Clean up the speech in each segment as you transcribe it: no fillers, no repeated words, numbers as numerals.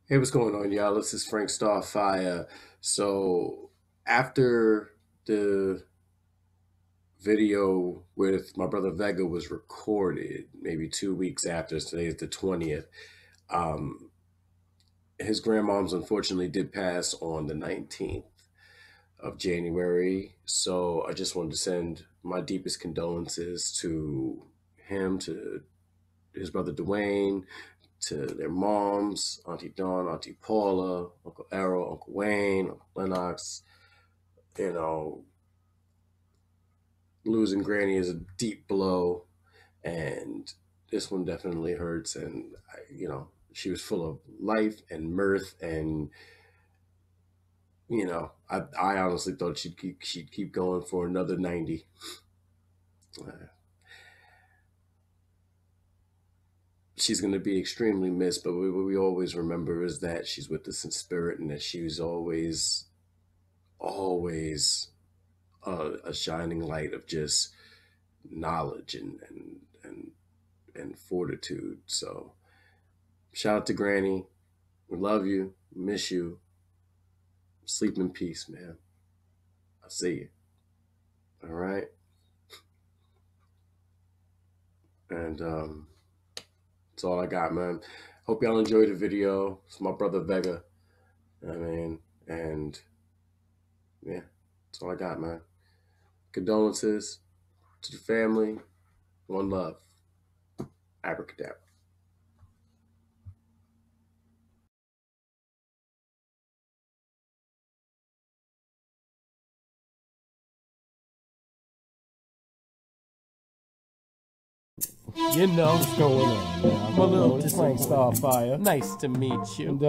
Hey, what's going on, y'all? This is Frank Starfire. So, after the video with my brother Vega was recorded, maybe 2 weeks after, today is the 20th, um, his grandmoms unfortunately did pass on the 19th of January. So, I just wanted to send my deepest condolences to him, to his brother Dwayne, to their moms, Auntie Dawn, Auntie Paula, Uncle Errol, Uncle Wayne, Uncle Lennox. You know, losing Granny is a deep blow, and this one definitely hurts. And she was full of life and mirth, and I honestly thought she'd keep going for another 90. She's going to be extremely missed, but what we always remember is that she's with us in spirit, and that she was always a shining light of just knowledge and fortitude. So shout out to Granny. We love you. Miss you. Sleep in peace, man. I'll see you. All right. And that's all I got, man. Hope y'all enjoyed the video. It's my brother Vega. And yeah, that's all I got, man. Condolences to the family. One love. Abracadabra. You know what's going on, man. I'm a little Frank Starfire. Nice to meet you. And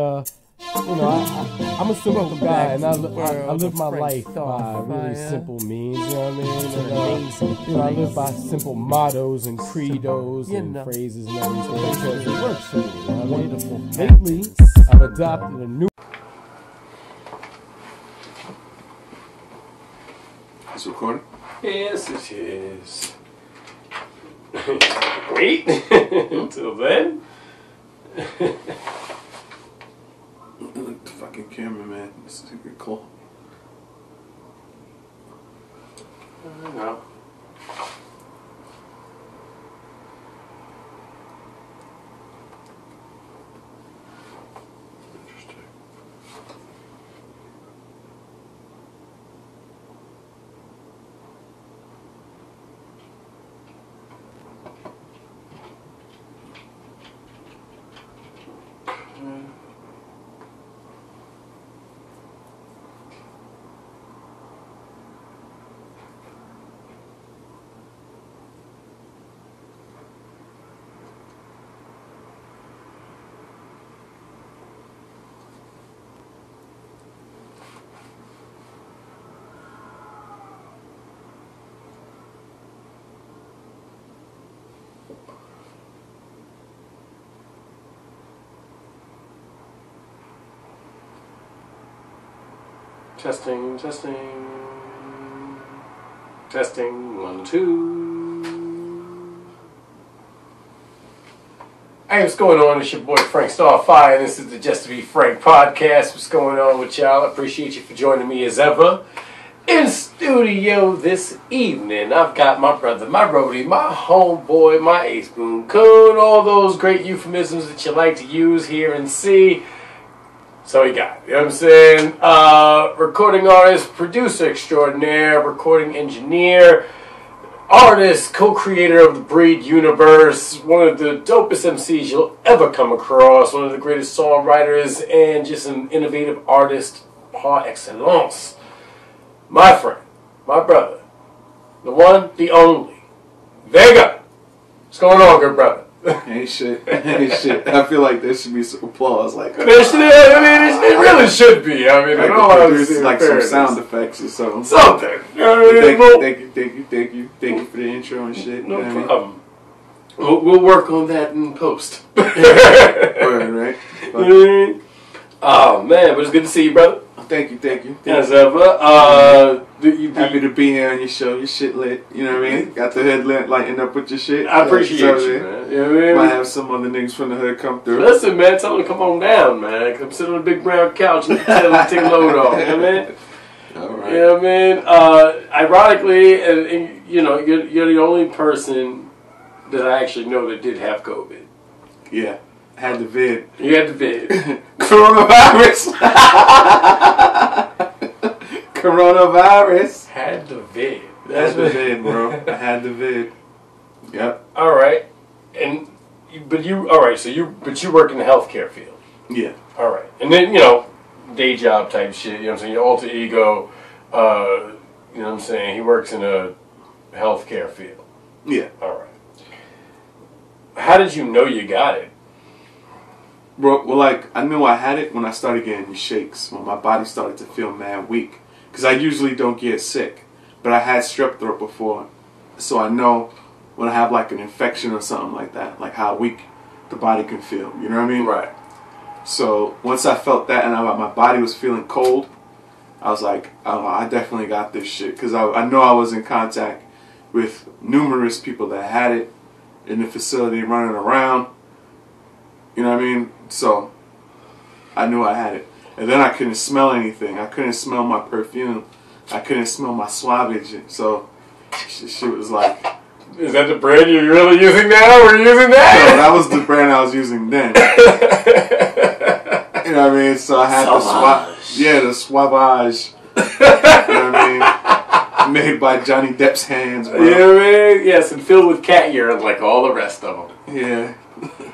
I'm a simple guy, and I live my life by really simple means. You know what I mean? I live by simple mottos and credos and phrases and everything because it works for me. You know what I mean? Lately, I've adopted a new. Is it recording? Yes, it is. Wait until then. Look, the fucking cameraman. This is a good call. I know. Interesting. Testing, testing. Testing, 1, 2. Hey, what's going on? It's your boy Frank Starfire, and this is the Just to Be Frank podcast. What's going on with y'all? I appreciate you for joining me as ever. In studio this evening, I've got my brother, my roadie, my homeboy, my ace boon coon, all those great euphemisms that you like to use, hear, and see. So we got, you know what I'm saying? Recording artist, producer extraordinaire, recording engineer, artist, co-creator of the Breed universe, one of the dopest MCs you'll ever come across, one of the greatest songwriters, and just an innovative artist par excellence. My friend, my brother, the one, the only, Vega. What's going on, good brother? Ain't shit. Ain't shit. I feel like there should be some applause. Like it really should be. I mean, there's like some sound effects or something. Something. Thank you for the intro and shit. No problem. We'll work on that in post. Right. Oh man, but it's good to see you, brother. thank you, thank you. As ever. Happy to be here on your show. Your shit lit. You know what I mean? Got the hood lit, lighting up with your shit. I appreciate you, man. You know what I mean? Might have some other niggas from the hood come through. Listen, man, tell them to come on down, man. I'm sitting on a big brown couch and tell them to take a load off. You know what I mean? All right. You know what I mean? Ironically, and you know, you're the only person that I actually know that did have COVID. Yeah. Had the vid. You had the vid. Coronavirus. Coronavirus. Had the vid. Had the vid, bro. I had the vid. Yep. All right. But you work in the healthcare field. Yeah. All right. And then, you know, day job type shit, you know what I'm saying? Your alter ego, you know what I'm saying? He works in a healthcare field. Yeah. All right. How did you know you got it? Bro, well, like, I knew I had it when I started getting these shakes, when my body started to feel mad weak. Because I usually don't get sick, but I had strep throat before. So I know when I have, like, an infection or something like that, like how weak the body can feel. You know what I mean? Right. So once I felt that and my body was feeling cold, I was like, oh, I definitely got this shit. Because I know I was in contact with numerous people that had it in the facility running around. You know what I mean? So I knew I had it. And then I couldn't smell anything. I couldn't smell my perfume. I couldn't smell my suavage. So shit was like... Is that the brand you're really using now? Were you using that? No, that was the brand I was using then. You know what I mean? So I had the suavage. You know what I mean? Made by Johnny Depp's hands, bro. You know what I mean? Yes, and filled with cat urine like all the rest of them. Yeah.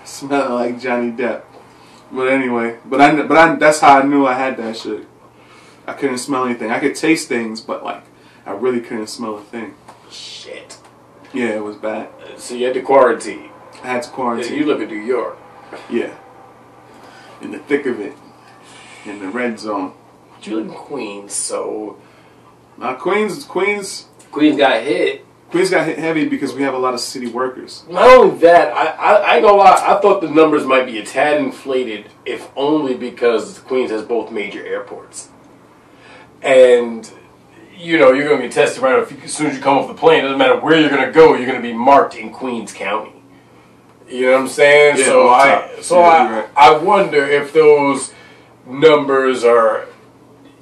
Smelling like Johnny Depp. But anyway, that's how I knew I had that shit. I couldn't smell anything. I could taste things, but like I really couldn't smell a thing. Shit. Yeah, it was bad. So you had to quarantine. I had to quarantine. You live in New York. Yeah. In the thick of it. In the red zone. But you live in Queens, so... Queens got hit. Queens got hit heavy because we have a lot of city workers. Not only that, I ain't gonna lie, I thought the numbers might be a tad inflated, if only because Queens has both major airports. And, you know, you're gonna get tested right off, as soon as you come off the plane. It doesn't matter where you're gonna go, you're gonna be marked in Queens County. You know what I'm saying? Yeah, I wonder if those numbers are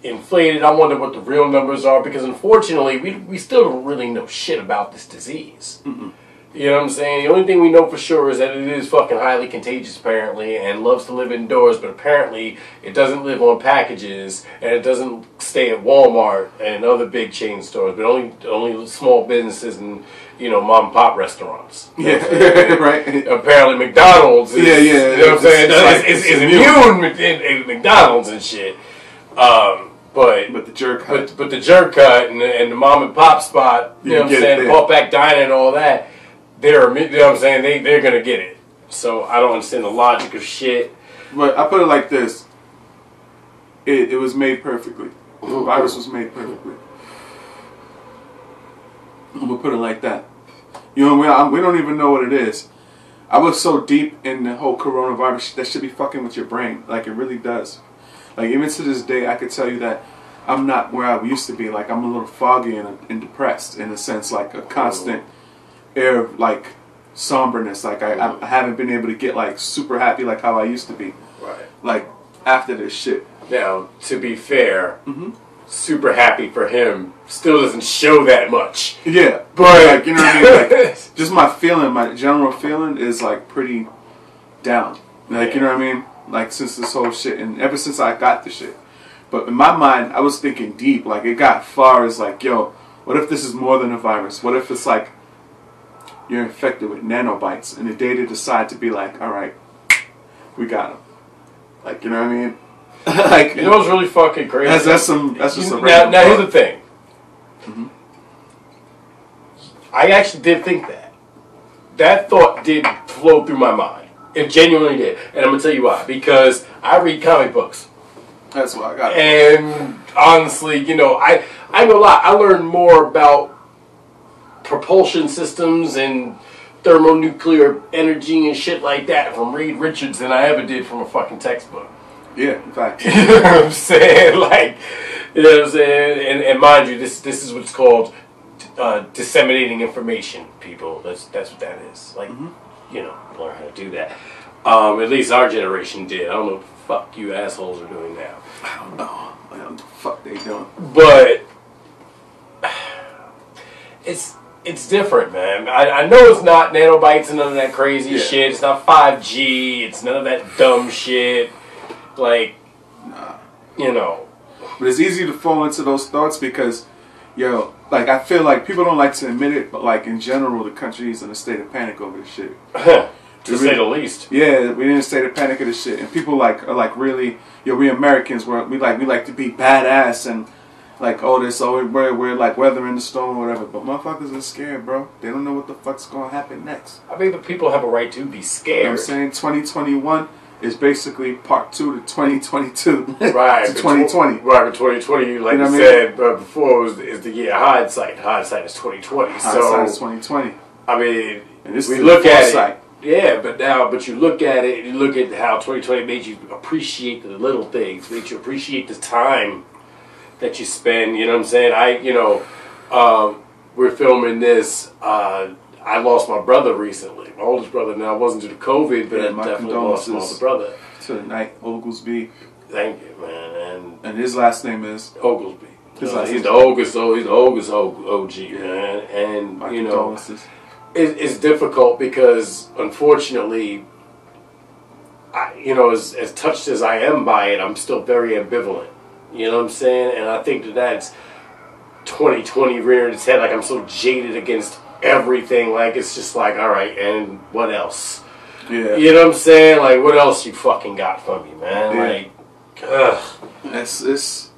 inflated. I wonder what the real numbers are, because unfortunately we still don't really know shit about this disease. Mm-mm. You know what I'm saying? The only thing we know for sure is that it is fucking highly contagious apparently, and loves to live indoors, but apparently it doesn't live on packages, and it doesn't stay at Walmart and other big chain stores, but only small businesses and, you know, mom and pop restaurants. Yeah, right. Apparently McDonald's is, yeah. You know what I'm saying? It's immune in McDonald's and shit. But the jerk cut. But the jerk cut and the mom and pop spot, you know what I'm saying, the pop back dining and all that, you know what I'm saying, they're gonna get it. So I don't understand the logic of shit. But I put it like this. It was made perfectly. The virus was made perfectly. I'm gonna put it like that. You know, we don't even know what it is. I was so deep in the whole coronavirus, that should be fucking with your brain. Like, it really does. Like, even to this day, I could tell you that I'm not where I used to be. Like, I'm a little foggy and depressed, in a sense, like a constant air of, like, somberness. Like, I haven't been able to get, like, super happy like how I used to be. Right. Like, after this shit. Now, to be fair, super happy for him still doesn't show that much. Yeah. But, like, you know what I mean? Like, just my feeling, my general feeling is, like, pretty down. Like, you know what I mean? Like, since this whole shit, and ever since I got the shit. But in my mind, I was thinking deep. Like, it got far as like, yo, what if this is more than a virus? What if it's like you're infected with nanobites, and the day they decide to be like, all right, we got them. Like, you know what I mean? Like, you know what's really fucking crazy? That's just a now here's the thing. I actually did think that. That thought did flow through my mind. It genuinely did. And I'm going to tell you why. Because I read comic books. That's why I got it. And honestly, you know, I know a lot. I learned more about propulsion systems and thermonuclear energy and shit like that from Reed Richards than I ever did from a fucking textbook. Yeah, in fact. You know what I'm saying? Like, you know what I'm saying? And mind you, this is what's called disseminating information, people. That's what that is. Like, you know, learn how to do that. At least our generation did. I don't know what the fuck you assholes are doing now. I don't know. I don't know what the fuck they doing. But it's different, man. I know it's not nanobytes and none of that crazy shit. It's not 5G. It's none of that dumb shit. Like, nah. You know. But it's easy to fall into those thoughts because, yo, like, I feel like people don't like to admit it, but, like, in general, the country is in a state of panic over this shit. To say the least. Yeah, we're in a state of panic of this shit. And people, like, are, like, really, yo, we Americans, we like to be badass and, like, oh, this, oh, we're like, weathering the storm or whatever. But motherfuckers are scared, bro. They don't know what the fuck's going to happen next. I mean, but people have a right to be scared. You know what I'm saying? 2021 is basically part 2 to 2022. Right. To 2020. Right, but 2020, like you said before, is the year of hindsight. Hindsight is 2020. Hindsight is 2020. I mean, and this we is look at foresight. it. Yeah, but you look at it, you look at how 2020 made you appreciate the little things, made you appreciate the time that you spend. You know what I'm saying? We're filming this. I lost my brother recently. My oldest brother. Now, it wasn't due to COVID, but I definitely lost my older brother. To the night, Oglesby. Thank you, man. And his last name is Oglesby. He's the oldest OG, man. And my you know, condolences. It's difficult because, unfortunately, as touched as I am by it, I'm still very ambivalent. You know what I'm saying? And I think that's 2020 rearing its head. Like, I'm so jaded against everything. Like, it's just like, all right, and what else? Yeah. You know what I'm saying? Like, what else you fucking got for me, man? Yeah. Like, ugh. This is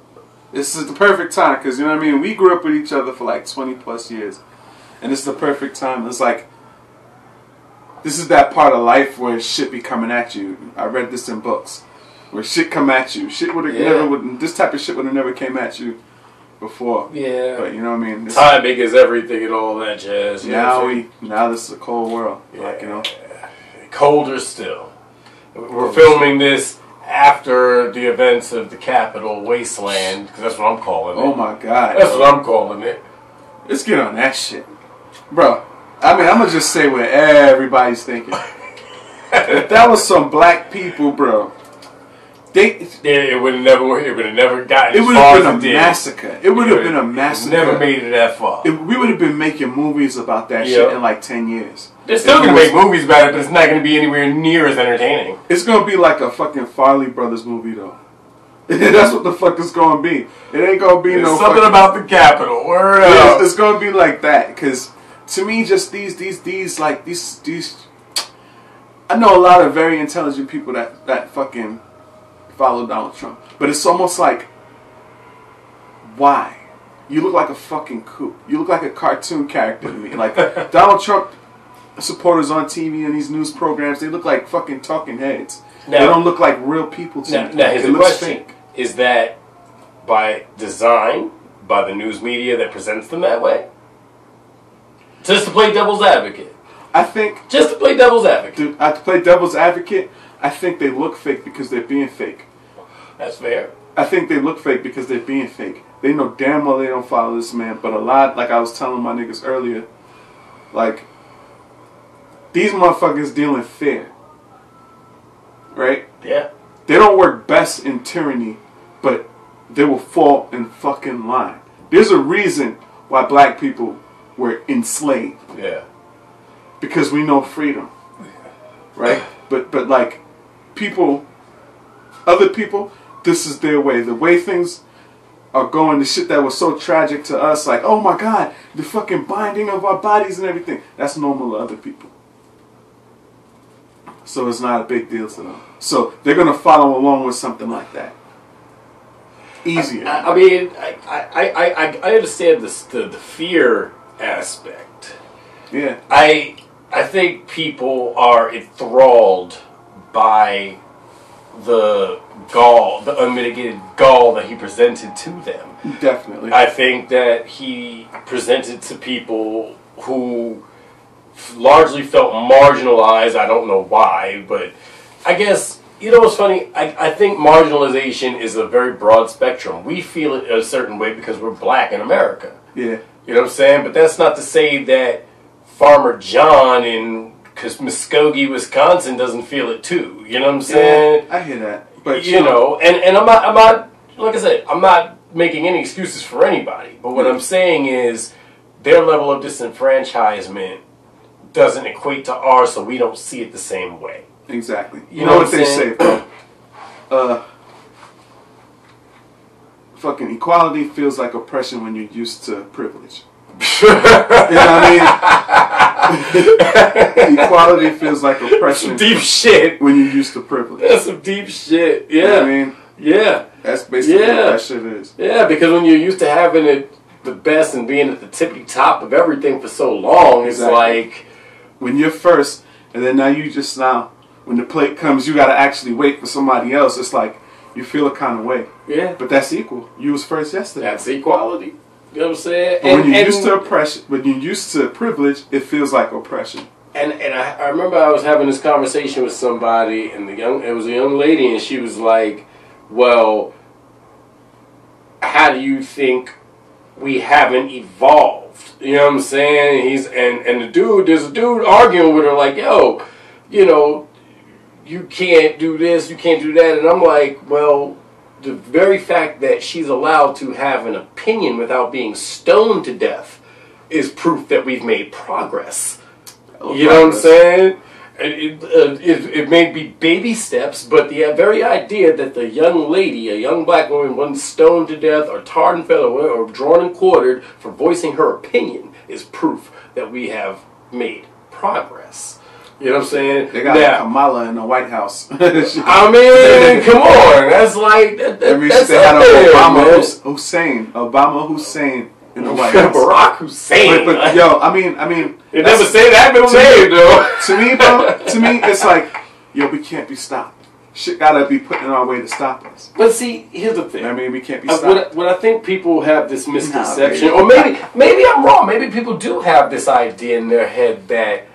the perfect time because, you know what I mean? We grew up with each other for like 20 plus years. And this is the perfect time. It's like, this is that part of life where shit be coming at you. I read this in books. Where shit come at you. Shit this type of shit would have never came at you before. Yeah. But you know what I mean? Timing is everything and all that jazz. Now this is a cold world. Yeah. Like, you know. Colder still. We're filming this after the events of the Capitol wasteland, because that's what I'm calling it. Oh my God. That's what I'm calling it. Let's get on that shit. Bro, I mean, I'm going to just say what everybody's thinking. If that was some black people, bro, it would have never gotten. It would have been a massacre. It would have been a massacre. Never made it that far. We would have been making movies about that shit in like 10 years. They're still going to make movies about it, but it's not going to be anywhere near as entertaining. It's going to be like a fucking Farley Brothers movie, though. That's what the fuck it's going to be. It ain't going to be There's no something about the Capitol. Word up. It's going to be like that, because to me, just these. I know a lot of very intelligent people that fucking follow Donald Trump, but it's almost like, why? You look like a fucking kook. You look like a cartoon character to me. Like, Donald Trump supporters on TV and these news programs, they look like fucking talking heads. Now, they don't look like real people to me. Now, here's the question. Is that by design, by the news media that presents them that way? Just to play devil's advocate? I think... Just to play devil's advocate? To play devil's advocate, I think they look fake because they're being fake. That's fair. I think they look fake because they're being fake. They know damn well they don't follow this man, but a lot, like I was telling my niggas earlier, like, these motherfuckers dealing fair. Right? Yeah. They don't work best in tyranny, but they will fall in fucking line. There's a reason why black people were enslaved. Yeah. Because we know freedom. Right? But like, people, other people, this is their way. The way things are going, the shit that was so tragic to us, like, oh my God, the fucking binding of our bodies and everything, that's normal to other people. So it's not a big deal to them. So they're going to follow along with something like that. Easier. I mean, I understand the fear aspect. Yeah. I think people are enthralled by the gall, the unmitigated gall that he presented to them. Definitely. I think that he presented to people who largely felt marginalized. I don't know why, but I guess You know what's funny? I think marginalization is a very broad spectrum. We feel it a certain way because we're black in America. Yeah. You know what I'm saying? But that's not to say that Farmer John in Muskogee, Wisconsin doesn't feel it too. You know what I'm saying? Yeah, I hear that. But you know, and I'm not, like I said, I'm not making any excuses for anybody. But what I'm saying is their level of disenfranchisement doesn't equate to ours, so we don't see it the same way. Exactly. You know what they say, bro? Fucking equality feels like oppression when you're used to privilege. You know what I mean? Equality feels like oppression. Some deep shit. When you're used to privilege. That's some deep shit. Yeah. You know what I mean? Yeah. That's basically what that shit is. Yeah, because when you're used to having it the best and being at the tippy top of everything for so long, it's like... When you're first, and then now when the plate comes, you gotta actually wait for somebody else. It's like, you feel a kind of way. Yeah. But that's equal. You was first yesterday. That's equality. You know what I'm saying? But when you're used to oppression, when you're used to privilege, it feels like oppression. And I remember I was having this conversation with somebody, and it was a young lady, and she was like, well, how do you think we haven't evolved? You know what I'm saying? There's a dude arguing with her like, yo, you know, you can't do this, you can't do that. And I'm like, well, the very fact that she's allowed to have an opinion without being stoned to death is proof that we've made progress. You know what I'm saying? It may be baby steps, but the very idea that the young lady, a young black woman, wasn't stoned to death or tarred and feathered or drawn and quartered for voicing her opinion is proof that we have made progress. You know what I'm saying? They got Kamala in the White House. I mean, come on. That's like... that's they had Obama Hussein in the White House. Barack Hussein. But yo, I mean... They never say that middle name, though. To me, bro, it's like, yo, we can't be stopped. Shit gotta be put in our way to stop us. But see, here's the thing. I mean, we can't be stopped. What I think people have this misconception, or maybe I'm wrong. Maybe people do have this idea in their head that...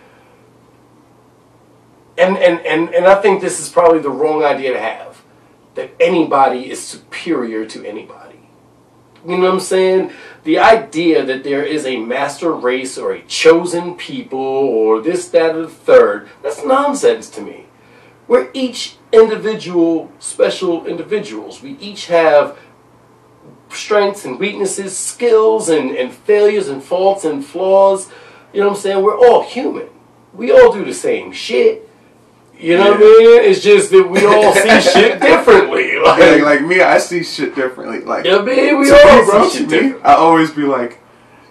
And I think this is probably the wrong idea to have. That anybody is superior to anybody. You know what I'm saying? The idea that there is a master race or a chosen people or this, that, or the third, that's nonsense to me. We're each individual, special individuals. We each have strengths and weaknesses, skills and failures and faults and flaws. You know what I'm saying? We're all human. We all do the same shit. You know what I mean? It's just that we all see shit differently. Like me, I see shit differently. Like, yeah, man, we all see shit differently. I always be like,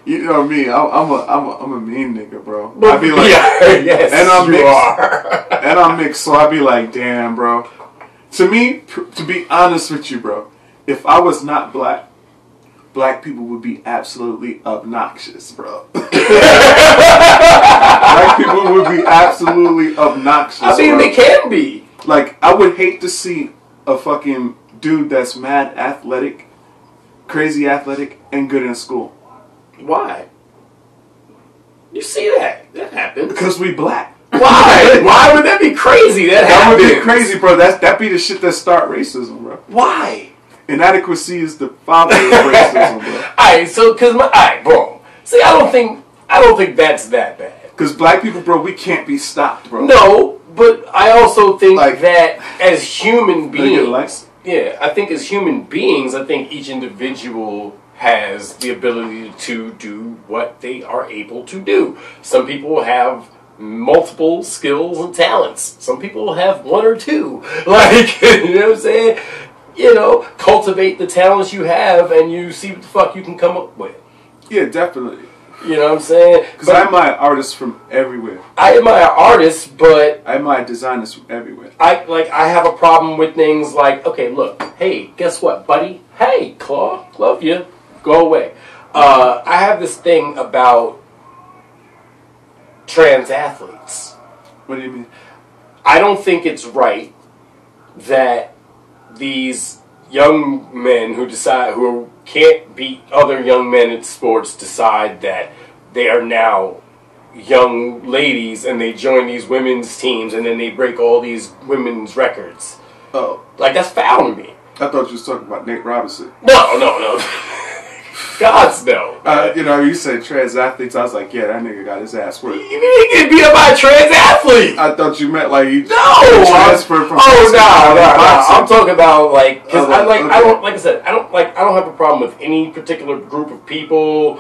you know me, I'm a mean nigga, bro. I be like, yes, and I'm mixed, and I'm mixed, so I be like, damn, bro. To me, to be honest with you, bro, if I was not black people would be absolutely obnoxious, bro. Black people would be absolutely obnoxious. I mean, they can be. Like, I would hate to see a fucking dude that's mad athletic, crazy athletic, and good in school. Why? You see that? That happens. Because we black. Why? Why would that be crazy? That would be crazy, bro. That be the shit that start racism, bro. Why? Inadequacy is the father of racism, bro. Alright, so bro. See, I don't think that's that bad. Because black people, bro, we can't be stopped, bro. No, but I also think that as human beings, I think as human beings, I think each individual has the ability to do what they are able to do. Some people have multiple skills and talents. Some people have one or two. Like, you know what I'm saying? You know, cultivate the talents you have and you see what the fuck you can come up with. Yeah, definitely. You know what I'm saying? Because I admire artists from everywhere. I admire artists, but... I admire designers from everywhere. I have a problem with things like, okay, look, hey, guess what, buddy? Hey, Claw, love you. Go away. I have this thing about trans athletes. What do you mean? I don't think it's right that these young men who can't beat other young men in sports decide that they are now young ladies and they join these women's teams and then they break all these women's records. Oh. Like, that's foul to me. I thought you was talking about Nate Robinson. No. God's no. You know, you said trans athletes. I was like, yeah, that nigga got his ass worked. You mean he get beat up by a trans athlete? I thought you meant like he transferred from. Oh no. I'm talking about like because I don't like I said I don't have a problem with any particular group of people,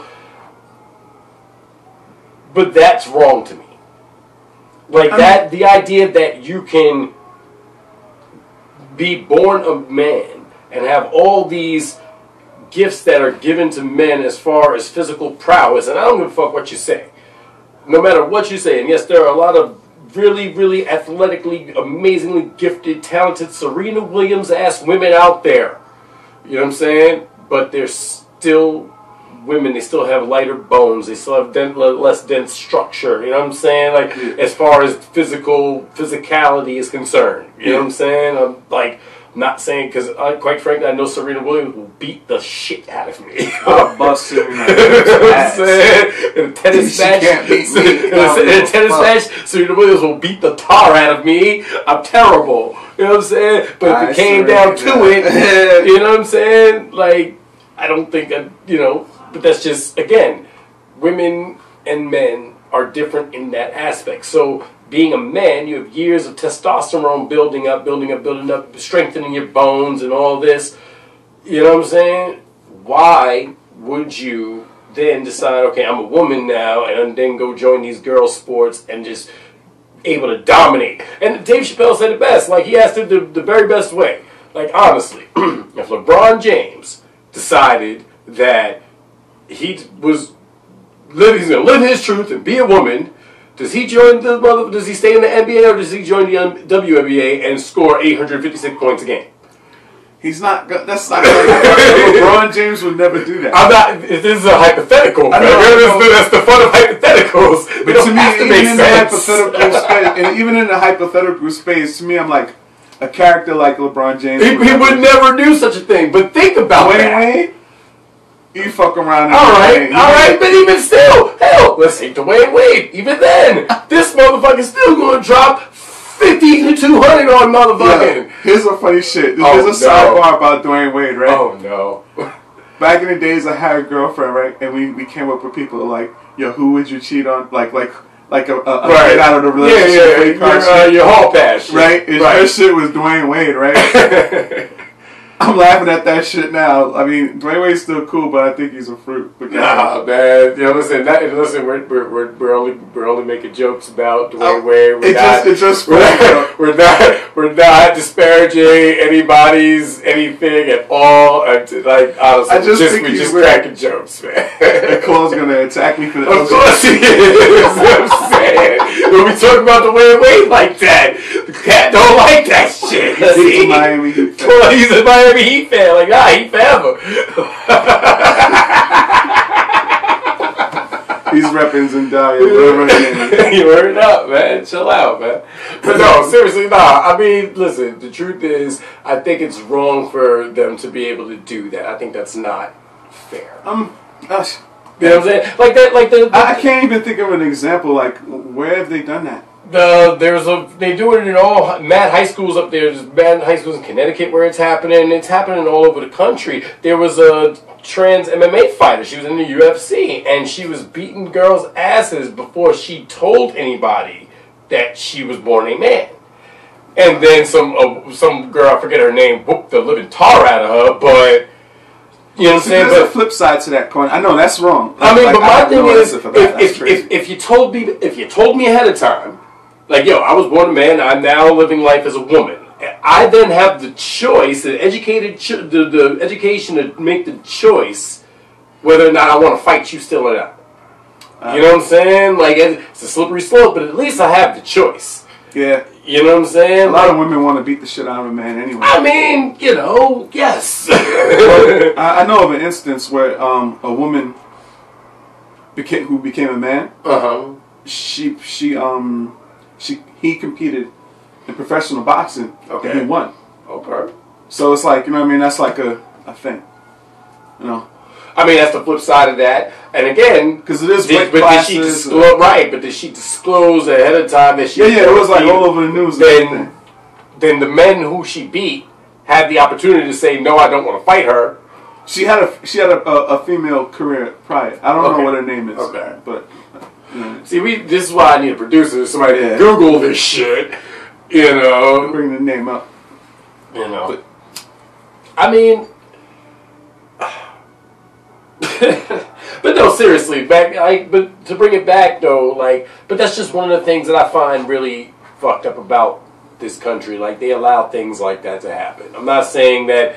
but that's wrong to me. Like the idea that you can be born a man and have all these gifts that are given to men as far as physical prowess, and I don't give a fuck what you say. No matter what you say, and yes, there are a lot of really, really athletically, amazingly gifted, talented Serena Williams-ass women out there. You know what I'm saying? But they're still women. They still have lighter bones. They still have less dense structure. You know what I'm saying? Like, as far as physicality is concerned. You know what I'm saying? I'm like... Not saying, because quite frankly, I know Serena Williams will beat the shit out of me. I'll bust her in a tennis match. In a tennis match, Serena Williams will beat the tar out of me. I'm terrible. You know what I'm saying? But if it came down to it, you know what I'm saying? Like, I don't think that, you know, but that's just, again, women and men are different in that aspect. So, being a man, you have years of testosterone building up, strengthening your bones and all this. You know what I'm saying? Why would you then decide, okay, I'm a woman now, and then go join these girl sports and just able to dominate? And Dave Chappelle said it best. Like, he asked it the very best way. Like, honestly, if LeBron James decided that he's going to live his truth and be a woman, does he join does he stay in the NBA or does he join the WNBA and score 856 points a game? He's not. That's not. LeBron James would never do that. I'm not. This is a hypothetical. That's the fun of hypotheticals. But to me, even in the hypothetical space, to me, I'm like a character like LeBron James. He would never do such a thing. But think about that. You fuck around. All right, but even still, hell, let's take Dwayne Wade. Even then, this motherfucker's still going to drop 50 to 200 on motherfucking. Yeah, here's a funny shit. There's a sidebar about Dwayne Wade, right? Oh, no. Back in the days, I had a girlfriend, right? And we came up with people like, yo, who would you cheat on? Like a right. Out of the relationship. Yeah, your hall pass. Right? Her shit was Dwayne Wade, right? I'm laughing at that shit now. I mean, Dwayne Wade's still cool, but I think he's a fruit. Nah, man. You know, listen, we're only making jokes about Dwayne Wade. We're not disparaging anybody's anything at all. Like, honestly, we're just cracking jokes, man. Nicole's gonna attack me for the. Of course he is. I'm saying. When we talk about Dwayne Wade like that, the cat don't like that shit. He's a Miami Heat fan. Well, he's a Miami Heat fan. Like, nah, Heat forever. He's repping Zendaya. You heard it up, man. Chill out, man. But no, seriously, nah. I mean, listen, the truth is, I think it's wrong for them to be able to do that. I think that's not fair. Gosh. You know what I'm saying? Like that. I can't even think of an example. Like, where have they done that? They do it in all mad high schools up there. There's mad high schools in Connecticut where it's happening. It's happening all over the country. There was a trans MMA fighter. She was in the UFC, and she was beating girls' asses before she told anybody that she was born a man. And then some girl, I forget her name, whooped the living tar out of her, but... You know what I'm saying? There's a flip side to that coin. I know that's wrong. I mean, but my thing is, if you told me ahead of time, like, yo, I was born a man, I'm now living life as a woman. I then have the choice, the education to make the choice whether or not I want to fight you still or not. You know what I'm saying? Like, it's a slippery slope, but at least I have the choice. Yeah. You know what I'm saying? A lot of women want to beat the shit out of a man anyway. I mean, you know, yes. Well, I know of an instance where a woman who became a man. He competed in professional boxing. Okay. And he won. Okay. So it's like, you know what I mean? That's like a thing. You know. I mean, that's the flip side of that. And again, because it is weight classes. But did she disclose ahead of time that she? Yeah, it was like all over the news. then the men who she beat had the opportunity to say, no, I don't want to fight her. She had a female career prior. I don't know what her name is. Okay. But see, this is why I need a producer, somebody to Google this shit. You know, bring the name up. You know, but, I mean, but no, seriously, but to bring it back though, but that's just one of the things that I find really fucked up about this country. Like, they allow things like that to happen. I'm not saying that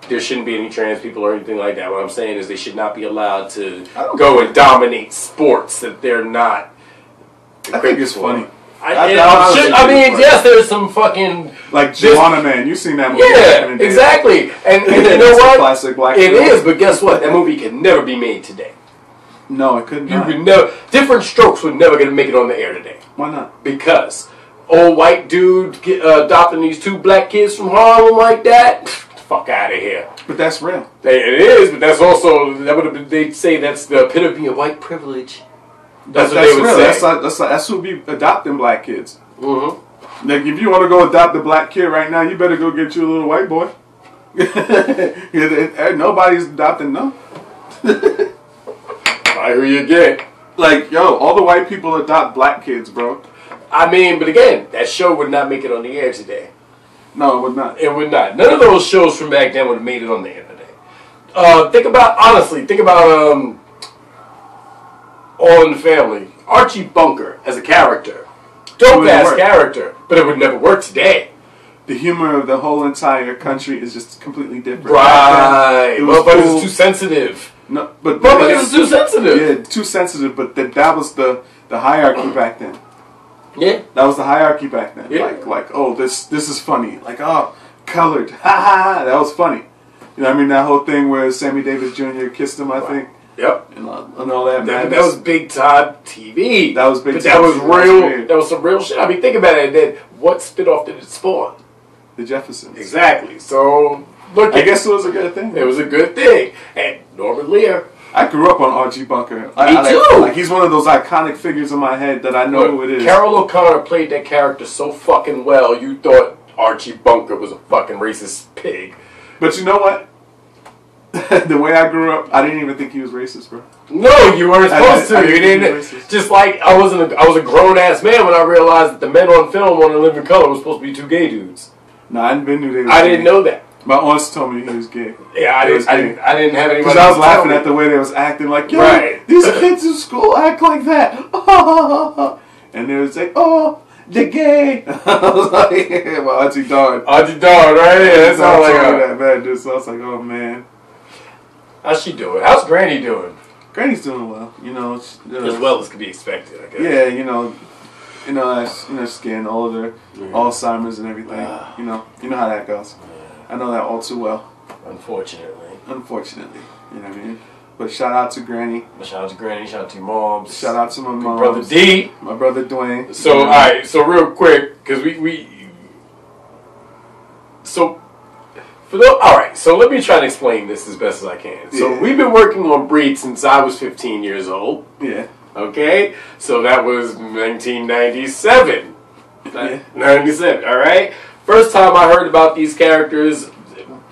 there shouldn't be any trans people or anything like that. What I'm saying is they should not be allowed to go and dominate sports that they're not. I think it's funny. I mean, yes, there's some fucking like Joanna Man. You've seen that movie? Yeah, exactly. And you know what? Classic black it is, but guess what? That movie could never be made today. No, it couldn't. You could never. Different Strokes would never gonna make it on the air today. Why not? Because old white dude adopting these 2 black kids from Harlem like that. Fuck out of here. But that's real. It is, but that's also they'd say that's the epitome of white privilege. That's what they would say. That's who be adopting black kids. Mm-hmm. Like, if you want to go adopt a black kid right now, you better go get you a little white boy. Nobody's adopting no. I hear you again. Like, yo, all the white people adopt black kids, bro. I mean, but again, that show would not make it on the air today. No, it would not. It would not. None of those shows from back then would have made it on the air today. Think about All in the Family. Archie Bunker as a character. Dope-ass character. But it would never work today. The humor of the whole entire country is just completely different. Right. But it's too sensitive. No, but it's too sensitive. Yeah, too sensitive. But that was the hierarchy back then. Yeah. That was the hierarchy back then. Yeah. Like, oh, this is funny. Like, oh, colored. Ha ha. That was funny. You know what I mean? That whole thing where Sammy Davis Jr. kissed him, I think. Yep. And all that. That was big time TV. That was big but time. That was real. That was some real shit. I mean, think about it. Then what spinoff did it spawn? The Jeffersons. Exactly. So look, I guess it was a good thing. It was a good thing. And Norman Lear. I grew up on Archie Bunker. Me too. Like, he's one of those iconic figures in my head that I know who it is. Carol O'Connor played that character so fucking well. You thought Archie Bunker was a fucking racist pig. But you know what? The way I grew up, I didn't even think he was racist, bro. No, you weren't supposed to. You didn't. Just like I was a grown ass man when I realized that the men on film on The Living Color was supposed to be 2 gay dudes. No, I didn't know they were I didn't know that. My aunts told me he was gay. Yeah, I didn't have anybody. Because I was laughing at the way they was acting. Like, yo, these kids in school act like that. And they would say, oh, they're gay. I was like, yeah, my auntie Dawn. Auntie Dawn, right? Yeah, that's all like that, man. So I was like, oh man. How's she doing? How's Granny doing? Granny's doing well. You know, as well as could be expected, I guess. Yeah, you know, she's getting older, Alzheimer's and everything. You know how that goes. I know that all too well. Unfortunately, you know what I mean. But shout out to Granny. Shout out to Granny. Shout out to your moms. Shout out to my mom. Brother D. My brother Dwayne. So all right. So real quick, because all right, so let me try to explain this as best as I can. So we've been working on Breed since I was 15 years old. Yeah. Okay? So that was 1997. Yeah. 97, all right? First time I heard about these characters,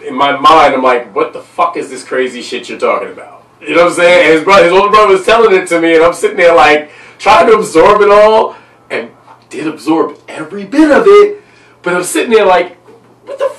in my mind, I'm like, what the fuck is this crazy shit you're talking about? You know what I'm saying? And his older brother was telling it to me, and I'm sitting there like, trying to absorb it all, and I did absorb every bit of it, but I'm sitting there like,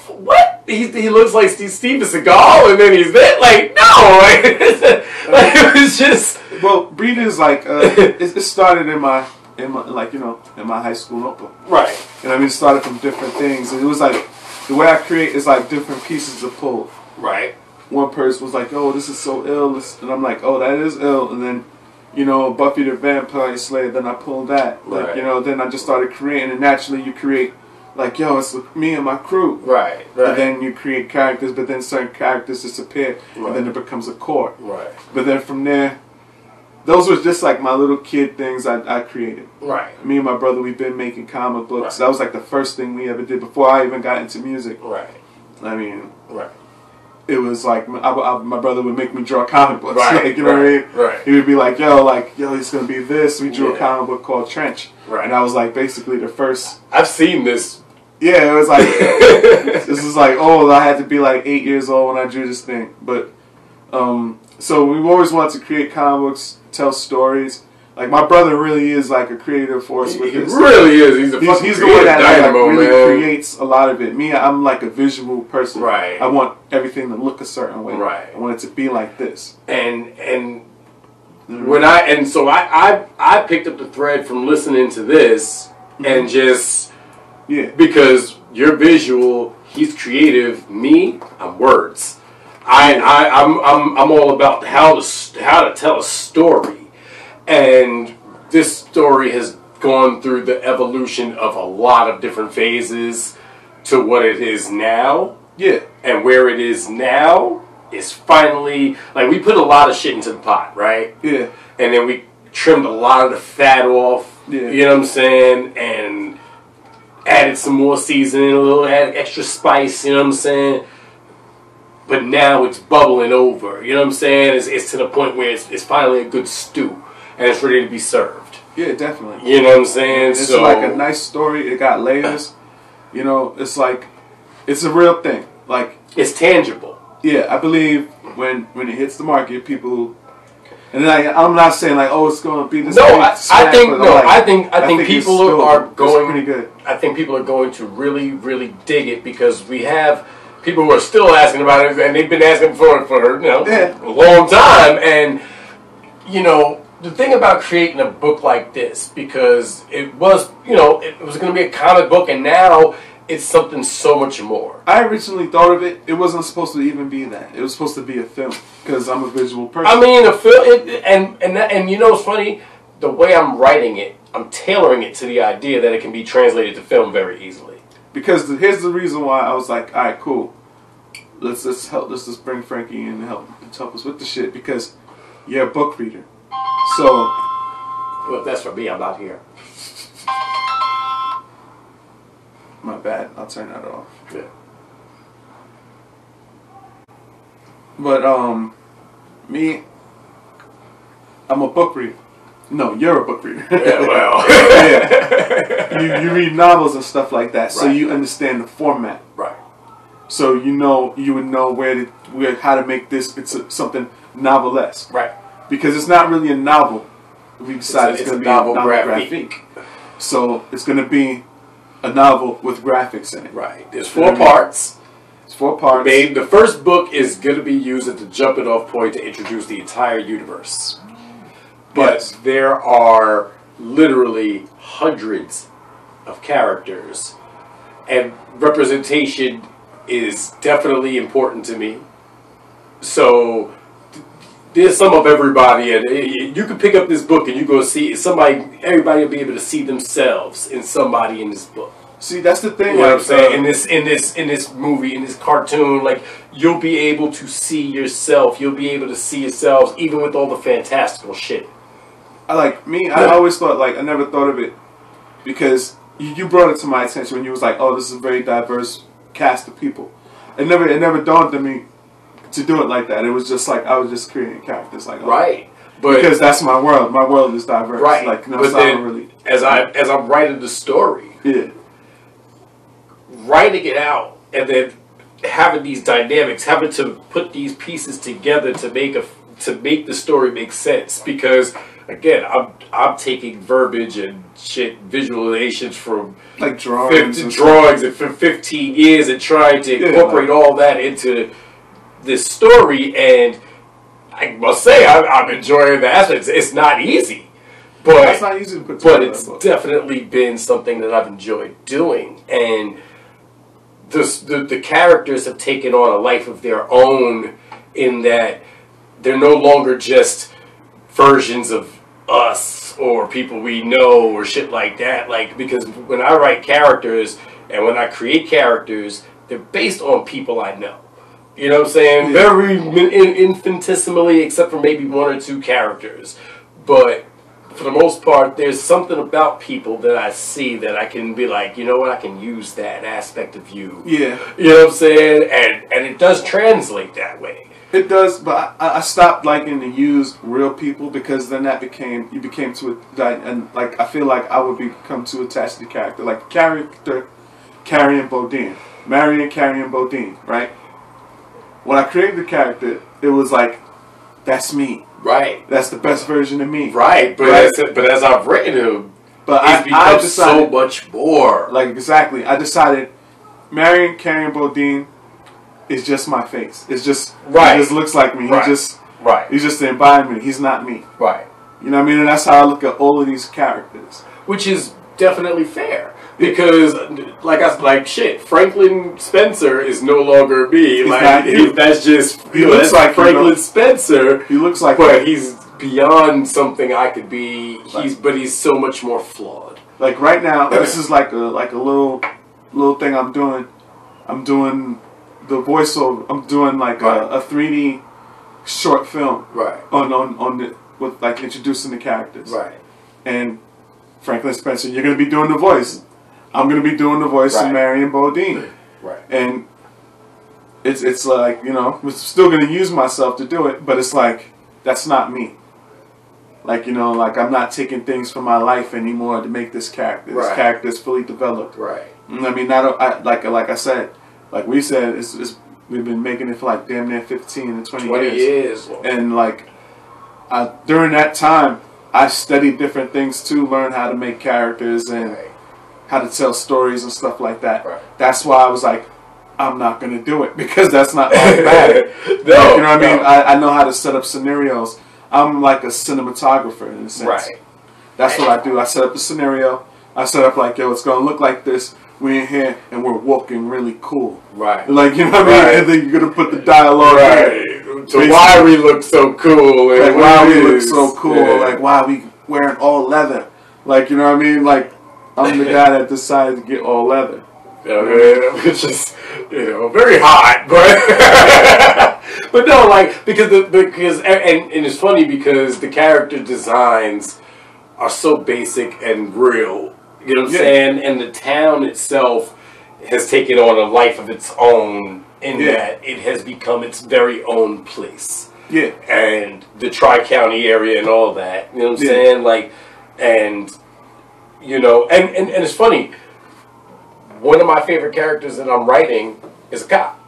what? He looks like Steven Seagal, and then he's there. Like, no! Like, it was just... Well, Breed is like, it started in my high school notebook. Right. And I mean, it started from different things. And it was like, the way I create is like different pieces to pull. Right. One person was like, oh, this is so ill. And I'm like, oh, that is ill. And then, Buffy the Vampire Slayer, then I pulled that. Like, then I just started creating. And naturally you create, like, yo, it's me and my crew. Right. And then you create characters, but then certain characters disappear. Right. And then it becomes a core. Right. But then from there, those were just like my little kid things I created. Right. Me and my brother, we've been making comic books. Right. That was like the first thing we ever did before I even got into music. Right. I mean, right. It was like my brother would make me draw comic books. Right. Like, you know what I mean? Right. He would be like, yo, it's gonna be this. We drew a comic book called Trench. Right. And I was like basically the first. I've seen this Yeah, it was like this is like, oh, I had to be like 8 years old when I drew this thing. But so we've always wanted to create comic books, tell stories. Like my brother really is like a creative force with this. He really is. He's a fucking he's the one that dynamo, like, really man. creates a lot of it. Me, I'm like a visual person. Right. I want everything to look a certain way. Right. I want it to be like this. And when I picked up the thread from listening to this and just because you're visual, he's creative. Me, I'm words. I'm all about how to tell a story. And this story has gone through the evolution of a lot of different phases to what it is now. Yeah. And where it is now is finally, like, we put a lot of shit into the pot, right? Yeah. And then we trimmed a lot of the fat off, yeah. You know what I'm saying? And added some more seasoning, added extra spice, you know what I'm saying? But now it's bubbling over, you know what I'm saying? It's to the point where it's finally a good stew. And it's ready to be served. Yeah, definitely. You know what I'm saying? It's like a nice story. It got layers. You know, it's like, it's a real thing. Like, it's tangible. Yeah, I believe when it hits the market, people, and then I'm not saying like, oh, it's going to be this. No, I think people are going. Pretty good. I think people are going to really, really dig it because we have people who are still asking about it, and they've been asking for it a long time, and you know. The thing about creating a book like this, because it was, it was going to be a comic book, and now it's something so much more. I originally thought of it. It wasn't supposed to even be that. It was supposed to be a film because I'm a visual person. I mean, a film, and you know what's funny? The way I'm writing it, I'm tailoring it to the idea that it can be translated to film very easily. Because here's the reason why I was like, all right, cool. Let's just bring Frankie in and help us with the shit because you're a book reader. So, well, if that's for me, I'm not here. My bad. I'll turn that off. Yeah. But me, I'm a book reader. No, you're a book reader. Yeah, well, yeah. You read novels and stuff like that, so you understand the format. Right. So you would know how to make this. It's something novelesque. Right. Because it's not really a novel. We decided it's going to be a novel graphic. So it's going to be a novel with graphics in it. Right. There's 4 parts. It's 4 parts. Babe, the first book is going to be used as the jumping off point to introduce the entire universe. But there are literally hundreds of characters. And representation is definitely important to me. So there's some of everybody, and you can pick up this book and you go see everybody will be able to see themselves in somebody in this book. See, that's the thing. You know what I'm saying? In this movie, in this cartoon, like, you'll be able to see yourself. You'll be able to see yourselves, even with all the fantastical shit. I always thought, like, I never thought of it because you brought it to my attention when you was like, oh, this is a very diverse cast of people. It never dawned on me to do it like that. It was just like I was just creating characters, like but because that's my world. My world is diverse, right? Like, but then, as I'm writing the story, writing it out, and then having these dynamics, having to put these pieces together to make the story make sense. Because again, I'm taking verbiage and shit, visualizations from like drawings and for 15 years and trying to incorporate all that into this story, and I must say I'm enjoying the aspects. It's not easy, but it's not easy to put together, but it's definitely been something that I've enjoyed doing, and the characters have taken on a life of their own in that they're no longer just versions of us or people we know or shit like that. Like, because when I write characters and when I create characters, they're based on people I know. You know what I'm saying? Very infinitesimally, except for maybe 1 or 2 characters. But for the most part, there's something about people that I see that I can be like, you know what, I can use that aspect of you. Yeah. You know what I'm saying? And it does translate that way. It does, but I stopped liking to use real people because then you became too, and like I feel like I would become too attached to the character. Like character Carrie and Bodine. Marion, Carrie, and Bodine, right? When I created the character, it was like, that's me. Right. That's the best version of me. Right. But as I've written him, it's become so much more. Like, exactly. I decided Marion, Carrie, and Bodine is just my face. It's just, right. He just looks like me. Right. He's just the embodiment. He's not me. Right. You know what I mean? And that's how I look at all of these characters. Which is definitely fair. Because, Franklin Spencer is no longer me. That's just, he looks like Franklin Spencer. He looks like but he's beyond something I could be. But he's so much more flawed. Like right now, this is like a little thing I'm doing. I'm doing the voiceover. I'm doing like a 3D short film. Right. With like introducing the characters. Right. And Franklin Spencer, you're gonna be doing the voice. I'm gonna be doing the voice of Marion Bodine. Right. And it's like, you know, I'm still gonna use myself to do it, but it's like that's not me. Like, you know, like I'm not taking things from my life anymore to make this character. This character is fully developed. Right. I mean, like I said, like we said, we've been making it for like damn near 15 and 20 years. And like during that time, I studied different things too, learned how to make characters and how to tell stories and stuff like that. Right. That's why I was like, I'm not going to do it because that's not automatic. You know what I mean? I know how to set up scenarios. I'm like a cinematographer in a sense. Right. That's what I do. I set up a scenario. I set up like, yo, it's going to look like this. We're in here and we're walking really cool. Right. Like, you know what I mean? And then you're going to put the dialogue in. So why we look so cool. And like why we look so cool. Yeah. Like why we wearing all leather. Like, you know what I mean? Like, I'm the guy that decided to get all leather. Which is, you know, very hot, but but no, like because it's funny because the character designs are so basic and real. You know what I'm saying? And the town itself has taken on a life of its own in that it has become its very own place. Yeah. And the Tri-County area and all that. You know what I'm saying? Like, and you know, and it's funny. One of my favorite characters that I'm writing is a cop.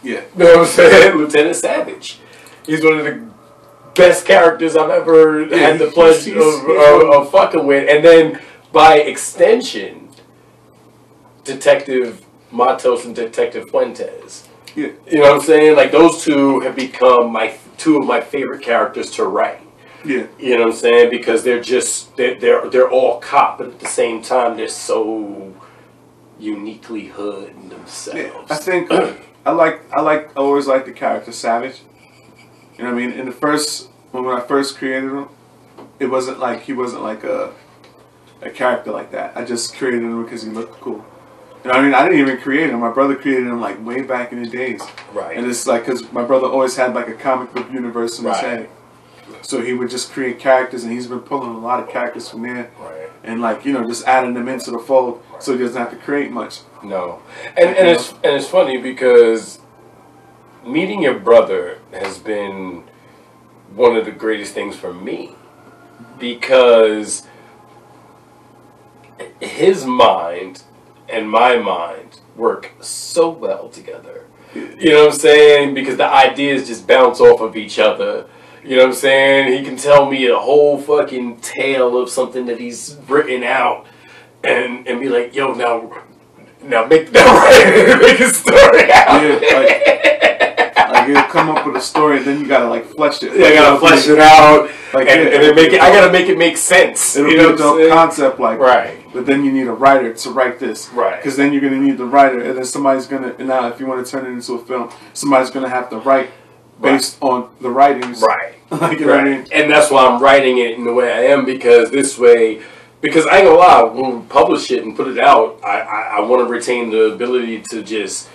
Yeah. You know what I'm saying? Lieutenant Savage. He's one of the best characters I've ever had the pleasure of fucking with. And then, by extension, Detective Matos and Detective Fuentes. Yeah. You know what I'm saying? Like, those two have become two of my favorite characters to write. Yeah. You know what I'm saying? Because they're just, they're all cop, but at the same time, they're so uniquely hood themselves. Yeah, I think I always liked the character Savage. You know what I mean? In the first, when I first created him, he wasn't like a character like that. I just created him because he looked cool. You know what I mean? I didn't even create him. My brother created him like way back in the days. Right. And it's like because my brother always had like a comic book universe in his head. So he would just create characters, and he's been pulling a lot of characters from there. Right. And like, you know, just adding them into the fold so he doesn't have to create much. No. And it's funny because meeting your brother has been one of the greatest things for me. Because his mind and my mind work so well together. You know what I'm saying? Because the ideas just bounce off of each other. You know what I'm saying? He can tell me a whole fucking tale of something that he's written out and be like, yo, now make a story out. Yeah, like you'll come up with a story and then you gotta like flesh it. Yeah, I gotta flesh it out. Like, and then I gotta make it make sense. It'll be a dope concept, like but then you need a writer to write this. Right. Because then you're gonna need the writer, and then somebody's gonna now if you want to turn it into a film, somebody's gonna have to write based on the writings. Right. Like, you know what I mean? And that's why I'm writing it in the way I am, because this way, because I ain't gonna lie, when we publish it and put it out, I want to retain the ability to just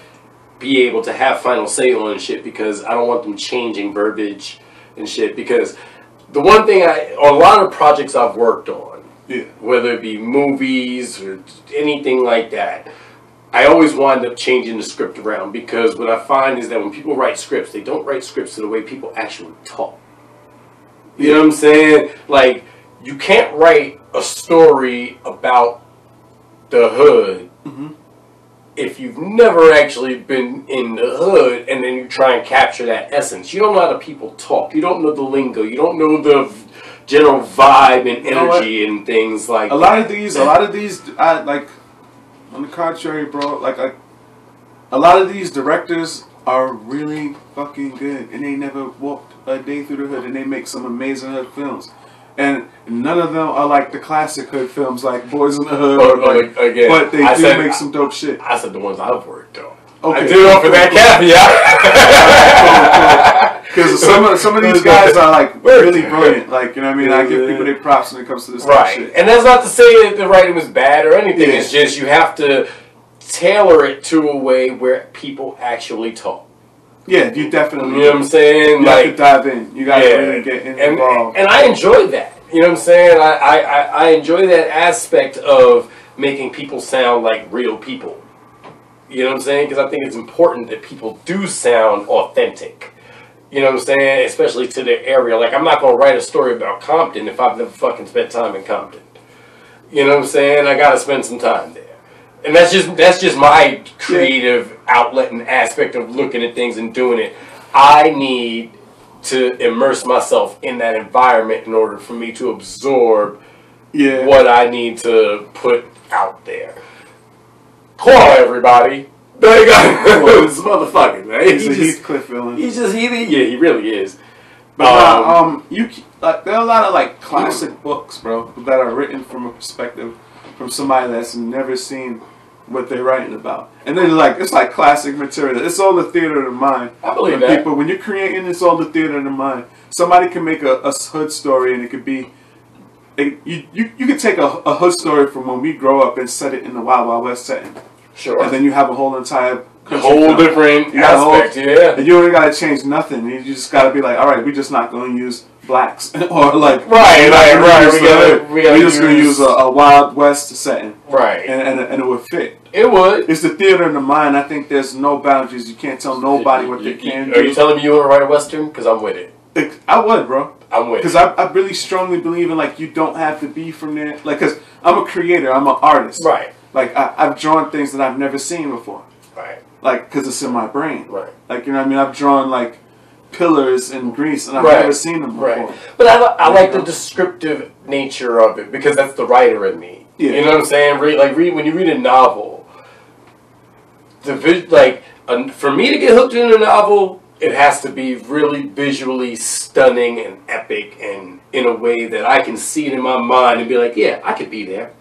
be able to have final say on shit, because I don't want them changing verbiage and shit, because the one thing on a lot of projects I've worked on, whether it be movies or anything like that, I always wind up changing the script around, because what I find is that when people write scripts, they don't write scripts to the way people actually talk. You know what I'm saying? Like, you can't write a story about the hood if you've never actually been in the hood and then you try and capture that essence, you don't know how the people talk. You don't know the lingo. You don't know the general vibe and energy and things like a lot of these, like, on the contrary, bro, like, a lot of these directors are really fucking good, and they never walked a day through the hood, and they make some amazing hood films. And none of them are like the classic hood films, like Boys in the Hood, but they do make some dope shit. I said the ones I've worked on. Okay. I do offer that caveat. Because some of these guys are like really brilliant. Like, you know what I mean? I give people their props when it comes to this kind of shit. And that's not to say that the writing was bad or anything. It's just you have to tailor it to a way where people actually talk. Yeah, you definitely. You know what I'm saying? You have to dive in. You got to really get involved. And I enjoy that. You know what I'm saying? I enjoy that aspect of making people sound like real people. You know what I'm saying? Because I think it's important that people do sound authentic. You know what I'm saying? Especially to their area. Like, I'm not going to write a story about Compton if I've never fucking spent time in Compton. You know what I'm saying? I got to spend some time there. And that's just my creative outlet and aspect of looking at things and doing it. I need to immerse myself in that environment in order for me to absorb what I need to put out there. Call everybody. There you go. This motherfucker, man. He's a Heathcliff villain. He really is. But there are a lot of like classic books, bro, that are written from a perspective from somebody that's never seen what they're writing about, and then it's like classic material. It's all the theater of the mind. I believe that. People, when you're creating, it's all the theater of the mind. Somebody can make a hood story, and it could be. You could take a hood story from when we grow up and set it in the Wild Wild West setting. Sure. And then you have a whole entire different aspect, and you don't gotta change nothing. You just gotta be like, all right, we're just not gonna use blacks or like right. We're just gonna use a Wild West setting, right? And it would fit. It would. It's the theater in the mind. I think there's no boundaries. You can't tell nobody what they can do. Are you telling me you want to write a Western? Because I'm with it. I would, bro. I'm with it. Because I really strongly believe in, like, you don't have to be from there. Like, because I'm a creator. I'm an artist. Right. Like, I've drawn things that I've never seen before. Right. Like, because it's in my brain. Right. Like, you know what I mean? I've drawn, like, pillars in Greece, and I've never seen them before. Right. But I like the descriptive nature of it, because that's the writer in me. Yeah. You know what I'm saying? When you read a novel, for me to get hooked in a novel, it has to be really visually stunning and epic, and in a way that I can see it in my mind and be like, yeah, I could be there.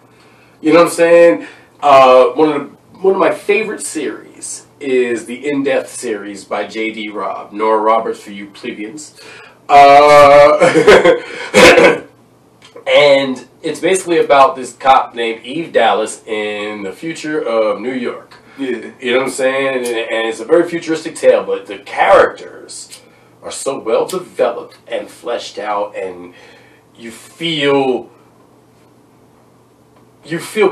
You know what I'm saying? One of my favorite series is the In-Depth series by J.D. Robb. Nora Roberts for you plebeians. And it's basically about this cop named Eve Dallas in the future of New York. Yeah. You know what I'm saying? And it's a very futuristic tale, but the characters are so well developed and fleshed out, and you feel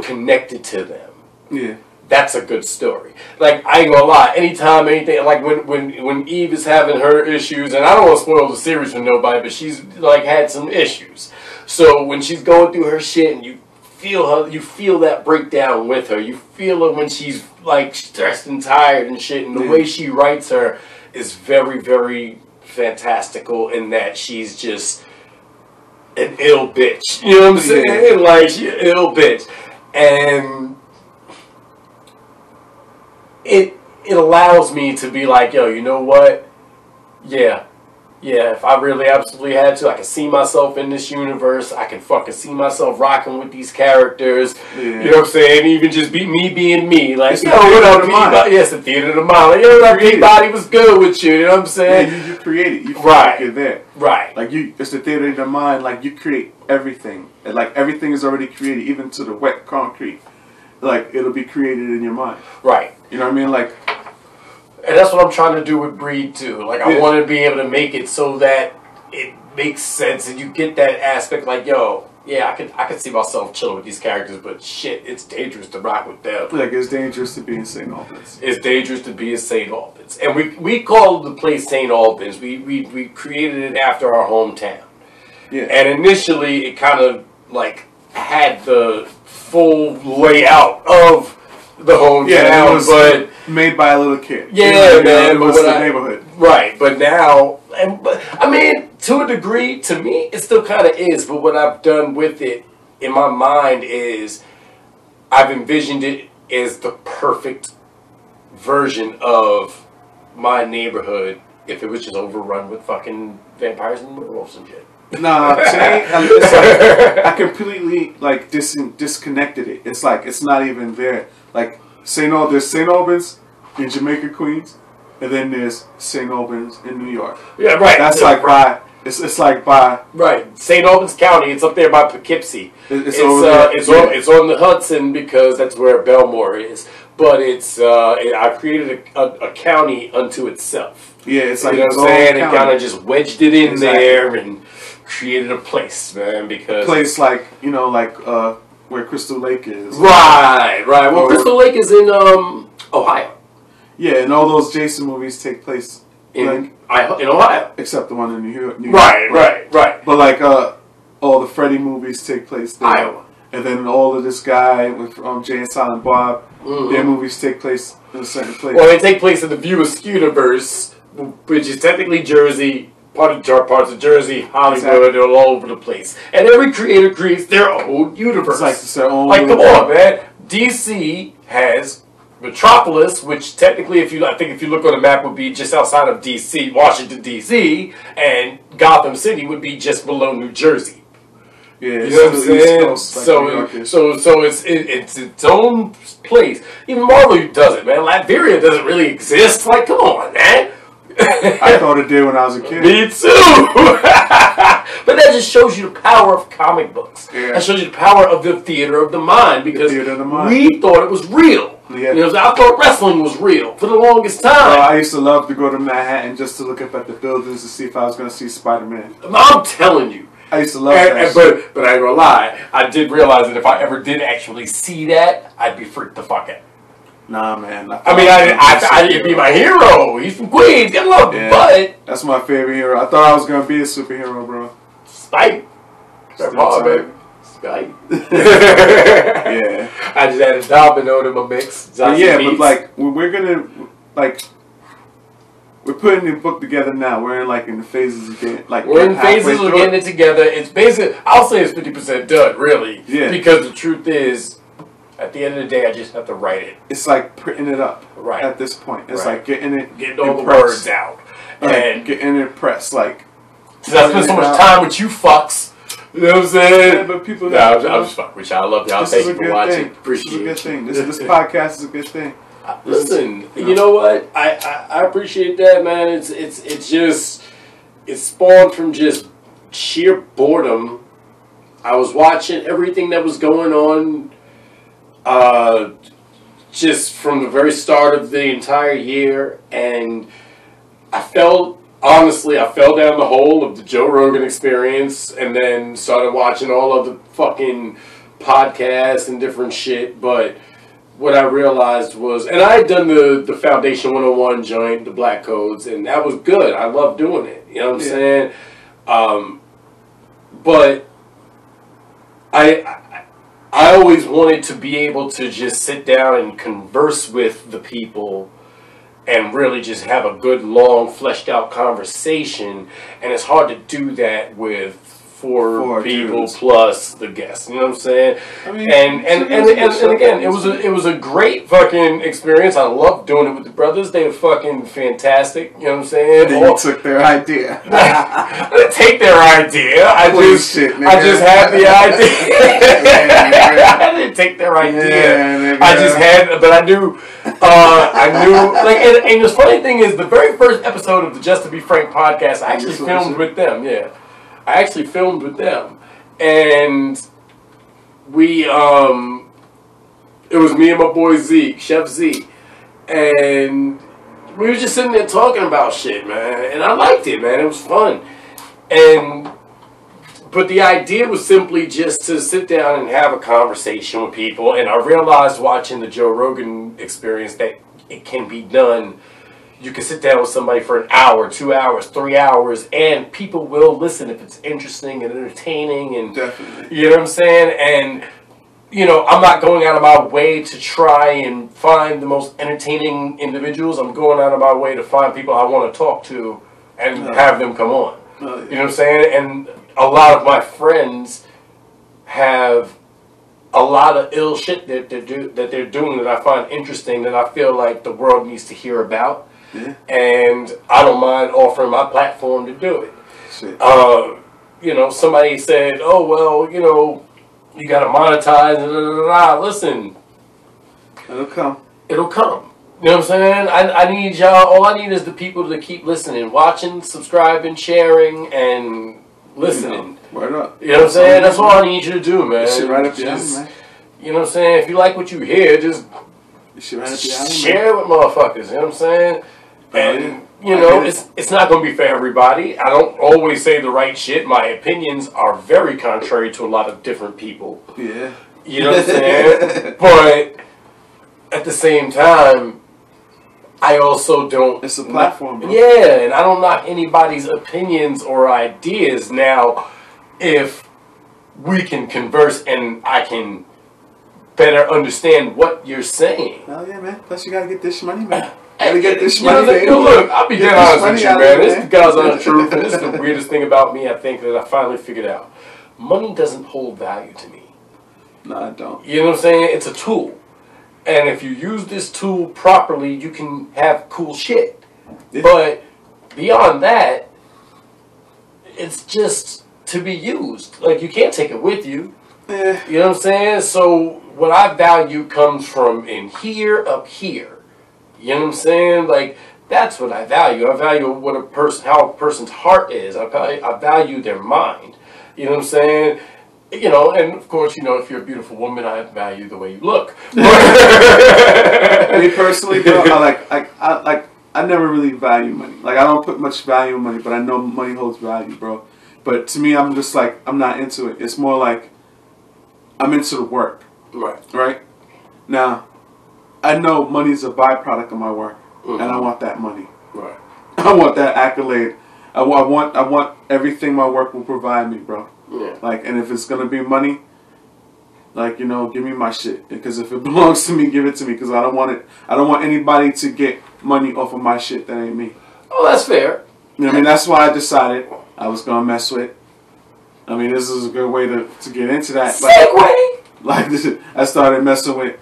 connected to them. Yeah. That's a good story. Like, I ain't gonna lie, anytime anything, like when Eve is having her issues, and I don't want to spoil the series for nobody, but she's like had some issues. So when she's going through her shit and you feel that breakdown with her. You feel her when she's like stressed and tired and shit, and the way she writes her is very, very fantastical in that she's just an ill bitch. You know what I'm saying? Like, she's an ill bitch. And it allows me to be like, yo, you know what? Yeah, if I really absolutely had to, I can see myself in this universe. I can fucking see myself rocking with these characters. Yeah. You know what I'm saying? Even just me being me. Like, it's yo, what up, Peabody? Yes, the theater of the mind. Like, yo, that Peabody was good with you. You know what I'm saying? Yeah, you create it. You feel like you're there. Right. Like, it's the theater of the mind. Like, you create everything. And, like, everything is already created, even to the wet concrete. Like, it'll be created in your mind. Right. You know what I mean? Like, and that's what I'm trying to do with Breed too. Like, I want to be able to make it so that it makes sense, and you get that aspect. Like, yo, yeah, I could see myself chilling with these characters, but shit, it's dangerous to rock with them. Like, it's dangerous to be in St. Albans. It's dangerous to be in St. Albans, and we called the place St. Albans. We created it after our hometown. Yeah. And initially, it kind of like had the full layout of the hometown, it was but made by a little kid. Yeah, man. It was the neighborhood. Right, but now, but I mean, to a degree, to me, it still kind of is. But what I've done with it in my mind is I've envisioned it as the perfect version of my neighborhood if it was just overrun with fucking vampires and werewolves and shit. Nah, it's like, I completely like disconnected it. It's like it's not even there. Like there's St. Albans in Jamaica, Queens, and then there's St. Albans in New York. Yeah, right. That's like by it's like by right. St. Albans County. It's up there by Poughkeepsie. It's on the Hudson because that's where Belmore is. But I created a county unto itself. Yeah, it's like you know what I'm saying. And kind of just wedged it in there and created a place, man. Because place like where Crystal Lake is. Right. Well, Crystal Lake is in Ohio. Yeah, and all those Jason movies take place in Ohio, except the one in New York. Right. But like all the Freddy movies take place there. Iowa. And then all of this guy with Jay and Silent Bob, their movies take place in a certain place. Well, they take place in the View Askew-universe, which is technically Jersey, parts of Jersey, Hollywood, they're all over the place. And every creator creates their own universe. It's their own. Like, come on, man. DC has Metropolis, which technically, if you look on the map, would be just outside of DC, Washington D.C., and Gotham City would be just below New Jersey. Yeah, you know what I'm saying? So it's its own place. Even Marvel does it, man. Latveria doesn't really exist. Like, come on, man. I thought it did when I was a kid. Me too. But that just shows you the power of comic books. Yeah. That shows you the power of the theater of the mind because the mind. We thought it was real. Yeah. You know, I thought wrestling was real for the longest time. I used to love to go to Manhattan just to look up at the buildings to see if I was going to see Spider-Man. I'm telling you. I used to love that shit. But I ain't gonna lie, I did realize that if I ever did actually see that, I'd be freaked the fuck out. Nah, man. I'd be my hero. He's from Queens. Gotta love him, but that's my favorite hero. I thought I was gonna be a superhero, bro. Spike. Baby. Spike. Yeah. I just added Domino to my mix. But like we're gonna we're putting the book together now. We're in the phases of getting of getting it together. It's basically, I'll say it's 50% done, really. Yeah. Because the truth is, at the end of the day, I just have to write it. It's like printing it up. Right. At this point, it's like getting all the words out and getting it pressed. Like, because I spend so much time with you fucks. You know what I'm saying? Yeah, but people. I'm just fucking with y'all. I love y'all. Thank you for watching. Appreciate it. This is a good thing. This podcast is a good thing. Listen, you know what? I appreciate that, man. It's spawned from just sheer boredom. I was watching everything that was going on just from the very start of the entire year, and I fell down the hole of the Joe Rogan Experience, and then started watching all of the fucking podcasts and different shit, but what I realized was, and I had done the Foundation 101 joint, the Black Codes, and that was good. I love doing it. You know what I'm saying? But I always wanted to be able to just sit down and converse with the people and really just have a good, long, fleshed out conversation. And it's hard to do that with four people dudes plus the guests. You know what I'm saying? I mean, and again, it was a great fucking experience. I loved doing it with the brothers. They were fucking fantastic. You know what I'm saying? They took their idea. I didn't take their idea. I just had the idea. I didn't take their idea. I just had, but I knew, like, and the funny thing is, the very first episode of the Just to Be Frank podcast, I actually filmed with them. Yeah. I actually filmed with them, and we, it was me and my boy Zeke, Chef Z, and we were just sitting there talking about shit, man, and I liked it, man. It was fun, but the idea was simply just to sit down and have a conversation with people, and I realized watching the Joe Rogan Experience that it can be done. You can sit down with somebody for an hour, 2 hours, 3 hours, and people will listen if it's interesting and entertaining. And definitely. You know what I'm saying? And you know, I'm not going out of my way to try and find the most entertaining individuals. I'm going out of my way to find people I want to talk to and have them come on. You know what I'm saying? And a lot of my friends have a lot of ill shit that they're doing that I find interesting, that I feel like the world needs to hear about. Yeah. And I don't mind offering my platform to do it. You know, somebody said, oh, well, you know, you got to monetize. Listen. It'll come. It'll come. You know what I'm saying? I need y'all. All I need is the people to keep listening, watching, subscribing, sharing, and listening. Word up. You know what I'm saying? That's all I need you to do, man. Shit right up your alley, man. You know what I'm saying? If you like what you hear, just shit right up your alley, share it with motherfuckers. You know what I'm saying? And you know, it's not going to be for everybody. I don't always say the right shit. My opinions are very contrary to a lot of different people. Yeah. You know what I'm saying? But at the same time, I also don't... It's a platform, bro. Yeah, and I don't knock anybody's opinions or ideas. Now, if we can converse and I can better understand what you're saying. Hell yeah, man. Plus you got to get this money, man. Gotta get this money, baby. Look, I'll be dead honest with you, man. This is the God's honest truth, and this is the weirdest thing about me, I think, that I finally figured out. Money doesn't hold value to me. No, I don't. You know what I'm saying? It's a tool. And if you use this tool properly, you can have cool shit. Yeah. But beyond that, it's just to be used. Like, you can't take it with you. Yeah. You know what I'm saying? So what I value comes from in here, up here. You know what I'm saying? Like, that's what I value. I value what how a person's heart is. I value their mind. You know what I'm saying? You know, and of course, you know, if you're a beautiful woman, I value the way you look. Me personally, bro, I never really value money. Like, I don't put much value in money, but I know money holds value, bro. But to me, I'm just like, I'm not into it. It's more like I'm into the work. Right. Right? Now, I know money's a byproduct of my work, and I want that money. Right. I want that accolade. I want everything my work will provide me, bro. Yeah. Like, and if it's gonna be money, like, you know, give me my shit. Because if it belongs to me, give it to me. Because I don't want it. I don't want anybody to get money off of my shit that ain't me. Oh, that's fair. You know what I mean? That's why I decided I was gonna mess with. I mean, this is a good way to get into that. Segway. Like this, I started messing with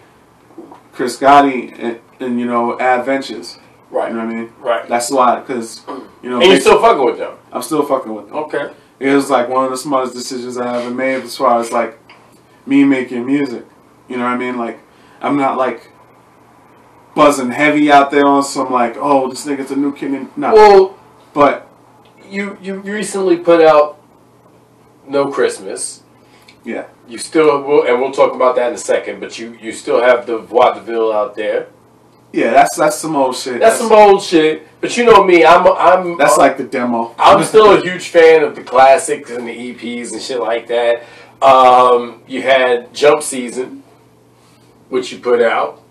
Chris Gotti and you know, Adventures. Right. You know what I mean? Right. That's why, because, you know. And you're still fucking with them? I'm still fucking with them. Okay. It was like one of the smartest decisions I ever made as far as like me making music. You know what I mean? Like, I'm not like buzzing heavy out there on some like, oh, this nigga's a new kid. No. Well, but you recently put out No Christmas. Yeah. You still will, and we'll talk about that in a second. But you still have the Vaudeville out there. Yeah, that's some old shit. That's some old shit. But you know me, I'm. That's like the demo. I'm still a huge fan of the classics and the EPs and shit like that. You had Jump Season, which you put out.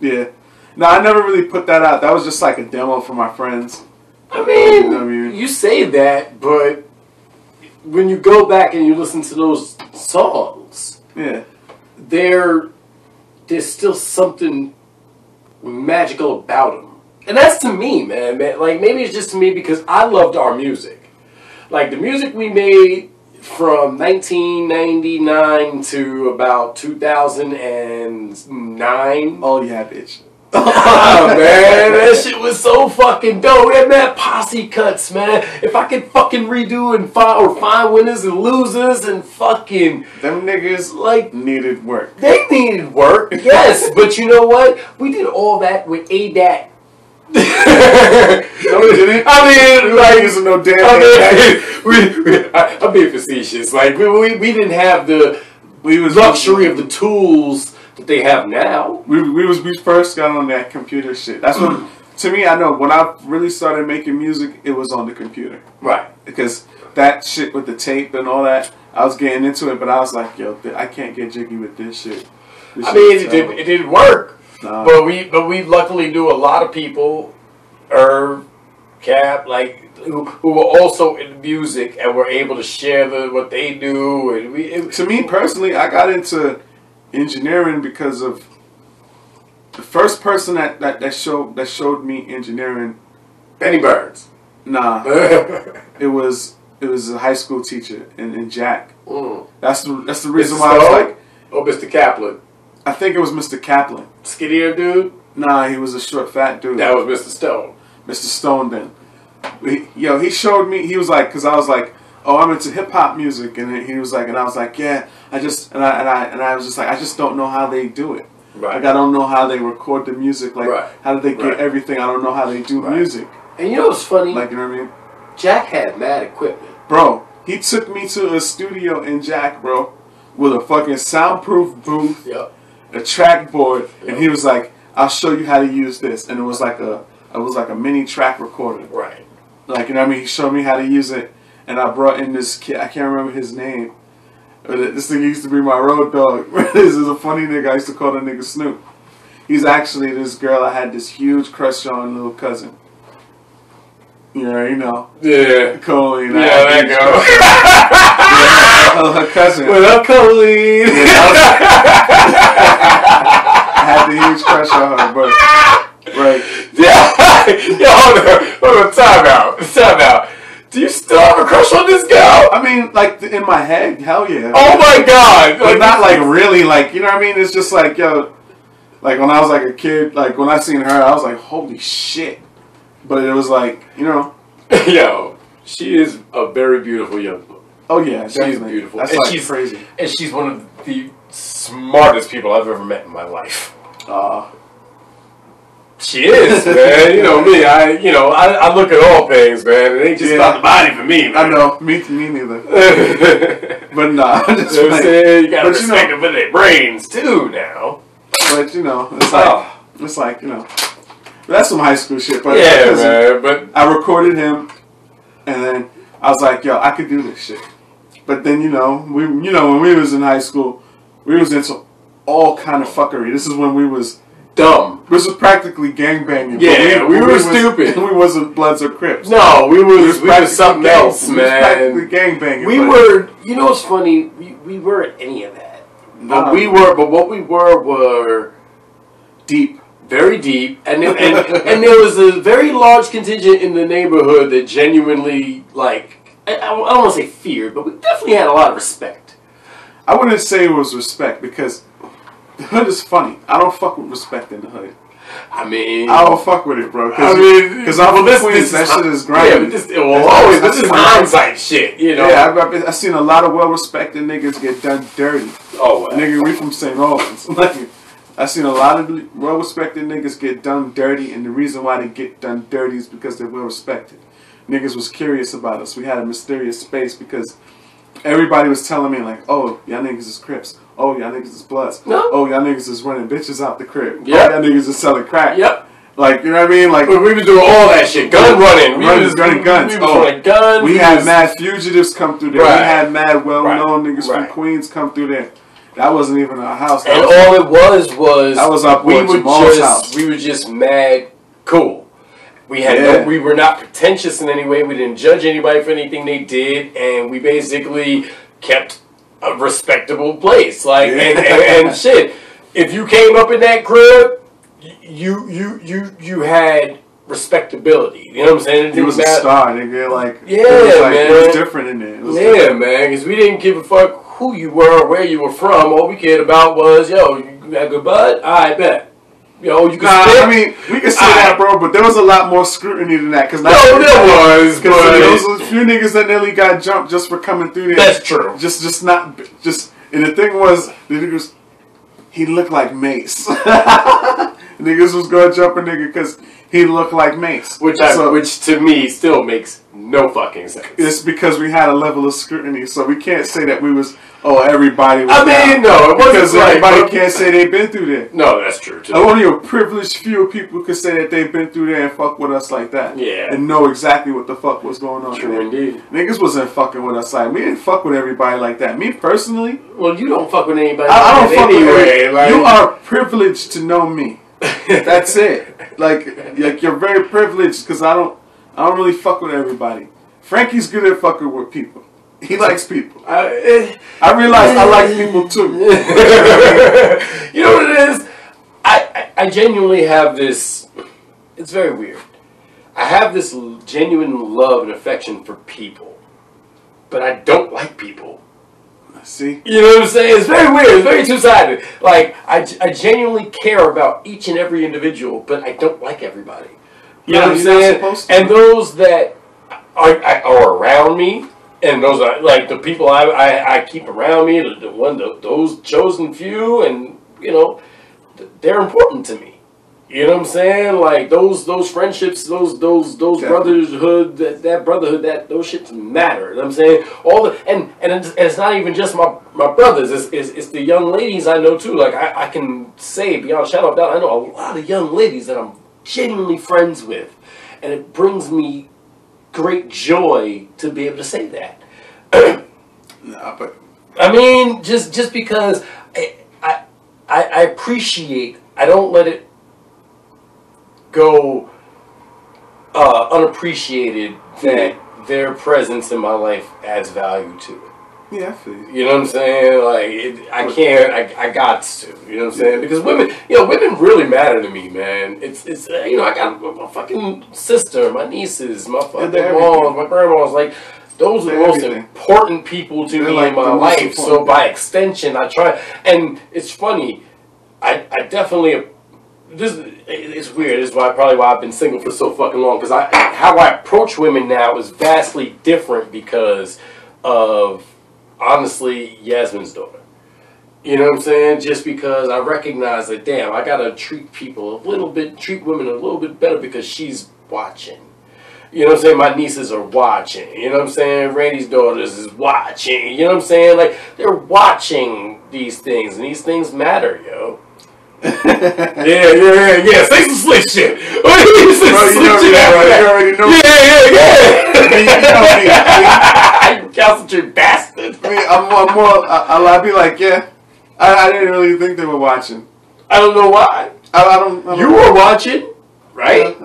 Yeah. No, I never really put that out. That was just like a demo for my friends. I mean, you say that, but when you go back and you listen to those songs, yeah, there's still something magical about them. And that's to me, man. Like, maybe it's just to me because I loved our music. Like, the music we made from 1999 to about 2009. Oh, yeah, bitch. Oh, man, that shit was so fucking dope. We had mad posse cuts, man. If I could fucking redo and find winners and losers and fucking... Them niggas, like, needed work. They needed work, yes. But you know what? We did all that with ADAT. No, we didn't. I mean, like, using no damn. I'm being facetious. Like, we didn't have the luxury of the tools that they have now. We first got on that computer shit. That's when, to me, I know when I really started making music, it was on the computer. Right. Because that shit with the tape and all that, I was getting into it, but I was like, yo, I can't get jiggy with this shit. It didn't work. But we luckily knew a lot of people are Cap, like who were also in music and were able to share what they do. And to me personally, I got into engineering because of the first person that showed me engineering. Benny Burns. Nah, it was a high school teacher in Jack. That's the reason why I was like, oh, Mr. Kaplan. I think it was Mr. Kaplan. Skinnier dude. Nah, he was a short, fat dude. That was Mr. Stone. Mr. Stone then. He showed me, he was like, because I was like, oh, I'm into hip hop music, and he was like, and I was like, yeah, I was just like, I just don't know how they do it. Right. Like, I don't know how they record the music. Like, right. how do they get everything? I don't know how they do music. And you know what's funny? Like, you know what I mean? Jack had mad equipment. Bro, he took me to a studio in Jack, bro, with a fucking soundproof booth, a track board, and he was like, I'll show you how to use this. And it was like a mini track recorder. Right. Like, you know what I mean? He showed me how to use it, and I brought in this kid. I can't remember his name. This thing used to be my road dog. This is a funny nigga. I used to call the nigga Snoop. He's actually this girl I had this huge crush on, little cousin. You know. Yeah. Colleen. Yeah, that girl. Her cousin. What up, Colleen? I had the huge crush on her, but right. Yo, hold on, time out. Do you still have a crush on this girl? I mean, like, in my head, hell yeah. Oh my god! But not like really, like, you know what I mean? It's just like, yo, like when I was like a kid, like when I seen her, I was like, holy shit. But it was like, you know. Yo, she is a very beautiful young woman. Oh yeah, she's beautiful. That's and like she's crazy. And she's one of the smartest people I've ever met in my life. She is, man. You know me. I look at all things, man. It ain't just about the body for me, man. I know. Me neither. But nah, I'm just saying, you gotta respect them for their brains too now. But you know, it's like you know, that's some high school shit. But yeah, man. But I recorded him, and then I was like, yo, I could do this shit. But then when we was in high school, we was into all kind of fuckery. This is when we was dumb. This was practically gangbanging. Yeah, we were stupid. We wasn't Bloods or Crips. No, we was something else, man. We was practically gangbanging. We were. You know what's funny? We weren't any of that. No. But what we were deep. Very deep, and there was a very large contingent in the neighborhood that genuinely, like, I don't want to say feared, but we definitely had a lot of respect. I wouldn't say it was respect, because the hood is funny. I don't fuck with respect in the hood. I mean, I don't fuck with it, bro. Because I'm from Queens, that shit is grimy. Yeah, this is hindsight shit, you know. Yeah, I've seen a lot of well-respected niggas get done dirty. Oh, wow. Nigga, we from St. Albans. I've seen a lot of well-respected niggas get done dirty, and the reason why they get done dirty is because they're well-respected. Niggas was curious about us. We had a mysterious space because everybody was telling me, like, oh, y'all niggas is Crips. Oh, y'all niggas is Bloods. No. Oh, y'all niggas is running bitches out the crib. Yep. Oh, y'all niggas is selling crack. Yep. Like, you know what I mean? Like, we were doing all that shit. Gun running. We was running guns. We was running guns. We had mad fugitives come through there. Right. We had mad well-known niggas from Queens come through there. That wasn't even our house. And all it was that was our boy Jamal's house. We were just mad cool. We had we were not pretentious in any way. We didn't judge anybody for anything they did, and we basically kept a respectable place. Like and shit. If you came up in that crib, you had respectability. You know what I'm saying? It was a star, nigga. Like, man. It was different in there. Man. Because we didn't give a fuck who you were or where you were from. All we cared about was, yo, you got good bud? I bet. Yo, you can I mean, we can say that, bro, but there was a lot more scrutiny than that. No, there was. Because there was a few niggas that nearly got jumped just for coming through there. That's true. And the thing was, the niggas, he looked like Mace. Niggas was going to jump a nigga because he looked like Mace. Which to me still makes no fucking sense. It's because we had a level of scrutiny, so we can't say that we was, everybody was no, it wasn't because everybody can't say they've been through there. No, that's true, too. Only a privileged few people could say that they've been through there and fuck with us like that. Yeah. And know exactly what the fuck was going on. True, indeed. Niggas wasn't fucking with us like, we didn't fuck with everybody like that. Me personally. Well, you don't fuck with anybody I don't fuck anyway. Like, you are privileged to know me. That's it. Like you're very privileged because I I don't really fuck with everybody. Frankie's good at fucking with people. He likes people. I realize I like people too. You know what it is? I genuinely have this. It's very weird. I have this genuine love and affection for people, but I don't like people. See? You know what I'm saying? It's very weird. It's very two-sided. Like, I genuinely care about each and every individual, but I don't like everybody. You know what I'm saying? And those that are around me, and those are like the people I keep around me, those chosen few, and you know, they're important to me. You know what I'm saying? Like those friendships, those brotherhood, that brotherhood, those shits matter. You know what I'm saying? And it's not even just my brothers. It's the young ladies I know too. Like I can say beyond a shadow of doubt, I know a lot of young ladies that I'm genuinely friends with, and it brings me great joy to be able to say that. Nah, but I mean, just because I appreciate. I don't let it go unappreciated that their presence in my life adds value to it. yeah, I feel you. You know what I'm saying? Like, I got to. You know what I'm saying? Because women really matter to me, man. It's you know, I got my fucking sister, my nieces, my fucking moms, my grandmas. Like, those are the most important people to me in my life. So by extension, I try. And it's funny. I definitely. It's weird. This is probably why I've been single for so fucking long. Because how I approach women now is vastly different because of, honestly, Yasmin's daughter. You know what I'm saying? Just because I recognize that, damn, I gotta treat women a little bit better because she's watching. You know what I'm saying? My nieces are watching. You know what I'm saying? Randy's daughters is watching. You know what I'm saying? Like, they're watching these things, and these things matter, yo. yeah. Say some slick shit. Bro, you already know. Yeah. You calcitrant bastard. I mean, I'm more. I'll be like, yeah. I didn't really think they were watching. I don't know why. I don't. You were watching, right?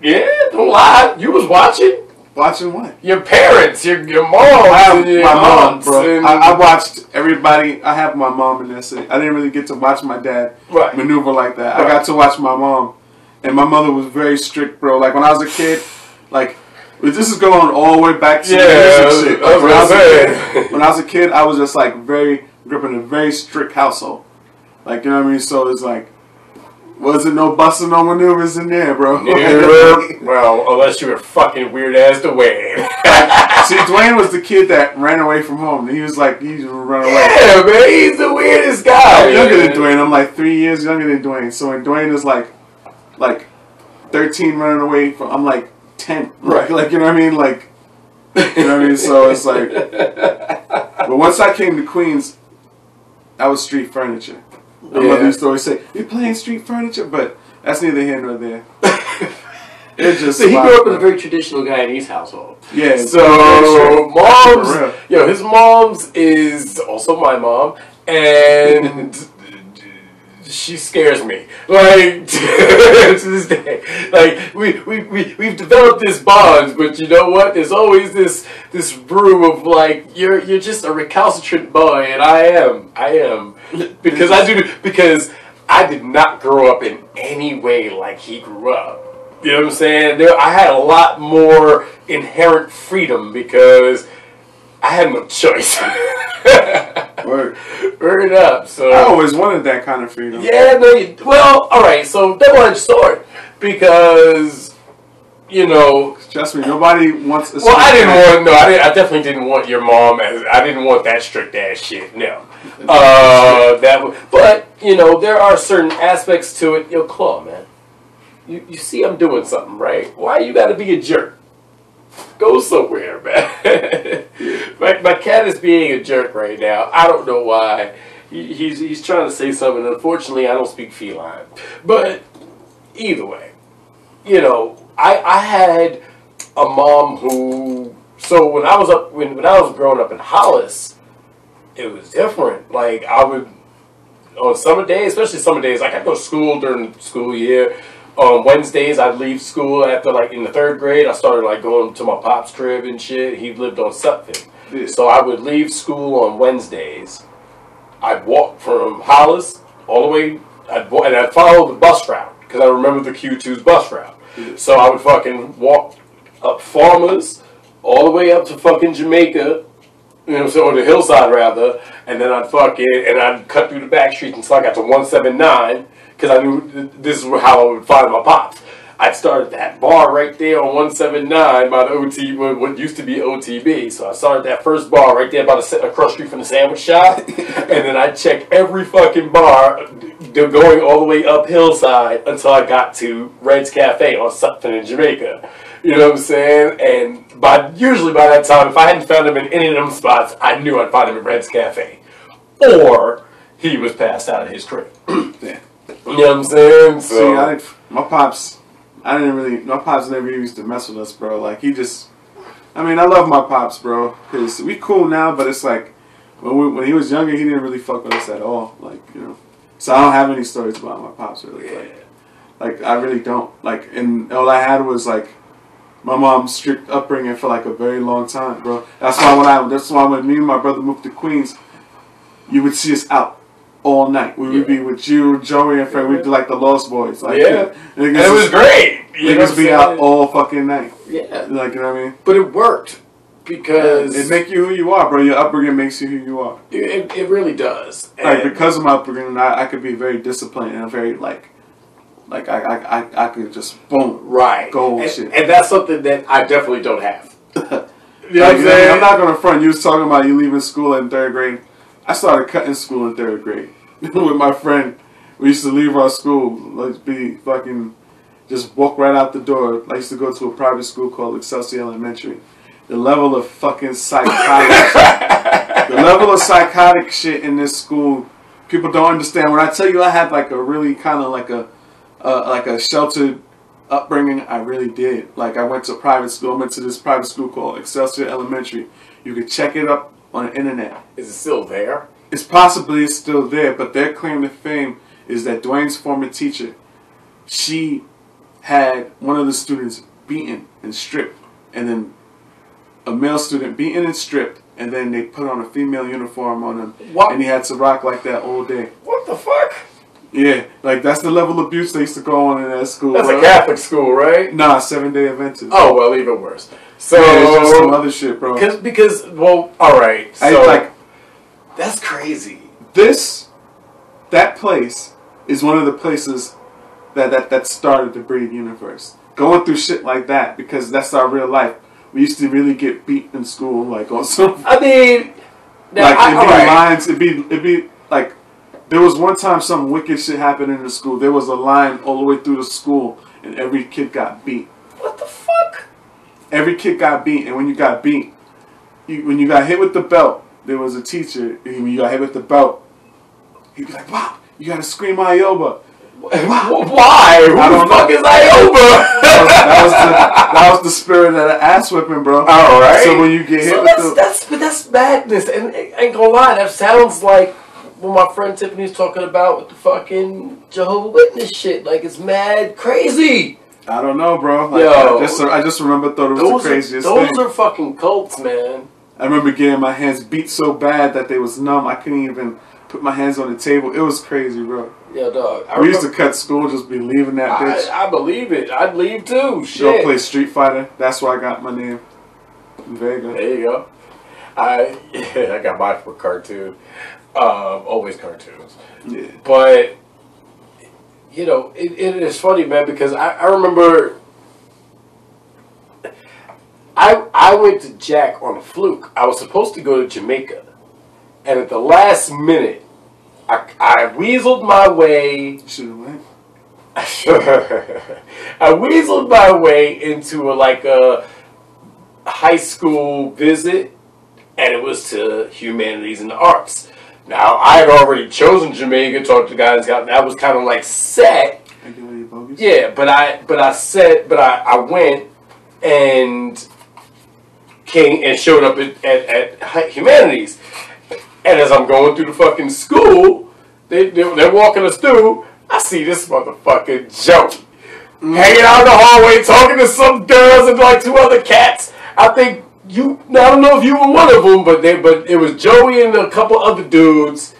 Yeah, don't lie. You was watching. Watching what? Your parents, your mom. My mom, bro. I watched everybody. I have my mom in this. I didn't really get to watch my dad maneuver like that. Right. I got to watch my mom, and my mother was very strict, bro. Like when I was a kid, like this is going all the way back to the music shit. Like, when I was a kid, I was just like grew up in a very strict household. Like, you know what I mean? So it's like, wasn't no busting no maneuvers in there, bro. Well, unless you were fucking weird ass Dwayne. See, Dwayne was the kid that ran away from home. He was like, he run away. Yeah, man, he's the weirdest guy. I'm younger than Dwayne. I'm like 3 years younger than Dwayne. So when Dwayne is like 13 running away from, I'm like 10. Right. Like, you know what I mean? Like, you know what I mean? So it's like, but once I came to Queens, I was street furniture. My mother used to always say, "You're playing street furniture," but that's neither here nor there. It's just so he grew up in a very traditional Guyanese household. Yeah. So his mom's is also my mom, and she scares me. Like to this day, like we've developed this bond, but you know what? There's always this brew of like you're just a recalcitrant boy, and I am because I did not grow up in any way like he grew up. You know what I'm saying? I had a lot more inherent freedom because I had no choice. Word up. So I always wanted that kind of freedom. Yeah, well, all right. So double-edged sword because you know. Trust me, nobody wants. Well, I definitely didn't want your mom as. I didn't want that strict ass shit. No. But you know, there are certain aspects to it. Yo, Claw, man. You see, I'm doing something right. Why you got to be a jerk? Go somewhere, man. my cat is being a jerk right now. I don't know why. He's trying to say something. Unfortunately, I don't speak feline. But either way, you know, I had a mom who. So when I was growing up in Hollis, it was different. Like I would on summer days, especially summer days. Like I go to school during the school year. on Wednesdays, I'd leave school after, like, in the 3rd grade. I started, like, going to my pop's crib and shit. He lived on Sutphin. Yeah. So I would leave school on Wednesdays. I'd walk from Hollis all the way, and I'd follow the bus route, because I remember the Q2's bus route. Yeah. So I would fucking walk up Farmers, all the way up to fucking Jamaica, you know, or the hillside rather, and then I'd cut through the back streets until I got to 179, because I knew this is how I would find my pops. I'd start at that bar right there on 179 by the what used to be OTB. So I started that first bar right there across the street from the sandwich shop, and then I'd check every fucking bar going all the way up hillside until I got to Red's Cafe on Sutphin in Jamaica. You know what I'm saying? And usually by that time, if I hadn't found him in any of them spots, I knew I'd find him at Red's Cafe. Or he was passed out of his crib. Yeah. You know what I'm saying? So, see, my pops never used to mess with us, bro. Like, I love my pops, bro. Because we cool now, but it's like, when he was younger, he didn't really fuck with us at all. Like, you know. So I don't have any stories about my pops, really. Yeah. Like, I really don't. Like, and all I had was, like, my mom's strict upbringing for like a very long time, bro. That's why when me and my brother moved to Queens, you would see us out all night. We would be with you, Joey, and Frank. We'd do like the Lost Boys. Like, yeah, and it was great. You just be out all fucking night. Yeah, like, you know what I mean. But it worked because it makes you who you are, bro. Your upbringing makes you who you are. It really does. Like, because of my upbringing, I could be very disciplined and very like I could just boom go and shit. And that's something that I definitely don't have. You know what I'm saying? I'm not gonna front. You was talking about you leaving school in 3rd grade. I started cutting school in 3rd grade with my friend. We used to leave our school, just walk right out the door. I used to go to a private school called Excelsior Elementary. The level of fucking psychotic shit in this school, people don't understand. When I tell you I had like a really kind of like a sheltered upbringing, I really did. Like, I went to private school. I went to this private school called Excelsior Elementary. You can check it up on the internet. Is it still there? It's still there, but their claim to fame is that Dwayne's former teacher, she had one of the students beaten and stripped, and then a male student beaten and stripped, and then they put on a female uniform on him, and he had to rock like that all day. What the fuck? Yeah, like, that's the level of abuse they used to go on in that school. That's a Catholic school, right? Nah, 7-day Adventist. Oh, well, even worse. So, yeah, it's just some other shit, bro. Because, well, alright, so, that's crazy. That place is one of the places that started the Breed universe. Going through shit like that, because that's our real life. We used to really get beat in school, like, on some... I mean... it'd be, like... There was one time some wicked shit happened in the school. There was a line all the way through the school, and every kid got beat. What the fuck? Every kid got beat, and when you got beat, when you got hit with the belt, there was a teacher, and when you got hit with the belt, he'd be like, wow, you gotta scream Ioba. Why? Who the fuck is Ioba? That was the spirit of the ass whipping, bro. All right. So when you get hit with that's madness, and I ain't gonna lie, that sounds like what my friend Tiffany's talking about with the fucking Jehovah's Witness shit. Like, it's mad crazy. I don't know, bro. Like, yo, I just remember thought it was the craziest thing. Those are fucking cults, man. I remember getting my hands beat so bad that they was numb. I couldn't even put my hands on the table. It was crazy, bro. Yeah, dog. We used to cut school, just be leaving that bitch. I believe it. I'd leave too. Shit. Go play Street Fighter. That's where I got my name. Vega. There you go. I got mine for a cartoon. Always cartoons. Yeah. But, you know, it is funny, man, because I remember I went to Jack on a fluke. I was supposed to go to Jamaica, and at the last minute, I weaseled my way. Should have went. I weaseled my way into a high school visit, and it was to humanities and the arts. Now, I had already chosen Jamaica, talked to guys, that was kind of like set. Yeah, but I went and came and showed up at humanities. And as I'm going through the fucking school, they're walking us through, I see this motherfucking Joey. hanging out in the hallway, talking to some girls and like 2 other cats. I think I don't know if you were one of them, but it was Joey and a couple other dudes,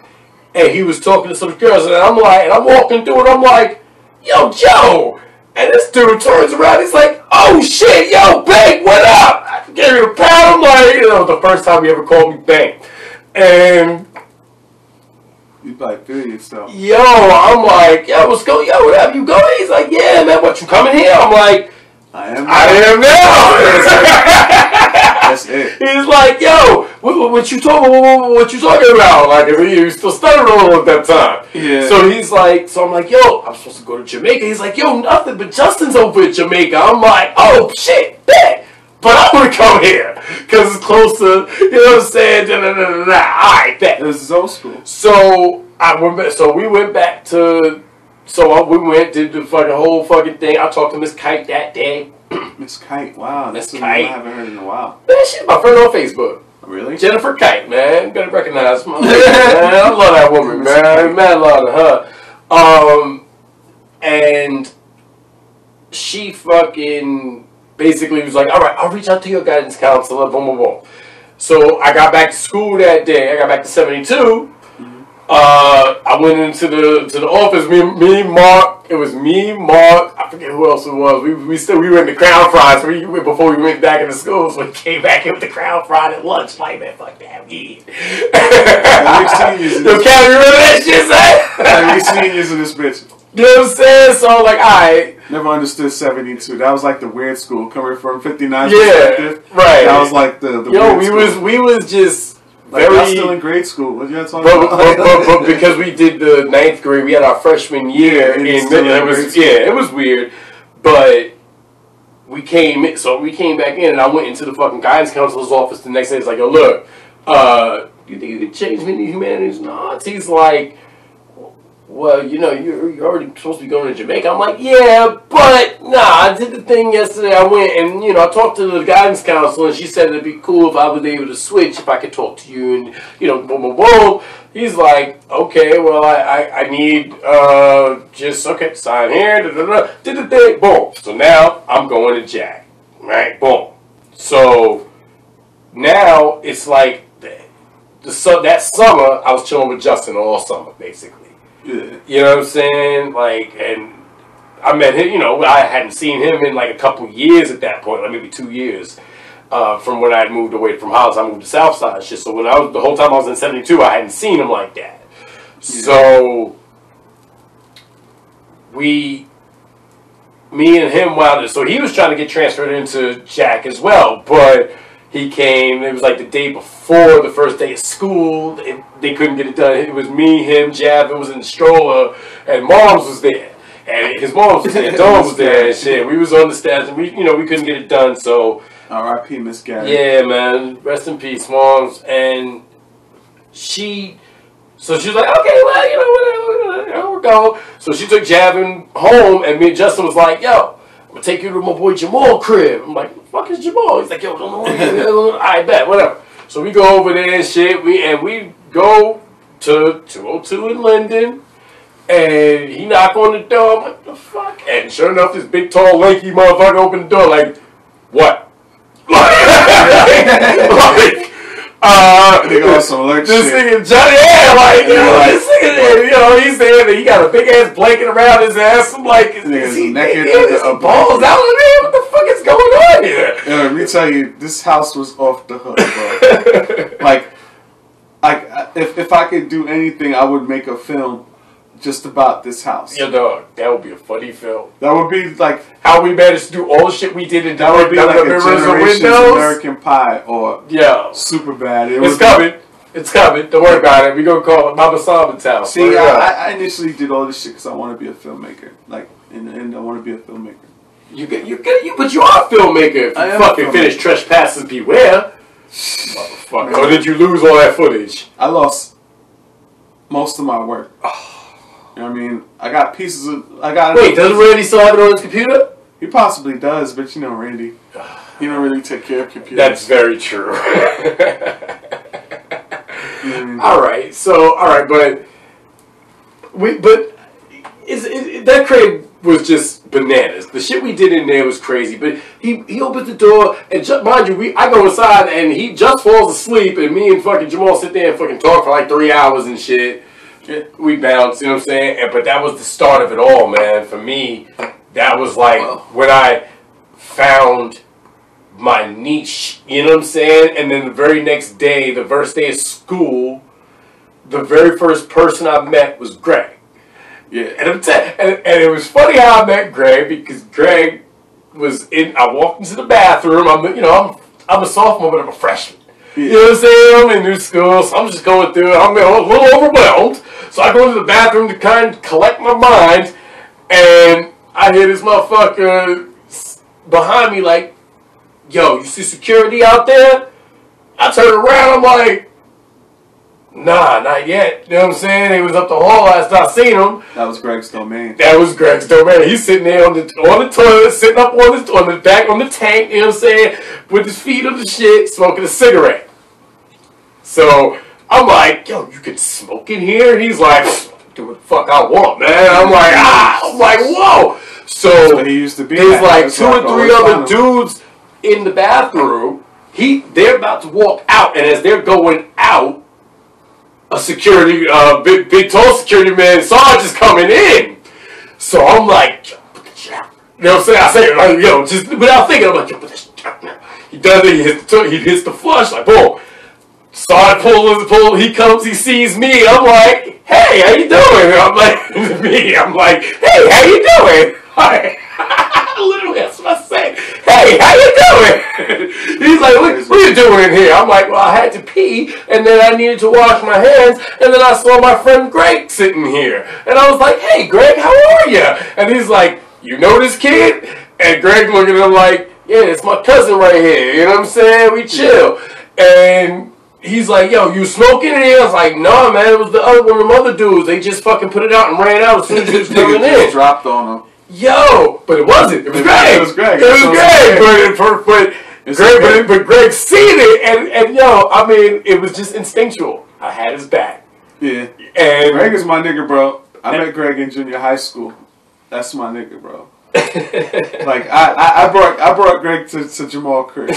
and he was talking to some girls, and I'm walking through, and I'm like, yo, Joe, and this dude turns around, he's like, oh shit, yo, Bank, what up? I gave him a pat. I'm like, the first time he ever called me Bank, and you like feel yourself. Yo, I'm like, yo, what's going? Yo, what have you going? He's like, yeah, man, what you coming here? I'm like, I am now. That's it. He's like, yo, what you talking about? Like, he was still stuttering a little at that time. Yeah. So he's like, I'm like, yo, I'm supposed to go to Jamaica. He's like, yo, nothing, but Justin's over at Jamaica. I'm like, oh shit, bet. But I'm gonna come here because it's closer. You know what I'm saying? All right, bet. This is old school. So we went back to. We went, did the whole fucking thing. I talked to Miss Kite that day. Miss Kite, wow. Miss Kite. I haven't heard in a while. Man, she's my friend on Facebook. Really? Jennifer Kite, man. You better recognize my man. I love that woman, man. Man, I love her. And she fucking basically was like, all right, I'll reach out to your guidance counselor, boom, boom, boom. So I got back to school that day. I got back to 72. I went into the office. Me, Mark. It was me, Mark. I forget who else it was. We were in the Crown Fries before we went back into school. So we came back in with the Crown Fries at lunch. Like, man, fuck that, we eat. Yo, Cal, you remember that shit, son? We seniors in this bitch. You know what I'm saying? So like, alright. Never understood 72. That was like the weird school coming from 59. Yeah, right. That was like the yo, weird we was just. Like, I was still in grade school. What you talking about? But because we did the 9th grade, we had our freshman year. It was weird. But we came back in, and I went into the fucking guidance counselor's office the next day. It's like, yo, look, you think you could change me to humanities? No. He's like, well, you're already supposed to be going to Jamaica. I'm like, yeah, but nah, I did the thing yesterday. I went and, I talked to the guidance counselor, and she said it'd be cool if I was able to switch, if I could talk to you, and, boom, boom, boom. He's like, okay, well, I need, sign here, did the thing, boom. So now I'm going to Jack, right, boom. So now it's like, that summer, I was chilling with Justin all summer, basically. Yeah. You know what I'm saying? Like, and I met him, I hadn't seen him in like a couple years at that point, like maybe 2 years, from when I had moved away from Hollis. I moved to Southside and shit. So the whole time I was in 72, I hadn't seen him like that. Yeah. So me and him wound up, so he was trying to get transferred into Jack as well, but he came, it was like the day before the first day of school. They couldn't get it done. It was me, him, Javin was in the stroller, and Moms was there. And his mom was there, Dawn was there, and shit. We was on the steps, and we couldn't get it done, so. R.I.P. Miss Gary. Yeah, man. Rest in peace, Moms. And she was like, okay, well, whatever, we'll go. So she took Javin home, and me and Justin was like, yo, I'm going to take you to my boy Jamal crib. I'm like, what the fuck is Jamal? He's like, yo, I bet, whatever. So we go over there and shit, we go to 202 in Linden, and he knock on the door. I'm like, what the fuck? And sure enough, this big, tall, lanky motherfucker opened the door like, what? Nigga on some alert this shit. nigga Johnny, this nigga, he's there, he got a big ass blanket around his ass. I'm like, is he naked? Is he balls out in there? What the fuck is going on here? Let me tell you, this house was off the hook, bro. like, if I could do anything, I would make a film just about this house. Yo, dog, that would be a funny film. That would be like how we managed to do all the shit we did in that would be like a Generations American Pie or Superbad. It's coming. It's coming. Don't worry about it. We gonna call it Mama Solomon's house. See, I initially did all this shit because I want to be a filmmaker. Like, and I want to be a filmmaker. But you are a filmmaker. If you fucking finish Trespassers Beware, motherfucker. Or did you lose all that footage? I lost most of my work. You know what I mean? I got pieces of... Wait, doesn't Randy still have it on his computer? He possibly does, but Randy, he don't really take care of computers. That's very true. Alright, but... But... That crib was just bananas. The shit we did in there was crazy. But he opens the door, and mind you, I go inside, and he just falls asleep, and me and fucking Jamal sit there and fucking talk for like 3 hours and shit. We bounce, you know what I'm saying? But that was the start of it all, man. For me, that was like when I found my niche, you know what I'm saying? And then the very next day, the first day of school, the very first person I met was Greg. Yeah, and it was funny how I met Greg, because Greg was in. I walked into the bathroom. I'm a sophomore, but I'm a freshman. Yeah. You know what I'm saying? I'm in new school, so I'm just going through it. I'm a little overwhelmed, so I go into the bathroom to kind of collect my mind, and I hear this motherfucker behind me like, "Yo, you see security out there?" I turn around. I'm like, "Nah, not yet." You know what I'm saying? He was up the hall last I seen him. That was Greg's domain. That was Greg's domain. He's sitting there on the toilet, sitting up on the back on the tank, you know what I'm saying, with his feet on the shit, smoking a cigarette. So I'm like, "Yo, you can smoke in here?" He's like, "Do what the fuck I want, man." I'm like, whoa. So he used to be. There's like 2 or 3 other dudes in the bathroom. They're about to walk out, and as they're going out, a security, big tall security man, Sarge is coming in. So I'm like, "Yo, put the shit out." You know what I'm saying? I say it like, yo, just without thinking, I'm like, "Yo, put the shit out now." He does it, he hits the flush, like, boom. Sarge pull, he comes, he sees me, I'm like, "Hey, how you doing?" I'm like, "Hey, how you doing?" Literally, that's what I say. "Hey, how you doing?" He's like, what are you doing in here?" I'm like, "Well, I had to pee, and then I needed to wash my hands, and then I saw my friend Greg sitting here. And I was like, 'Hey, Greg, how are you?' And he's like, 'You know this kid?' And Greg looking at him like, 'Yeah, it's my cousin right here. You know what I'm saying? We chill.' And he's like, 'Yo, you smoking in here?' I was like, 'No, man, it was one of them other dudes. They just fucking put it out and ran out as soon as it was coming in.' Dropped on him. Yo, but it wasn't. It was Greg. It was Greg. But Greg seen it, and yo, I mean, it was just instinctual. I had his back. Yeah. And Greg is my nigga, bro. I met Greg in junior high school. That's my nigga, bro. Like I brought Greg to Jamal crib.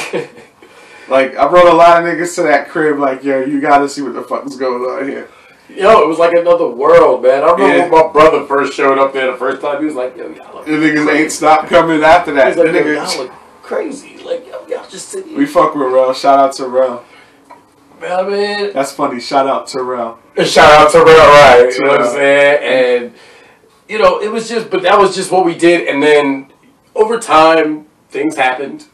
Like I brought a lot of niggas to that crib. Like, yo, you gotta see what the fuck is going on here. Yo, it was like another world, man. I remember when my brother first showed up there the first time. He was like, "Yo, y'all look the niggas crazy." ain't stopped coming after that. He's like, "Yo, y'all look crazy. Like, yo, y'all just sit here." We fuck with Rel. Shout out to Rel. I mean, that's funny. Shout out to Rel. Shout out to Rel, right? You know what I'm saying? And you know, it was just, but that was just what we did. And then over time, things happened.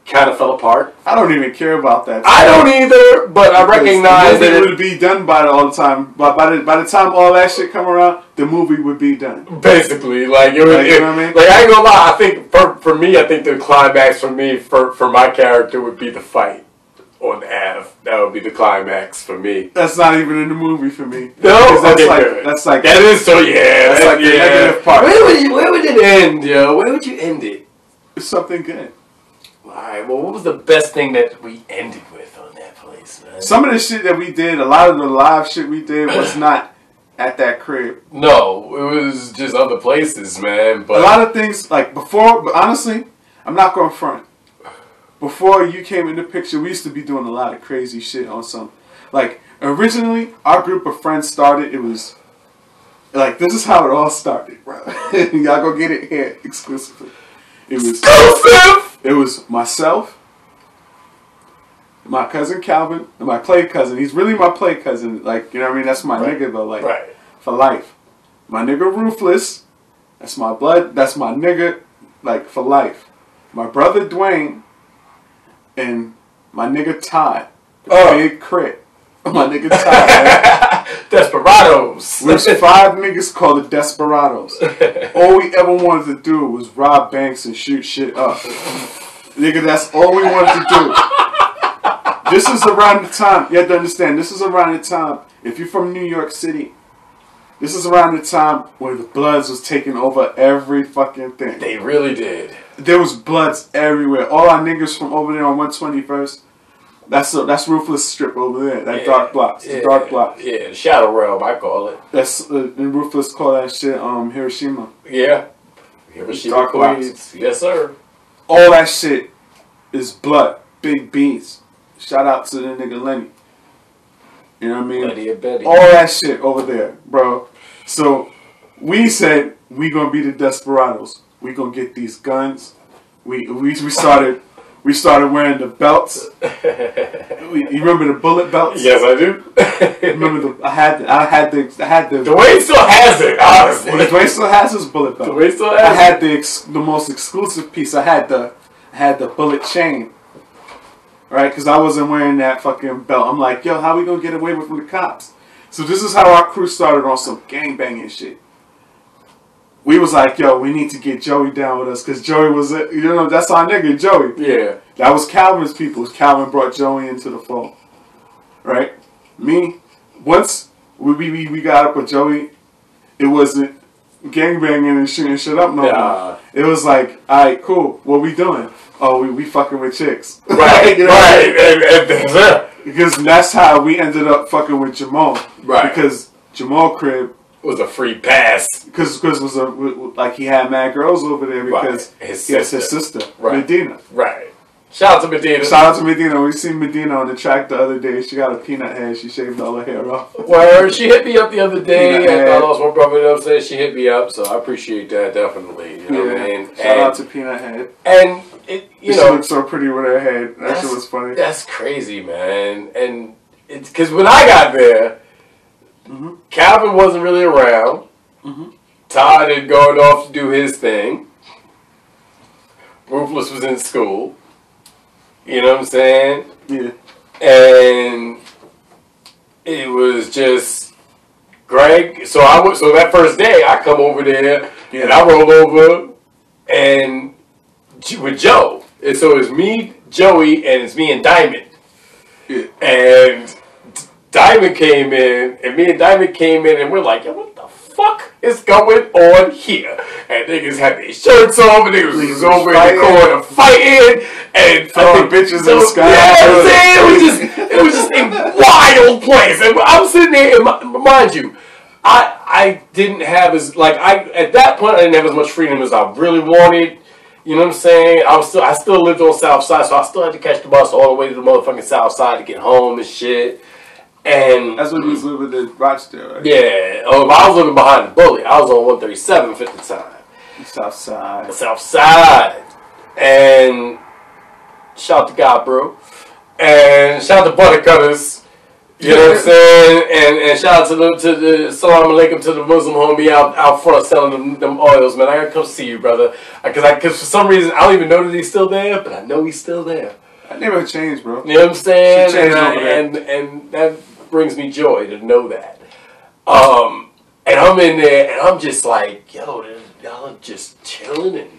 Kind of fell apart. I don't even care about that. I don't either, but I recognize that it would be done by all the time. But by the time all that shit come around, the movie would be done. Basically, like it was. You know what I mean? Like I ain't gonna lie. I think for me, I think the climax for me for my character would be the fight on Ave. That would be the climax for me. That's not even in the movie for me. No, that's like that is so. Yeah, that's like the negative part. Where would it end, yo? Where would you end it? It's something good. Alright, well, what was the best thing that we ended with on that place, man? Some of the shit that we did, a lot of the live shit we did was not at that crib. No, it was just other places, man. But a lot of things, like before, but honestly, I'm not going to front. Before you came in the picture, we used to be doing a lot of crazy shit on some. Like, originally, our group of friends started, it was, like, this is how it all started, bro. Y'all go get it here exclusively. It was exclusive! It was myself, my cousin Calvin, and my play cousin. He's really my play cousin. Like, you know what I mean? That's my nigga, though. Like, for life. My nigga Ruthless. That's my blood. That's my nigga, like, for life. My brother Dwayne. And my nigga Todd. Big Crit. My nigga Todd. Desperados. There's 5 niggas called the Desperados. All we ever wanted to do was rob banks and shoot shit up. Nigga, that's all we wanted to do. This is around the time, you have to understand, this is around the time, if you're from New York City, this is around the time where the Bloods was taking over every fucking thing. They really did. There was Bloods everywhere. All our niggas from over there on 121st, that's Ruthless Strip over there. That dark blocks. The dark blocks. Yeah, the Shadow Realm, I call it. That's and Ruthless call that shit Hiroshima. Yeah. Dark rocks. Yes, sir. All that shit is blood. Big beans. Shout out to the nigga Lenny. You know what I mean? Lenny and Betty. All that shit over there, bro. So we said we gonna be the desperados. We gonna get these guns. We started wearing the belts. You remember the bullet belts? Yes, I do. Remember I had the. Dwayne still has it, honestly. Dwayne still has his bullet belt. Dwayne still has I had the most exclusive piece. I had the bullet chain. Right, because I wasn't wearing that fucking belt. I'm like, yo, how we gonna get away with from the cops? So this is how our crew started on some gangbanging shit. We was like, yo, we need to get Joey down with us because Joey was, that's our nigga, Joey. Yeah. That was Calvin's people. Calvin brought Joey into the fold. Right? Once we got up with Joey, it wasn't gangbanging and shooting shit up no more. It was like, all right, cool. What we doing? Oh, we fucking with chicks. Right, right. Because that's how we ended up fucking with Jamal. Right. Because Jamal crib was a free pass. Because was like he had mad girls over there because his sister, Medina. Right. Shout out to Medina. Shout out to Medina. We seen Medina on the track the other day. She got a peanut head. She shaved all her hair off. Word. She hit me up the other day. And I lost my brother upstairs. She hit me up, so I appreciate that definitely. You know what I mean? Shout out to Peanut Head. And she looked so pretty with her head. That shit was funny. That's crazy, man. And it's because when I got there, Calvin wasn't really around. Todd had gone off to do his thing. Ruthless was in school. You know what I'm saying? Yeah. And it was just Greg. So that first day, I come over there and I roll over and with Joe. And so it's me, Joey, and it's me and Diamond. Yeah. And Diamond came in, and me and Diamond came in, and we're like, yo, what the fuck is going on here? And niggas had their shirts off, and niggas was over in the corner fighting, and throwing bitches in the sky. Yeah, it was just a wild place. And I'm sitting there, and mind you, I didn't have at that point, I didn't have as much freedom as I really wanted. You know what I'm saying? I still lived on South Side, so I still had to catch the bus all the way to the motherfucking South Side to get home and shit. And that's when you was living in Rochdale, right? Yeah. Oh, I was living behind the bully. I was on 137th at the time. South Side. South Side. And shout out to God, bro. And shout out to Buttercutters. You know what I'm saying? And shout out to the salam alaikum to the Muslim homie out front selling them oils, man. I gotta come see you, brother. Because for some reason I don't even know that he's still there, but I know he's still there. That never changed, bro. You know what I'm saying? And that brings me joy to know that. And I'm in there and I'm just like, yo, y'all are just chilling and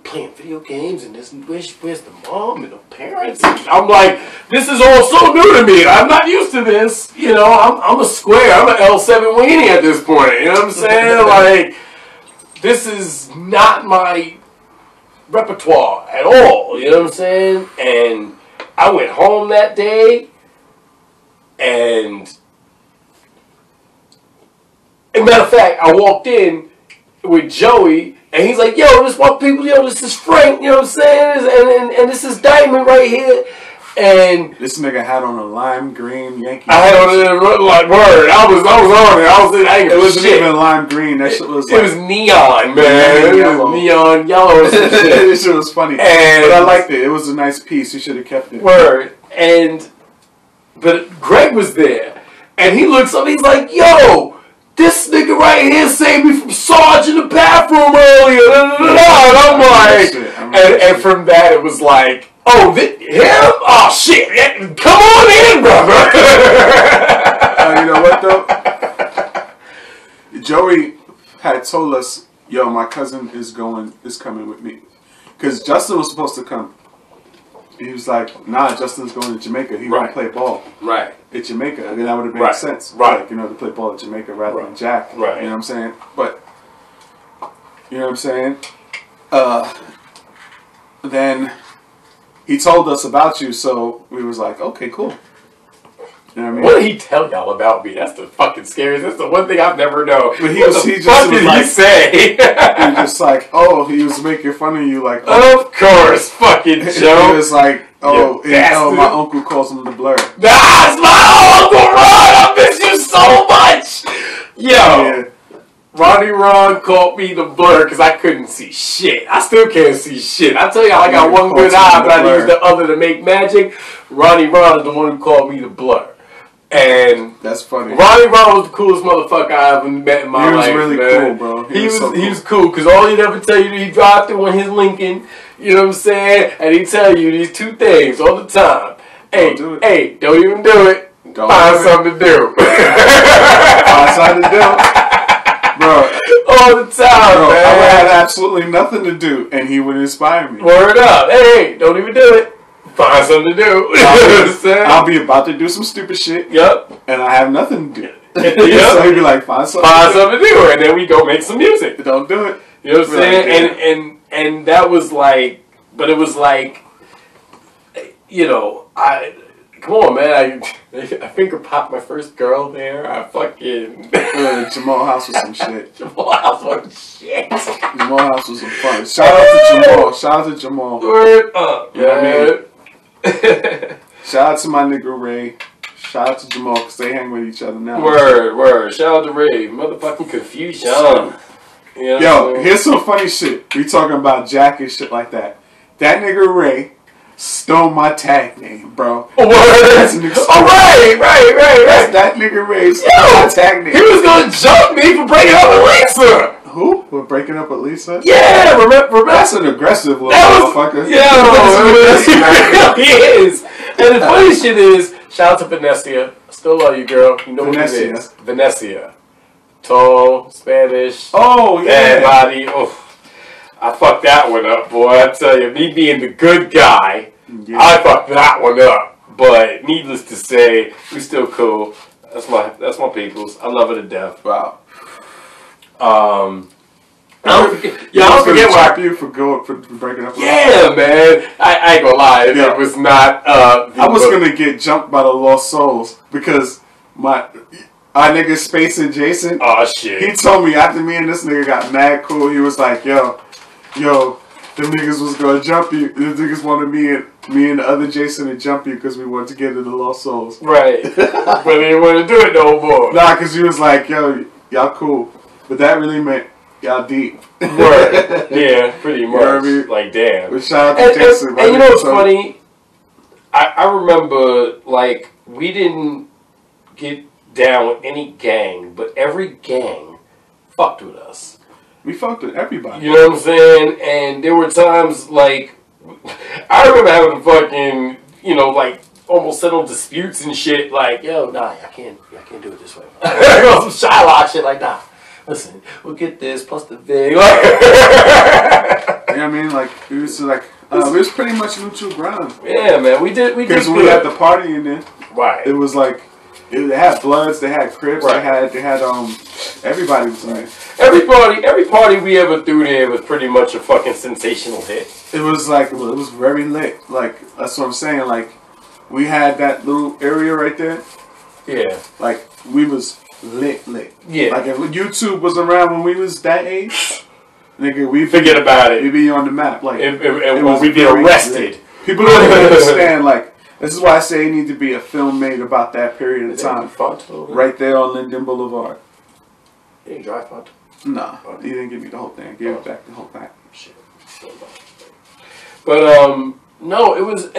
playing video games and this where's the mom and the parents? And I'm like, this is all so new to me. I'm not used to this. You know, I'm a square. I'm an L7 weenie at this point. You know what I'm saying? Like, this is not my repertoire at all. You know what I'm saying? And I went home that day and matter of fact, I walked in with Joey. And he's like, yo, this one people, this is Frank, you know what I'm saying? And this is Diamond right here. And this nigga had on a lime green Yankee. I had on a like word. I was on it. It wasn't even lime green. That shit was it was neon, man. It was neon yellow or some shit. This shit was funny. But I liked it. It was a nice piece. You should have kept it. Word. But Greg was there. And he looks up, he's like, yo, this nigga right here saved me from Sarge in the bathroom earlier. And I'm like, and from that it was like, oh, him? Oh shit! Come on in, brother. You know what though? Joey had told us, yo, my cousin is coming with me, because Justin was supposed to come. He was like, nah, Justin's going to Jamaica. He want to play ball. Right. At Jamaica. I mean, that would have made sense. Right. Like, to play ball at Jamaica rather than Jack. Right. You know what I'm saying? But, you know what I'm saying? Then he told us about you, so we was like, okay, cool. You You know what I mean? What did he tell y'all about me? That's the fucking scariest. That's the one thing I've never known. But he what was, the he fuck just did was like, he say? He was just like, oh, he was making fun of you, like, oh. Of course, fucking Joe. He was like, oh, my uncle calls him the Blur. That's my Uncle Ron. I miss you so much. Yo. Yeah. Ronnie Ron called me the Blur because I couldn't see shit. I still can't see shit. I tell y'all I got one good eye, but I use the other to make magic. Ronnie Ron is the one who called me the Blur. And that's funny. Ronnie Ron was the coolest motherfucker I ever met in my life. He was really cool, bro. He was cool because all he'd ever tell you, he drive through in his Lincoln, you know what I'm saying? And he'd tell you these two things all the time. Hey, don't even do it. Find something to do. Find something to do. Bro, all the time, bro, man. I would have absolutely nothing to do, and he would inspire me. Word up. Hey, don't even do it. Find something to do. I'll be about to do some stupid shit. Yep. And I have nothing to do. Yep. So he'd be like, find something to do. And then we go make some music. Don't do it. You know what I'm saying? And that was like, but it was like, you know, come on, man. I finger popped my first girl there. I fucking... Jamal House was some shit. Jamal House was shit. Jamal House was some fun. Shout out to Jamal. Shout out to Jamal. Word up. You know what I mean? Shout out to my nigga Ray. Shout out to Jamal because they hang with each other now. Word. Shout out to Ray. Motherfucking confusion. You know yo, here's some funny shit. We talking about Jack and shit like that. That nigga Ray stole my tag name, bro. What? Right. That nigga Ray stole my tag name. He was gonna jump me for breaking up with Lisa. Who? For breaking up with Lisa? Yeah, remember? That's an aggressive little motherfucker. Yeah, he is. And the funny shit is, shout out to Vanessa. I still love you, girl. You know what it is. Vanessa. Tall, Spanish. Oh, yeah. Bad body. Oh. I fucked that one up, boy. I tell you, me being the good guy, I fucked that one up. But needless to say, we still cool. That's my peoples. I love her to death. Wow. I don't forget why you for breaking up. Yeah, man. I ain't gonna lie. It was not. I was gonna get jumped by the Lost Souls because our nigga Space and Jason. Oh shit. He told me after me and this nigga got mad cool. He was like, yo, them niggas was gonna jump you. The niggas wanted me and the other Jason to jump you because we wanted to get into the Lost Souls. Right. But they didn't want to do it no more. Nah, because he was like, yo, y'all cool. But that really meant y'all deep. Word. Yeah, pretty much. You know what I mean? Like, damn. But shout out to Jason. And you know what's funny? I remember, like, we didn't get down with any gang, but every gang fucked with us. We fucked with everybody. You know what I'm saying? And there were times, like, I remember having fucking, you know, like, almost settled disputes and shit. Like, yo, nah, I can't do it this way. Some Shylock shit like that. Listen, we'll get this plus the Vig. You know what I mean? Like, it was like, it was pretty much neutral ground. Yeah, man, we did. Because when we had the party in there, right? It was like, they had Bloods, they had Crips, right. they had everybody was in there. Every party we ever threw there was pretty much a fucking sensational hit. It was like, it was very lit. Like, that's what I'm saying. Like, we had that little area right there. Yeah. Like, we was lit. Yeah. Like, if YouTube was around when we was that age, nigga, we forget about it. We'd be on the map. Like, we'd be arrested. Lit. People don't even understand, like, this is why I say it needs to be a film made about that period of time. Right there on Linden Boulevard. You didn't drive Font? Nah, he didn't give me the whole thing. I gave it back the whole thing. Shit. But no, it was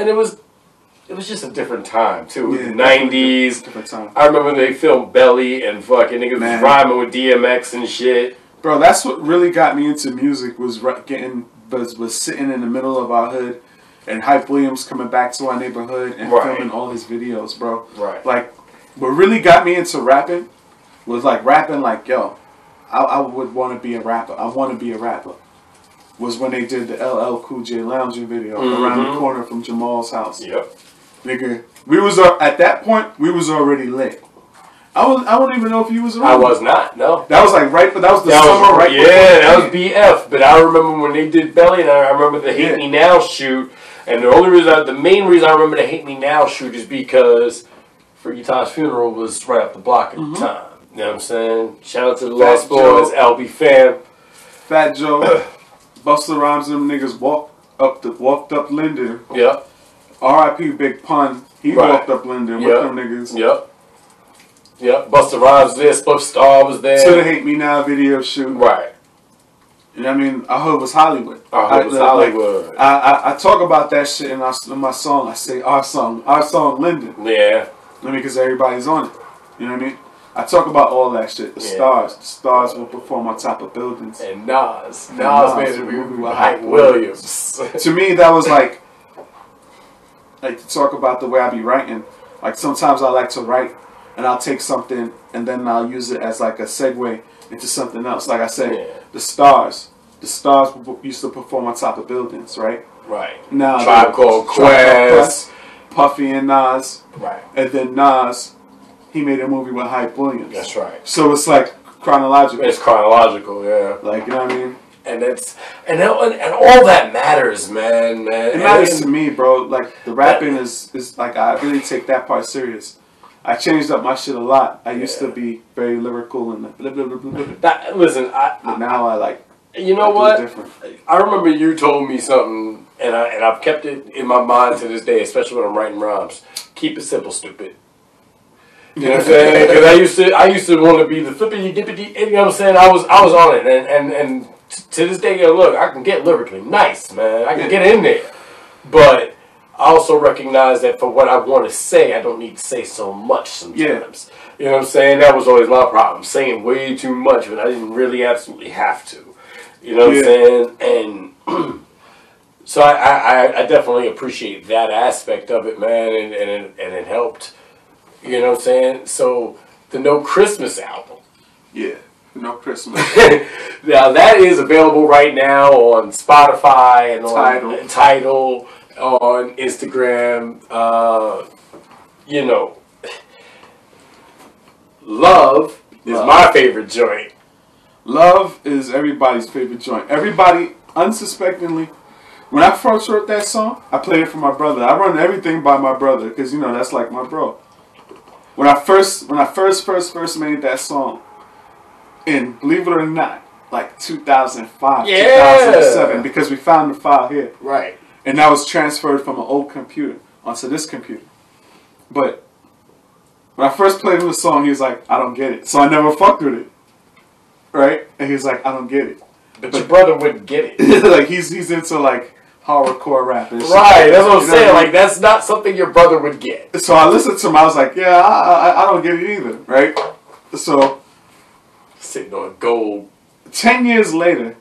just a different time too. It was the 90s. Different time. I remember they filmed Belly and fucking niggas was rhyming with DMX and shit. Bro, that's what really got me into music was sitting in the middle of our hood. And Hype Williams coming back to our neighborhood and filming all his videos, bro. Right. Like, what really got me into rapping was like rapping like, yo, I would want to be a rapper. I want to be a rapper. Was when they did the LL Cool J lounging video around the corner from Jamal's house. Yep. Nigga, we was at that point we was already lit. I don't even know if you was around. I was not. No. That was like right, but that was the summer right. Yeah, that was BF. But I remember when they did Belly, and I remember the Hate Me Now shoot. And the main reason I remember the Hate Me Now shoot is because Freaky Todd's funeral was right up the block at the time. You know what I'm saying? Shout out to the Fat Lost Boys, Joe. LB fam. Fat Joe, Busta Rhymes, them niggas walked up Linden. Yep. R.I.P. Big Pun. He walked up Linden with them niggas. Yep. Yep. Busta Rhymes was there. Spuff Star was there. To the Hate Me Now video shoot. Right. You know what I mean? Our hood was Hollywood. Our hood was Hollywood. I talk about that shit in my song. I say our song Linden. Yeah. I mean, because everybody's on it. You know what I mean? I talk about all that shit. The stars will perform on top of buildings. And Nas made a movie with Hype Williams. To me, that was like to talk about the way I be writing. Like sometimes I like to write, and I'll take something and then I'll use it as like a segue into something else. Like I said, the stars used to perform on top of buildings, right? Right. Now Tribe Called Quest, Puffy and Nas. Right. And then Nas, he made a movie with Hype Williams. That's right. So it's like chronological. It's chronological, yeah. Like, you know what I mean? And all that matters, man. It matters to me, bro. Like the rapping is like I really take that part serious. I changed up my shit a lot. I used to be very lyrical and blah, blah, blah, blah, blah. But now I like. You know what? Different. I remember you told me something, and I've kept it in my mind to this day, especially when I'm writing rhymes. Keep it simple, stupid. You know what I'm saying? Because I used to want to be the flippity dippity. You know what I'm saying? I was on it, and to this day, look, I can get lyrically nice, man. I can get in there, but I also recognize that for what I want to say, I don't need to say so much sometimes. Yeah. You know what I'm saying? That was always my problem, saying way too much when I didn't really absolutely have to. You know what I'm saying? And so I definitely appreciate that aspect of it, man, and it helped. You know what I'm saying? So the No Christmas album. Yeah, No Christmas. Now that is available right now on Spotify and on Tidal, on Instagram. You know, Love is my favorite joint. Love is everybody's favorite joint. Everybody, unsuspectingly, when I first wrote that song, I played it for my brother. I run everything by my brother because, you know, that's like my bro. When I first made that song, and believe it or not, like 2005, 2007, because we found the file here. Right. And that was transferred from an old computer onto this computer. But when I first played him the song, he was like, I don't get it. So I never fucked with it. Right? And he was like, I don't get it. But your brother wouldn't get it. Like, he's into, like, horrorcore rap and shit. Right, that's what I'm saying. Like, that's not something your brother would get. So I listened to him. I was like, yeah, I don't get it either. Right? So. Sitting on gold. 10 years later.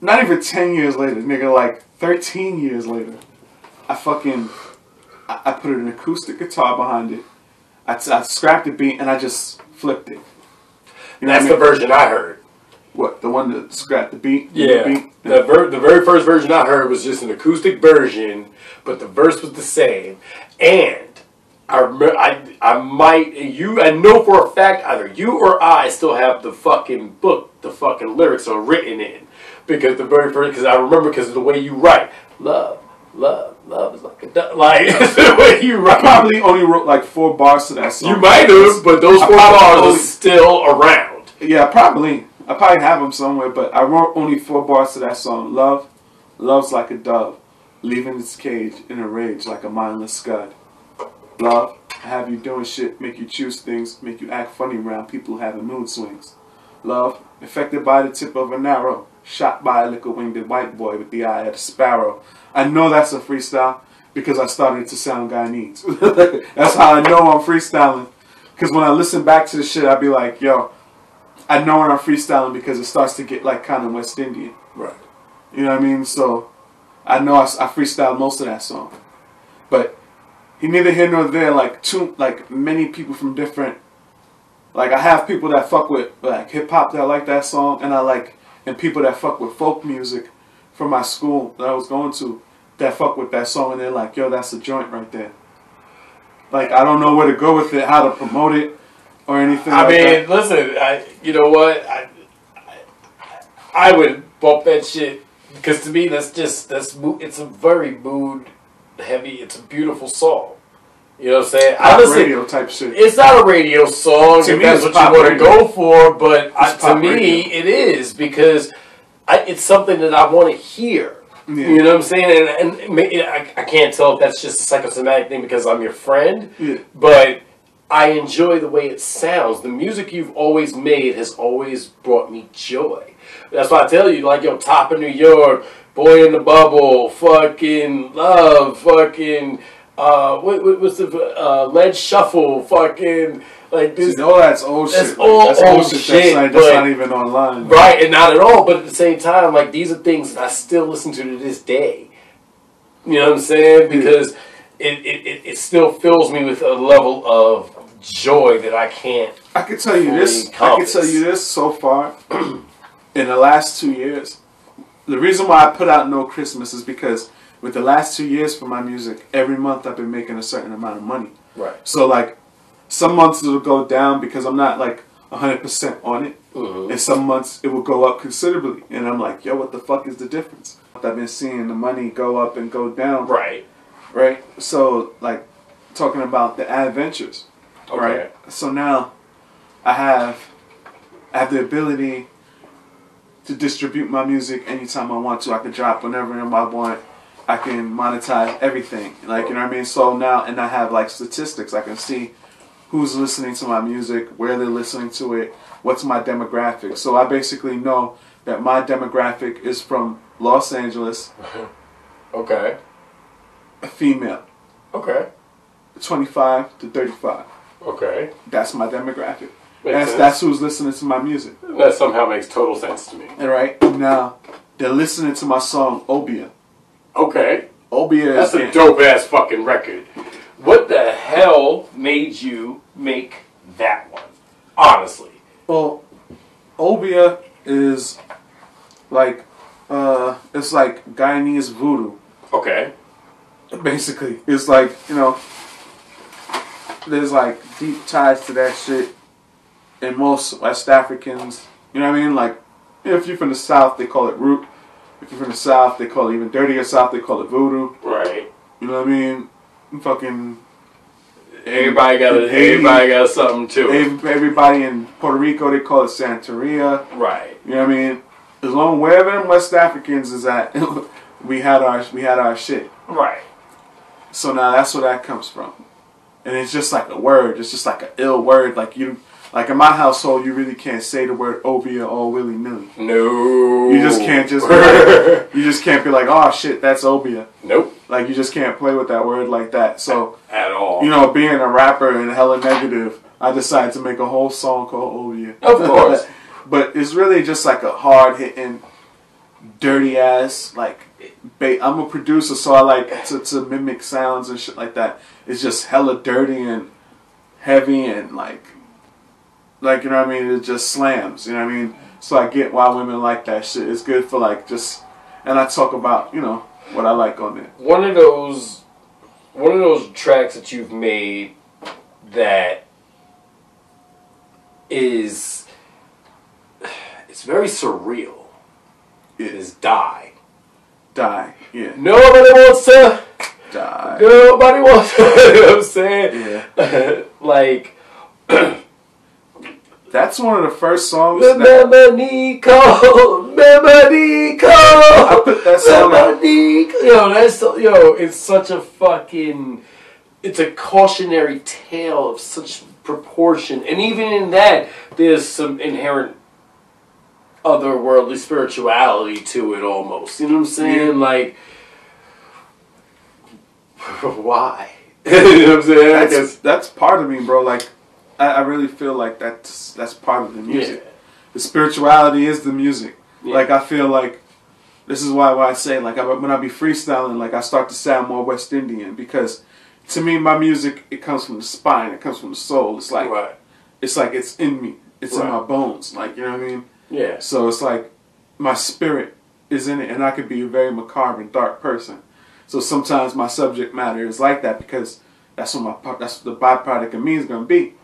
Not even 10 years later. Nigga, like 13 years later. I put an acoustic guitar behind it. I scrapped the beat and I just flipped it. You know, that's the version I heard. What, the one that scrapped the beat? Yeah. The very first version I heard was just an acoustic version, but the verse was the same. And I remember, I know for a fact either you or I still have the fucking book, the fucking lyrics are written in. Because because I remember because of the way you write. Love is like a duck. Like, the way you write. I probably only wrote like 4 bars to that song. You might have, but those 4 bars are still around. Yeah, probably. I probably have them somewhere, but I wrote only 4 bars to that song. Love's like a dove, leaving its cage in a rage like a mindless scud. Love, I have you doing shit, make you choose things, make you act funny around people having mood swings. Love, affected by the tip of an arrow, shot by a liquor-winged white boy with the eye of a sparrow. I know that's a freestyle because I started to sound Guyanese. That's how I know I'm freestyling. Because when I listen back to the shit, I be like, yo, I know when I'm freestyling because it starts to get like kind of West Indian. Right. You know what I mean? So I know I freestyled most of that song. But he neither here nor there. Like many people from different. Like I have people that fuck with like hip hop that like that song, and people that fuck with folk music from my school that I was going to that fuck with that song, and they're like, yo, that's a joint right there. Like I don't know where to go with it, how to promote it. Or anything I mean, listen, you know what? I would bump that shit because to me it's a very mood heavy. It's a beautiful song. You know what I'm saying? Radio type shit. It's not a radio song, if that's what you want to go for, but to me, it is, because it's something that I want to hear. Yeah. You know what I'm saying? And I can't tell if that's just a psychosomatic thing because I'm your friend, but I enjoy the way it sounds. The music you've always made has always brought me joy. That's why I tell you, like, yo, Top of New York, Boy in the Bubble, fucking Love, fucking... what's the Lead Shuffle? Fucking like this. See, all that's old shit. That's old shit. That's not even online. Right, and not at all. But at the same time, like, these are things that I still listen to this day. You know what I'm saying? Because it still fills me with a level of joy that I can't. I can tell you this. I can tell you this so far. In the last 2 years, the reason why I put out No Christmas is because with the last 2 years for my music, every month I've been making a certain amount of money. Right. So, like, some months it'll go down because I'm not, like, 100% on it. And some months it will go up considerably. And I'm like, yo, what the fuck is the difference? I've been seeing the money go up and go down. Right. Right? So, like, talking about the adventures. Okay. Right? So now I have the ability to distribute my music anytime I want to. I can drop whenever I want. I can monetize everything, like, you know what I mean? So now, and I have, like, statistics. I can see who's listening to my music, where they're listening to it, what's my demographic. So I basically know that my demographic is from Los Angeles. Okay. A female. Okay. 25 to 35. Okay. That's my demographic. That's who's listening to my music. That somehow makes total sense to me. All right. Now, they're listening to my song, Obia. Okay. Obia That's a dope-ass fucking record. What the hell made you make that one? Honestly. Well, Obia is like, it's like Guyanese voodoo. Okay. Basically. It's like, you know, there's like deep ties to that shit in most West Africans. You know what I mean? Like, if you're from the South, they call it root. If you're from the South, they call it, even dirtier South, they call it voodoo. Right. You know what I mean? Fucking... Everybody got something too. Everybody in Puerto Rico, they call it Santeria. Right. You know what I mean? As long wherever them West Africans is at, we had our shit. Right. So now that's where that comes from. And it's just like a word. It's just like an ill word. Like in my household, you really can't say the word Obia all willy nilly. No. You just can't you just can't be like, oh shit, that's Obia. Nope. Like, you just can't play with that word like that. So at all. You know, being a rapper and hella negative, I decided to make a whole song called Obia. Of course. But it's really just like a hard hitting, dirty ass, like, I'm a producer, so I like to mimic sounds and shit like that. It's just hella dirty and heavy and like, you know what I mean? It just slams, you know what I mean? So I get why women like that shit. It's good for like just, and I talk about, you know, what I like on it. One of those tracks that you've made that is, it's very surreal. It is Die. Die, yeah. Nobody wants to die. Nobody wants to. You know what I'm saying? Yeah. Like, that's one of the first songs. Remember Nico. I put that song out. It's such a fucking. It's a cautionary tale of such proportion, and even in that, there's some inherent otherworldly spirituality to it almost. You know what I'm saying? Yeah. Like, why? You know what I'm saying? That's part of me, bro. Like, I really feel like that's part of the music. Yeah. The spirituality is the music. Yeah. Like, I feel like this is why I say, like, when I be freestyling, like, I start to sound more West Indian, because to me, my music, it comes from the spine, it comes from the soul. It's like, right. It's like it's in me. It's in my bones. Like, you know what I mean? Yeah. So it's like my spirit is in it, and I could be a very macabre and dark person. So sometimes my subject matter is like that, because that's what the byproduct of me is gonna be.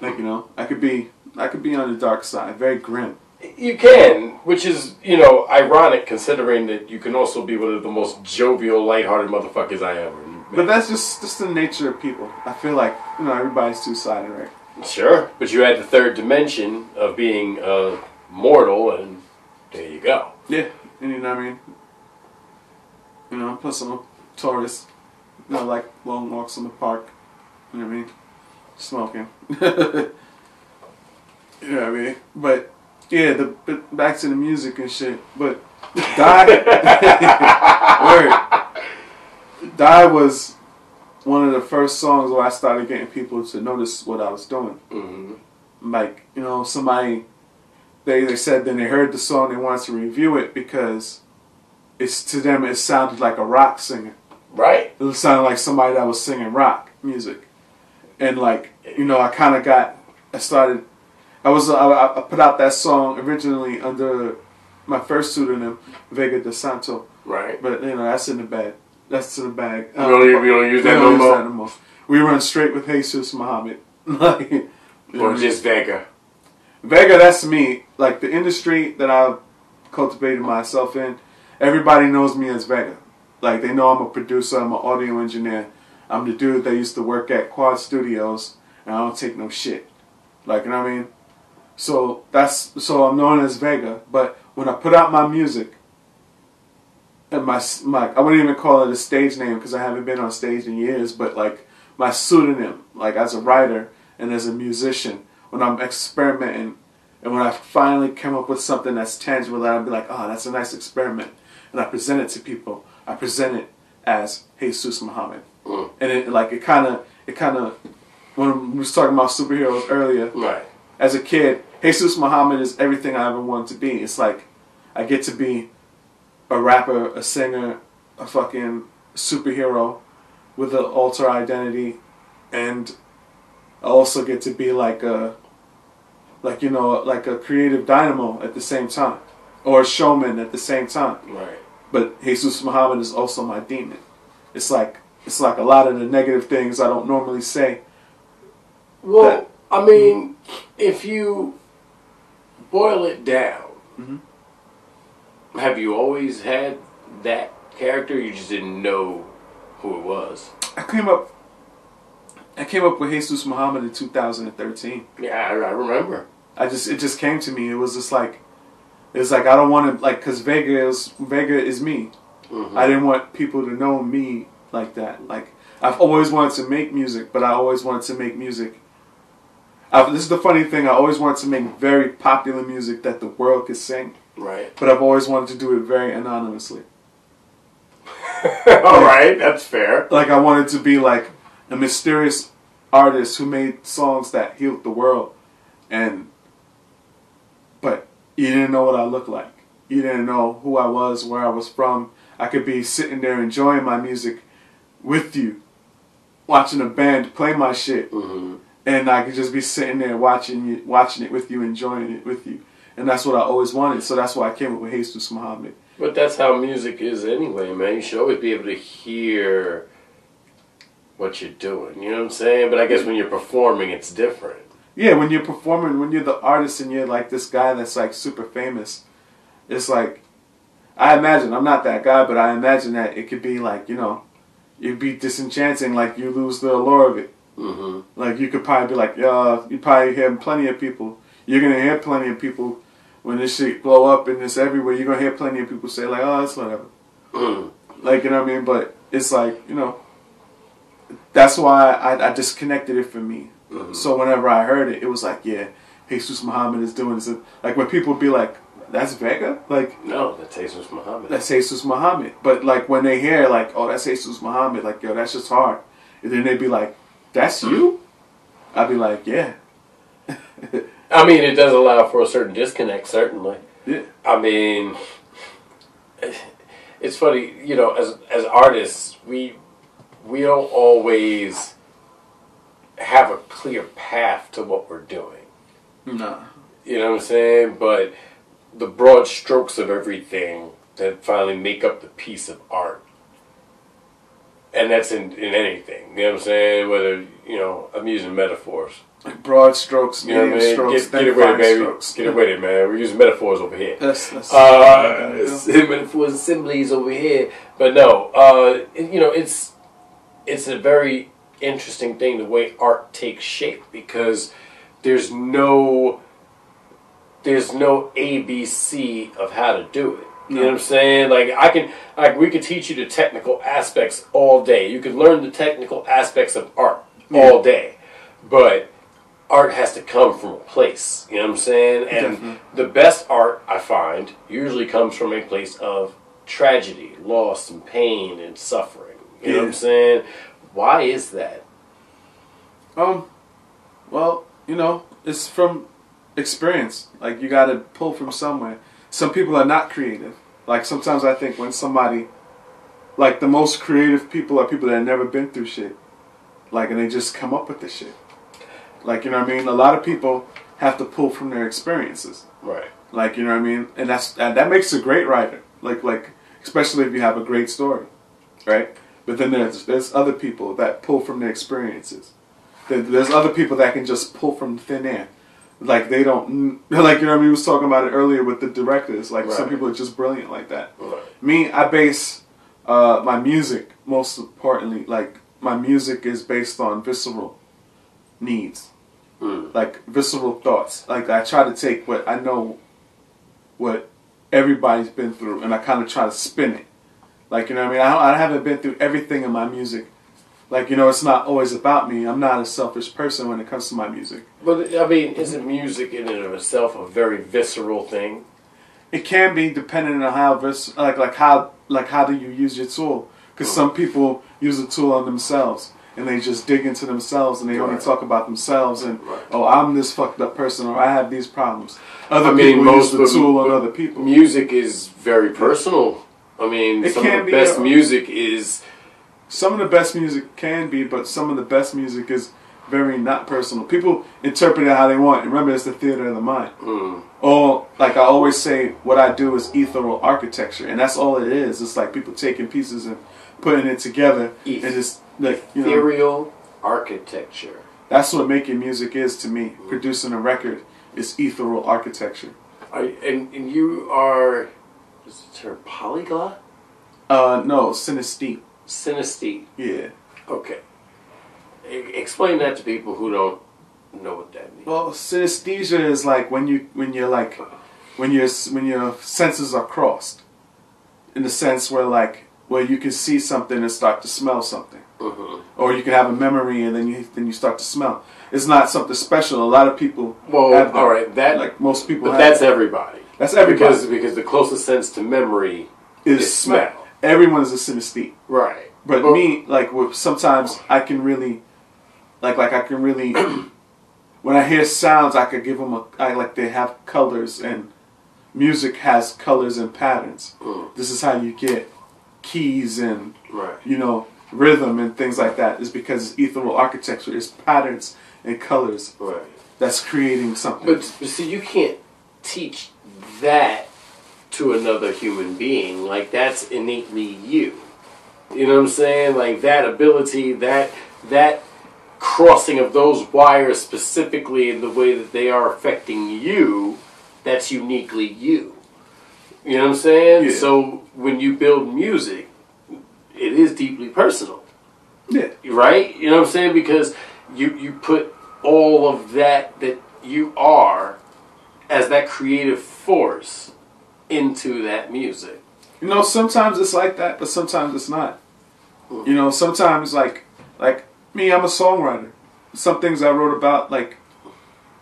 Like, you know, I could be on the dark side, very grim. You can, which is, you know, ironic considering that you can also be one of the most jovial, lighthearted motherfuckers I ever But that's just the nature of people. I feel like, everybody's two-sided, right? Sure, but you had the third dimension of being mortal, and there you go. Yeah, and you know what I mean? Plus I'm a tourist. I like long walks in the park. You know what I mean? Smoking. You know what I mean? But, yeah, back to the music and shit. But Die... Word. Die was one of the first songs where I started getting people to notice what I was doing. Mm-hmm. Like, somebody, they said then they heard the song, they wanted to review it because to them it sounded like a rock singer. Right. It sounded like somebody that was singing rock music. And like, I put out that song originally under my first pseudonym, Vega de Santo. Right. But, that's in the bag. That's in the bag. We don't use that no more? We run straight with Jesus Muhammad. Or just Vega? Vega, that's me. Like, the industry that I've cultivated myself in, everybody knows me as Vega. Like, they know I'm a producer, I'm an audio engineer. I'm the dude that used to work at Quad Studios, and I don't take no shit. Like, you know what I mean? So I'm known as Vega. But when I put out my music, and my I wouldn't even call it a stage name because I haven't been on stage in years, but like my pseudonym, like as a writer and as a musician, when I'm experimenting and when I finally come up with something that's tangible, that I'd be like, oh, that's a nice experiment, and I present it to people. I present it as Jesus Muhammad, and it kind of when we was talking about superheroes earlier, right? As a kid, Jesus Muhammad is everything I ever wanted to be. It's like I get to be a rapper, a singer, a fucking superhero with an alter identity, and I also get to be like a creative dynamo at the same time, or a showman at the same time. Right. But Jesus Muhammad is also my demon. It's like a lot of the negative things I don't normally say. Well, I mean, if you boil it down. Mm-hmm. Have you always had that character? You just didn't know who it was. I came up with Jesus Muhammad in 2013. Yeah, I remember. It just came to me. It was just like, I don't want to, because Vega is me. Mm-hmm. I didn't want people to know me like that. Like, I've always wanted to make music, but I always wanted to make music. This is the funny thing. I always wanted to make very popular music that the world could sing. Right. But I've always wanted to do it very anonymously. All right, that's fair. Like, I wanted to be like a mysterious artist who made songs that healed the world. But you didn't know what I looked like. You didn't know who I was, where I was from. I could be sitting there enjoying my music with you, watching a band play my shit. Mm-hmm. And I could just be sitting there watching it with you, enjoying it with you. And that's what I always wanted. So that's why I came up with Jesus Muhammad. But that's how music is anyway, man. You should always be able to hear what you're doing. You know what I'm saying? But I guess when you're performing, it's different. Yeah, when you're performing, when you're the artist and you're like this guy that's like super famous, it's like, I imagine, I'm not that guy, but I imagine that it could be like, it'd be disenchanting, like you lose the allure of it. Mm-hmm. Like you could probably be like, you probably hear plenty of people. You're going to hear plenty of people when this shit blow up and it's everywhere. You're going to hear plenty of people say like, oh, it's whatever. Like, you know what I mean? But it's like, that's why I disconnected it from me. Mm-hmm. So whenever I heard it, it was like, yeah, Jesus Muhammad is doing this. Like when people be like, that's Vega? Like, no, that's Jesus Muhammad. That's Jesus Muhammad. But like when they hear like, oh, that's Jesus Muhammad, like, yo, that's just hard. And then they'd be like, that's you? I'd be like, yeah. I mean, it does allow for a certain disconnect, certainly. Yeah. I mean, it's funny, as artists, we don't always have a clear path to what we're doing. No. You know what I'm saying? But the broad strokes of everything that finally make up the piece of art. And that's in anything. You know what I'm saying? Whether, I'm using metaphors. Like broad strokes, medium strokes, get it with it, baby. Get it with it, man. We're using metaphors over here. That's metaphors and similes over here. But no, it's it's a very interesting thing the way art takes shape, because there's no ABC of how to do it. You know what I'm saying? We could teach you the technical aspects all day. You can learn the technical aspects of art all day, but art has to come from a place. You know what I'm saying? And the best art, I find, usually comes from a place of tragedy, loss, and pain and suffering. You know what I'm saying? Why is that? Well, it's from experience. Like, you gotta pull from somewhere. Some people are not creative. Like, sometimes I think when somebody, like, the most creative people are people that have never been through shit. Like, and they just come up with this shit. Like, you know what I mean? A lot of people have to pull from their experiences. Right. Like, you know what I mean? And that makes a great writer. Like, especially if you have a great story. Right? But then there's other people that pull from their experiences. There's other people that can just pull from thin air. Like, they don't, like, you know what I mean? We was talking about it earlier with the directors. Like, some people are just brilliant like that. Right. Me, I base my music, most importantly, like, my music is based on visceral needs. Like, visceral thoughts. Like, I try to take what I know, what everybody's been through, and I kind of try to spin it. Like, you know what I mean? I haven't been through everything in my music. Like, it's not always about me. I'm not a selfish person when it comes to my music. But, I mean, isn't music in and of itself a very visceral thing? It can be, depending on how how do you use your tool? Because some people use a tool on themselves, and they just dig into themselves, and they only talk about themselves, and I'm this fucked up person, or I have these problems. Other people use the tool on other people. Music is very personal. I mean, some of the best music is... Some of the best music can be, but some of the best music is very not personal. People interpret it how they want. Remember, it's the theater of the mind. Or, like I always say, what I do is ethereal architecture, and that's all it is. It's like people taking pieces and putting it together, and just like ethereal architecture. That's what making music is to me. Producing a record is ethereal architecture. And you are, is the term polyglot? No, synesthete. Synesthete. Yeah. Okay. Explain that to people who don't know what that means. Well, synesthesia is like when your senses are crossed, in the sense where you can see something and start to smell something, or you can have a memory and then you start to smell. It's not something special. A lot of people. Well, have that. All right, that like most people. But that's everybody. That's everybody because the closest sense to memory is smell. Everyone is a synesthete. Right. But me, like, sometimes I can really, when I hear sounds, I could give them they have colors, and music has colors and patterns. This is how you get keys and, rhythm and things like that, is because it's ethereal architecture. It's patterns and colors that's creating something. But see, you can't teach that to another human being. Like, that's innately you. You know what I'm saying? Like, that ability, that crossing of those wires specifically in the way that they are affecting you, that's uniquely you. You know what I'm saying? Yeah. So when you build music, it is deeply personal. Yeah. Right? You know what I'm saying? Because you put all of that you are as that creative force into that music. Sometimes it's like that, but sometimes it's not. Sometimes like me, I'm a songwriter. Some things I wrote about, like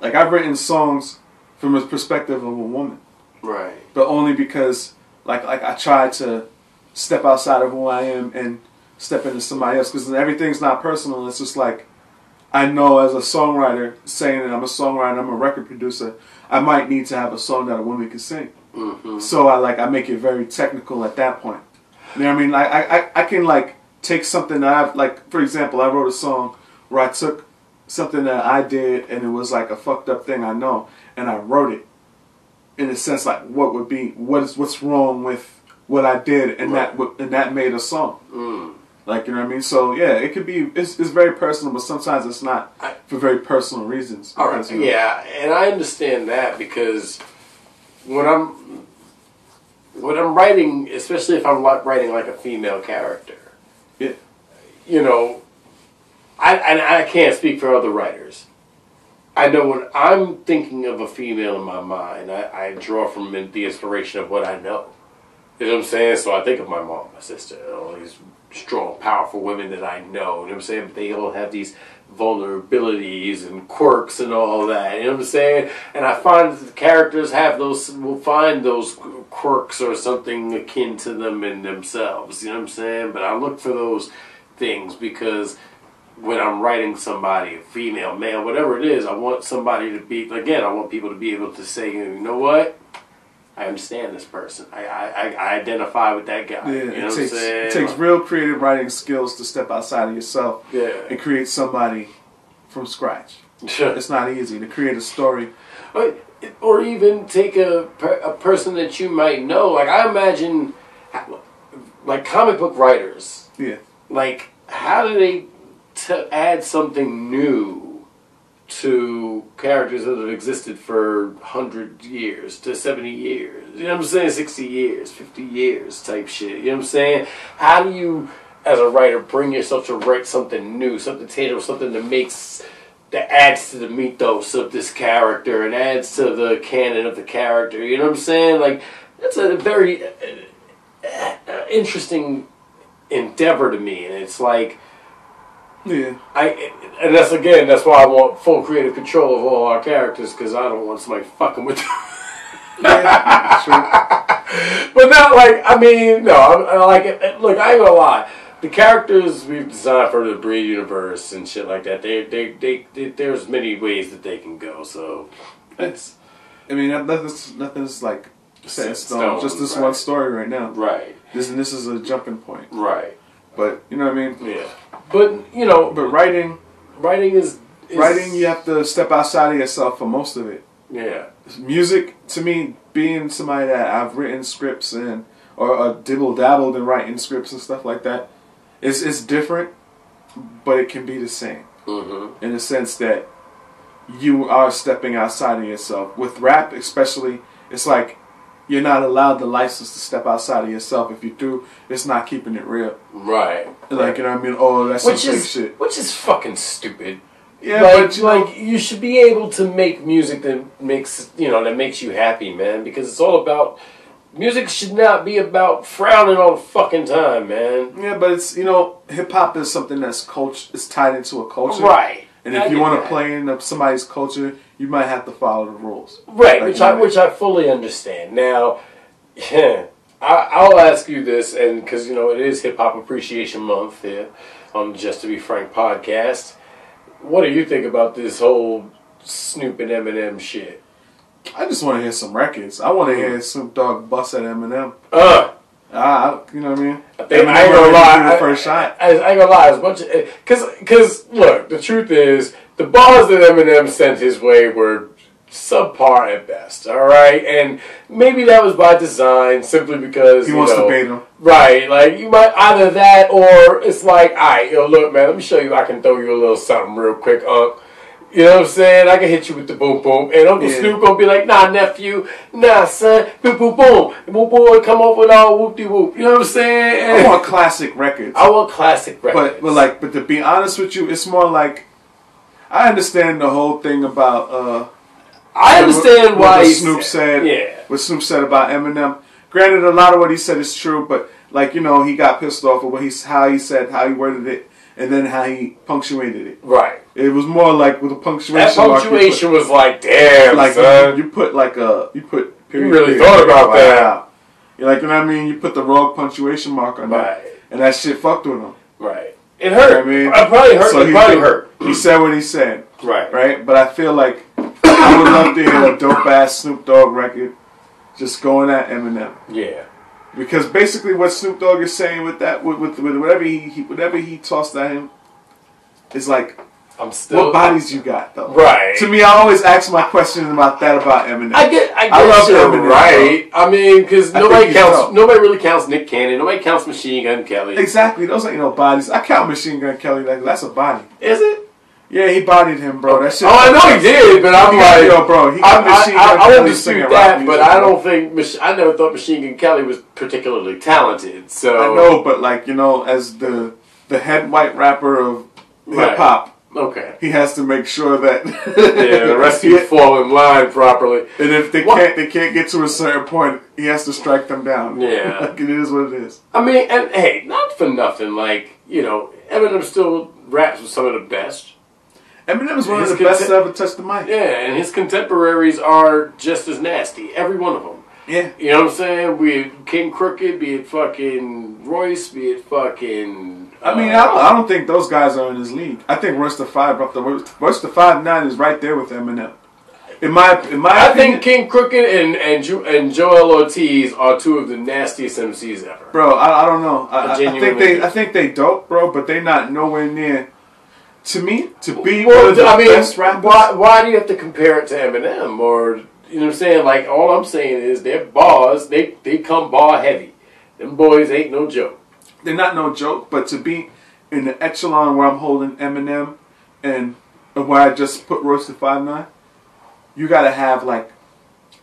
I've written songs from a perspective of a woman. Right. But only because like I try to step outside of who I am and step into somebody else, because everything's not personal. It's just like, I know as a songwriter, saying that I'm a songwriter, I'm a record producer, I might need to have a song that a woman can sing. So I make it very technical at that point. You know what I mean? I can take something that I've, for example, I wrote a song where I took something that I did and it was like a fucked up thing I know, and I wrote it in a sense what's wrong with what I did, and that made a song. Like, you know what I mean? So yeah, it could be, it's very personal, but sometimes it's not for very personal reasons. All right, yeah, and I understand that, because when I'm writing, especially if I'm writing like a female character, you know, I can't speak for other writers. I know when I'm thinking of a female in my mind, I draw from the inspiration of what I know. You know what I'm saying? So I think of my mom, my sister, all these strong, powerful women that I know. You know what I'm saying? But they all have these vulnerabilities and quirks and all that. You know what I'm saying? And I find that the characters will find those quirks or something akin to them in themselves. You know what I'm saying? But I look for those things because when I'm writing somebody, a female, male, whatever it is, I want somebody to be, again, I want people to be able to say, you know what? I understand this person. I identify with that guy. Yeah, you know what I'm saying? It takes real creative writing skills to step outside of yourself and create somebody from scratch. It's not easy to create a story. Or even take a person that you might know. Like, I imagine, like, comic book writers. Yeah. Like, how do they add something new to characters that have existed for 100 years to 70 years? You know what I'm saying? 60 years, 50 years type shit. You know what I'm saying? How do you, as a writer, bring yourself to write something new, something tangible, something that adds to the mythos of this character and adds to the canon of the character? You know what I'm saying? Like, that's a very interesting endeavor to me, and it's like, yeah. And that's why I want full creative control of all our characters, because I don't want somebody fucking with them. Yeah, true. But not like, I mean, no, I like it. Look, I ain't gonna lie. The characters we've designed for the Breed universe and shit like that, there's many ways that they can go. So it's, I mean, nothing's like set in stone. Just this one story right now. Right. This is a jumping point. Right. But you know what I mean? Yeah. But you know. But writing is writing. You have to step outside of yourself for most of it. Yeah. Music, to me, being somebody that I've written scripts or dibble-dabbled in writing scripts and stuff like that, it's different, but it can be the same. Mm-hmm. In the sense that you are stepping outside of yourself. With rap, especially, it's like you're not allowed the license to step outside of yourself. If you do, it's not keeping it real. Right. Like, you know what I mean? Oh, that's some fake shit. Which is fucking stupid. Yeah, like, but you should be able to make music that makes you happy, man. Because it's all about, music should not be about frowning all the fucking time, man. Yeah, but it's, hip hop is something that's it's tied into a culture. Right. And if you want to play in somebody's culture, you might have to follow the rules. Right, like, which I fully understand. Now, I'll ask you this, and because, it is Hip Hop Appreciation Month here on the Just to Be Frank podcast. What do you think about this whole Snoop and Eminem shit? I just want to hear some records. I want to hear Snoop Dogg bust at Eminem. You know what I mean? I ain't gonna lie. The first shot. I ain't gonna lie. As much because look, the truth is the bars that Eminem sent his way were subpar at best. All right, and maybe that was by design, simply because he wants to bait him. Right, like you might either that or it's like, all right, look, man, let me show you. I can throw you a little something real quick, You know what I'm saying? I can hit you with the boom boom. And Uncle Snoop gonna be like, nah, nephew, nah, son, boom boom boom. And boom boy come up with all whoop de whoop. You know what I'm saying? I want classic records. I want classic records. But to be honest with you, it's more like, I understand the whole thing about I understand why what Snoop said. What Snoop said about Eminem. Granted, a lot of what he said is true, but he got pissed off with how he worded it, and then how he punctuated it. Right. It was more like with a punctuation. That punctuation was like, damn, like son. You put period. You really thought about that. You're like, you know what I mean? You put the wrong punctuation mark on that, and that shit fucked with him. Right. It hurt. You know what I mean? It probably hurt. It probably hurt. He said what he said. Right. Right. But I feel like I would love to hear a dope ass Snoop Dogg record just going at Eminem. Yeah. Because basically what Snoop Dogg is saying with that, with whatever he tossed at him, is like, what bodies you got though? Right. To me, I always ask my questions about Eminem. I love Eminem. Right. I mean, because nobody really counts Nick Cannon. Nobody counts Machine Gun Kelly. Exactly. Those ain't no bodies. I count Machine Gun Kelly. That's a body. Is it? Yeah, he bodied him, bro. That shit. Oh, I know he did, but I'm like, yo, bro. He got I won't dispute that, but I don't think I never thought Machine Gun Kelly was particularly talented. So I know, but as the head white rapper of hip hop. Okay. He has to make sure that the rest of you fall in line properly. And if they can't get to a certain point, he has to strike them down. Yeah. Like, it is what it is. I mean, and hey, not for nothing. Like, you know, Eminem still raps with some of the best. Eminem is one of the best to ever touch the mic. Yeah, and his contemporaries are just as nasty. Every one of them. Yeah. You know what I'm saying? Be it King Crooked, be it fucking Royce, be it fucking... I mean, I don't think those guys are in his league. I think Royce the 5'9" is right there with Eminem. In my opinion, I think King Crooked and Joel Ortiz are two of the nastiest MCs ever. Bro, I don't know. I think they dope, bro, but they not nowhere near. To me, to be one of the best rappers. Why do you have to compare it to Eminem? Or, you know what I'm saying? Like, all I'm saying is their bars, they come bar heavy. Them boys ain't no joke. They're not no joke, but to be in the echelon where I'm holding Eminem and where I just put Royce the 5'9", you gotta have like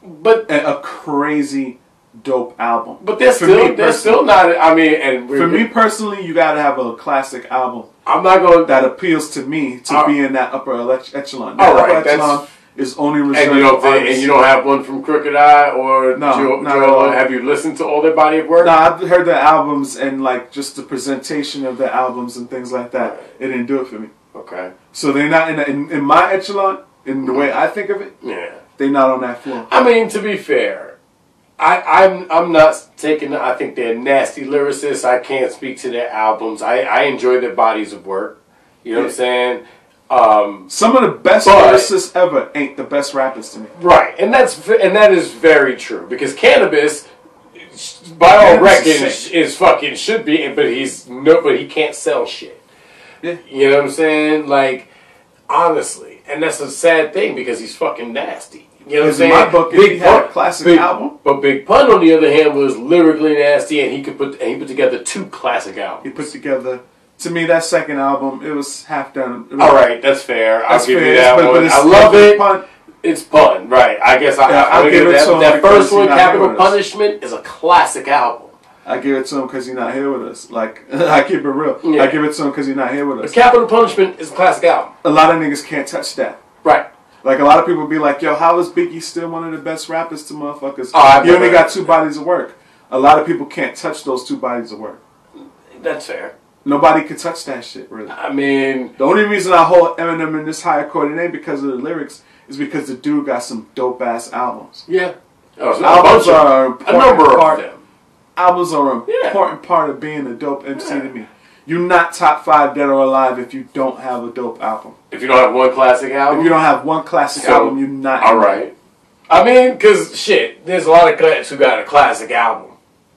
a crazy dope album. But they're still not. I mean, and for me personally, you gotta have a classic album. I'm not going that appeals to me to be in that upper echelon. That all right, upper echelon is only reserved and you don't have one from Crooked Eye or Joel. Have you listened to all their body of work? No, I've heard the albums and like just the presentation of the albums and things like that. It didn't do it for me. Okay. So they're not in my echelon in the way I think of it. Yeah. They're not on that floor. I mean, to be fair, I'm not taking. I think they're nasty lyricists. I can't speak to their albums. I enjoy their bodies of work. You know what I'm saying? Some of the best lyricists ever ain't the best rappers to me. Right, and that is very true because Cannabis, by all reckonings, is fucking should be, but he can't sell shit. Yeah, you know what I'm saying? Like, honestly, and that's a sad thing because he's fucking nasty. You know what I'm saying? In my book, he had a classic album. But Big Pun, on the other hand, was lyrically nasty, and he put together 2 classic albums. He put together. To me, that second album, it was half done. All right, that's fair. I'll give you that one. I love it. Pun. It's Pun, right? I guess I'll give it to him. That first one, Capital Punishment, is a classic album. I give it to him because he's not here with us. Like, I keep it real. Yeah. I give it to him because he's not here with us. The Capital Punishment is a classic album. A lot of niggas can't touch that. Right. Like, a lot of people be like, yo, how is Biggie still one of the best rappers to motherfuckers? Oh, he only got 2 bodies of work. A lot of people can't touch those 2 bodies of work. That's fair. Nobody can touch that shit, really. I mean... The only reason I hold Eminem in this higher court, it ain't because of the lyrics, is because the dude got some dope-ass albums. Yeah. Albums are an important part. Of them. Albums are an important part of being a dope MC to me. You're not top 5 dead or alive if you don't have a dope album. If you don't have one classic album? If you don't have one classic album, you're not... All right. I mean, because, shit, there's a lot of cats who got a classic album.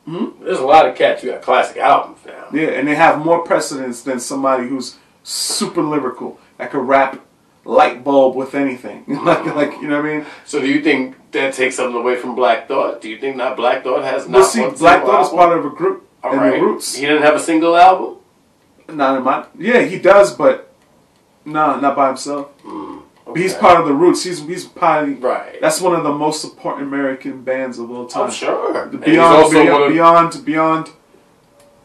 There's a lot of cats who got classic albums now. Yeah, and they have more precedence than somebody who's super lyrical that could rap light bulb with anything. like, you know what I mean? So do you think that takes something away from Black Thought? Do you think that Black Thought has not? Well, see, Black Thought is part of a group. All right. The Roots. He didn't have a single album? Not in my... Yeah, he does, but no, not by himself. Okay. He's part of the Roots. He's probably... Right. That's one of the most important American bands of all time. I'm sure. Beyond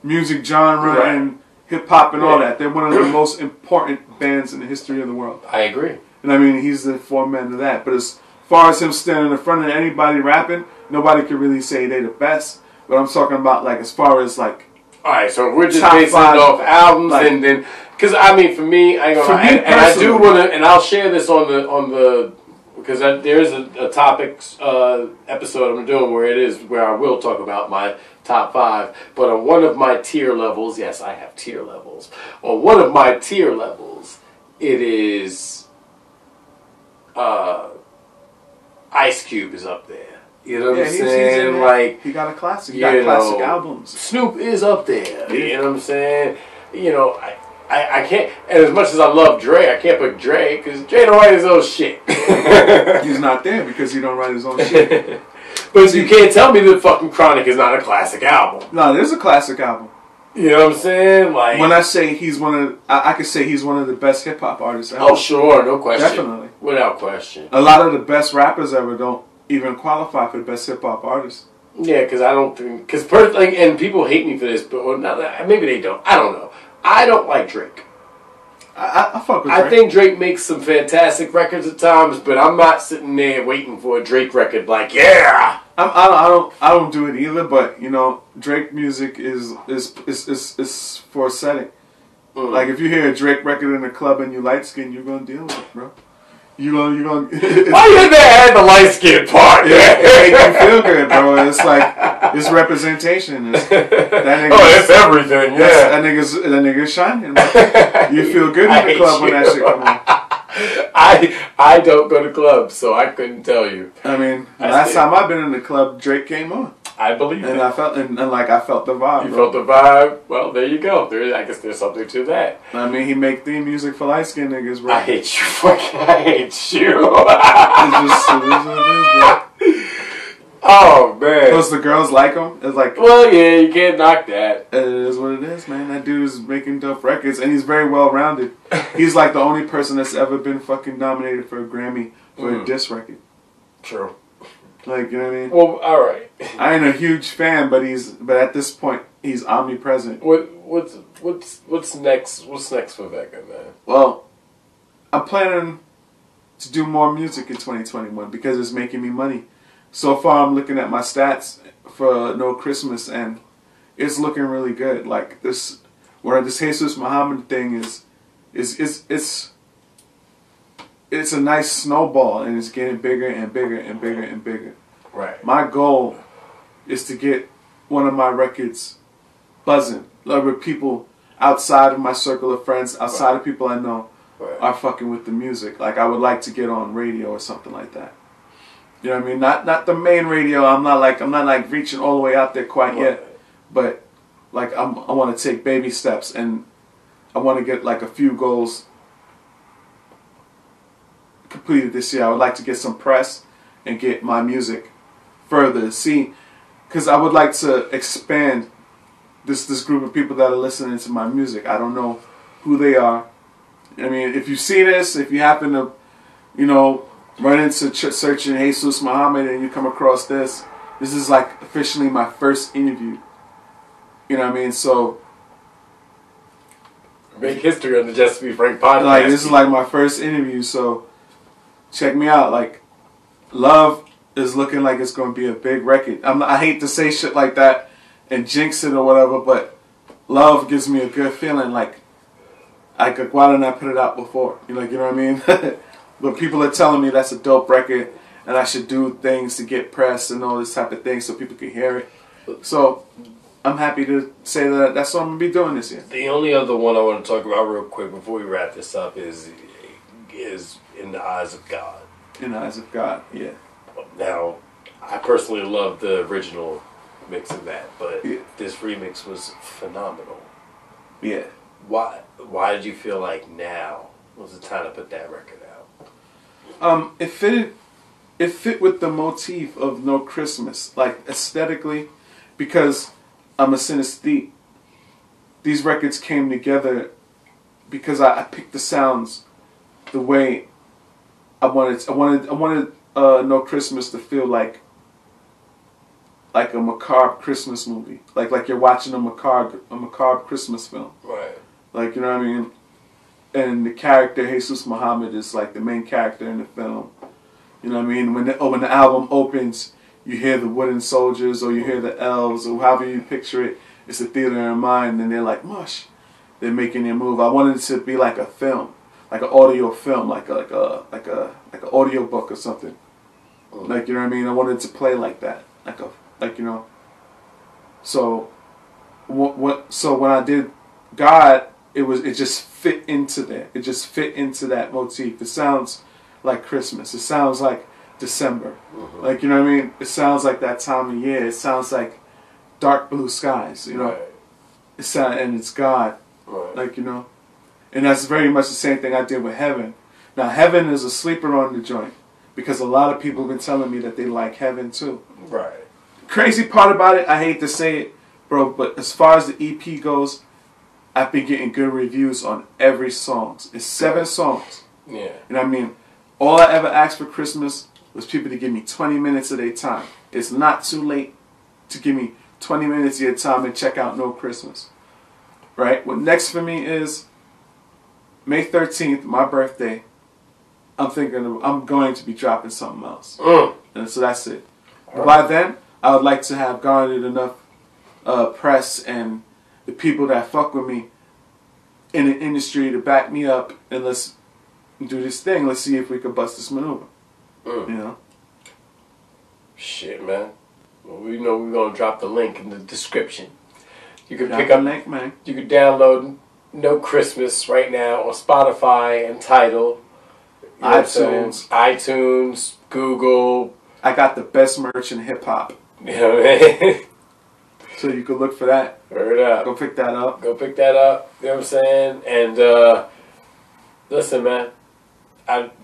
music genre and hip-hop and all that. They're one of the most important bands in the history of the world. I agree. And I mean, he's the foreman of that. But as far as him standing in front of anybody rapping, nobody can really say they're the best. But I'm talking about, like, as far as, like... All right, so if we're just basing it off albums, like, and then... Because, I mean, for me, I ain't gonna lie, and I do want to... And I'll share this on the because there is a topics episode I'm doing where I will talk about my top 5. But on one of my tier levels, yes, I have tier levels. On one of my tier levels, it is... Ice Cube is up there. You know what I'm saying? Like, he got a classic. He got classic albums. Snoop is up there. You know what I'm saying? You know, I can't. And as much as I love Dre, I can't put Dre because Dre don't write his own shit. He's not there because he don't write his own shit. But you can't tell me that fucking Chronic is not a classic album. No, there's a classic album. You know what I'm saying? Like, when I say he's one of, I could say he's one of the best hip hop artists ever. Oh, sure, no question. Definitely, without question. A lot of the best rappers ever don't even qualify for the best hip hop artists. Yeah, because I don't think, and people hate me for this, but maybe they don't. I don't know. I don't like Drake. I fuck with Drake. I think Drake makes some fantastic records at times, but I'm not sitting there waiting for a Drake record like, yeah. I don't do it either. But you know, Drake music is for a setting. Like if you hear a Drake record in a club and you light skin, you're gonna deal with it, bro. You're gonna. Why you there at the light skin part? Yeah, it make you feel good, bro. It's like it's representation. That nigga, it's everything. Yeah, that nigga's shining. Bro. You feel good in the club when that shit come on. I don't go to clubs, so I couldn't tell you. I mean, last time I've been in the club, Drake came on. I believe it. And I felt I felt the vibe. You felt the vibe? Well, there you go. I guess there's something to that. I mean, he make theme music for light skinned niggas, bro. I hate you. I hate you. It is what it is, bro. Oh, man. Plus, the girls like him. It's like, well, yeah, you can't knock that. It is what it is, man. That dude is making dope records, and he's very well rounded. He's like the only person that's ever been fucking nominated for a Grammy for a diss record. True. Like, you know what I mean? Well, all right. I ain't a huge fan, but at this point he's omnipresent. What's next? What's next for Vega, man? Well, I'm planning to do more music in 2021 because it's making me money. So far, I'm looking at my stats for No Christmas, and it's looking really good. Like this Jesus Muhammad thing is it's a nice snowball, and it's getting bigger and bigger and bigger and bigger. Right. My goal is to get one of my records buzzing, like with people outside of my circle of friends, outside of people I know, are fucking with the music. Like I would like to get on radio or something like that. You know what I mean? Not the main radio. I'm not like reaching all the way out there quite yet, but like I want to take baby steps, and I want to get like a few goals completed this year. I would like to get some press and get my music further. See, because I would like to expand this group of people that are listening to my music. I don't know who they are. I mean, if you see this, if you happen to, you know, run into searching Jesus Muhammad and you come across this is like officially my first interview. You know what I mean? So make history on the Just to Be Frank podcast. Like this is like my first interview, so check me out. Like Love is looking like it's going to be a big record. I hate to say shit like that and jinx it or whatever, but Love gives me a good feeling. Like why didn't I put it out before? You know what I mean? But people are telling me that's a dope record, and I should do things to get press and all this type of thing so people can hear it. So I'm happy to say that that's what I'm going to be doing this year. The only other one I want to talk about real quick before we wrap this up is In the Eyes of God. In the Eyes of God, yeah. Now, I personally love the original mix of that, but this remix was phenomenal. Yeah. Why did you feel like now was the time to put that record out? It fit with the motif of No Christmas, like aesthetically, because I'm a synesthete. These records came together because I picked the sounds the way I wanted. I wanted No Christmas to feel like a macabre Christmas movie, like you're watching a macabre Christmas film. Right. Like, you know what I mean? And the character Jesus Muhammad is like the main character in the film. You know what I mean? When the album opens, you hear the wooden soldiers, or you hear the elves, or however you picture it. It's a theater in mind, and they're like mush. They're making their move. I wanted it to be like a film, like an audio film, like an audio book or something. Like, you know what I mean? I wanted it to play like that, like you know. So So when I did God, it just fit into there. It just fit into that motif. It sounds like Christmas. It sounds like December. Mm-hmm. Like, you know what I mean? It sounds like that time of year. It sounds like dark blue skies, you know. Right. And it's God. Right. Like, you know. And that's very much the same thing I did with Heaven. Now, Heaven is a sleeper on the joint because a lot of people have been telling me that they like Heaven too. Right. Crazy part about it, I hate to say it, bro, but as far as the EP goes, I've been getting good reviews on every song. It's 7 songs. Yeah. And I mean, all I ever asked for Christmas was people to give me 20 minutes of their time. It's not too late to give me 20 minutes of your time and check out No Christmas. right? What next for me is May 13th, my birthday. I'm going to be dropping something else. And so that's it. By then, I would like to have garnered enough press and the people that fuck with me in the industry to back me up, and let's do this thing. Let's see if we can bust this maneuver. You know? Shit, man. Well, we know we're gonna drop the link in the description. You can pick up the link, man. You can download No Christmas right now on Spotify and Tidal, iTunes, Google. I got the best merch in hip hop. You know what I mean? So you can look for that. Word up. Go pick that up. Go pick that up. You know what I'm saying? And listen, man.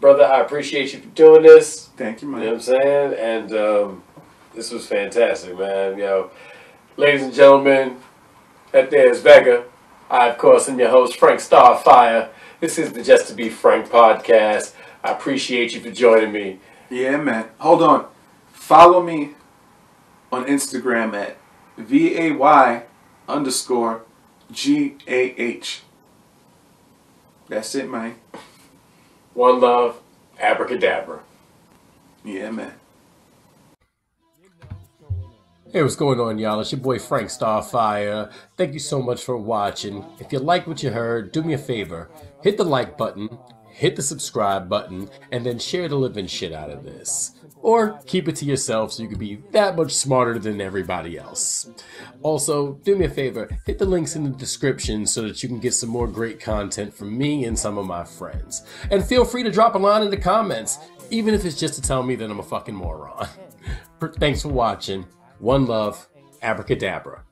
Brother, I appreciate you for doing this. Thank you, man. You know what I'm saying? And this was fantastic, man. You know, ladies and gentlemen, that there is Vega. I, of course, am your host, Frank Starfire. This is the Just to Be Frank podcast. I appreciate you for joining me. Yeah, man. Hold on. Follow me on Instagram at VAY_GAH. That's it, man. One love, abracadabra. Yeah, man. Hey, what's going on, y'all? It's your boy Frank Starfire. Thank you so much for watching. If you like what you heard, do me a favor. Hit the like button, hit the subscribe button, and then share the living shit out of this. Or keep it to yourself so you can be that much smarter than everybody else. Also, do me a favor, hit the links in the description so that you can get some more great content from me and some of my friends. And feel free to drop a line in the comments, even if it's just to tell me that I'm a fucking moron. Thanks for watching. One love, abracadabra.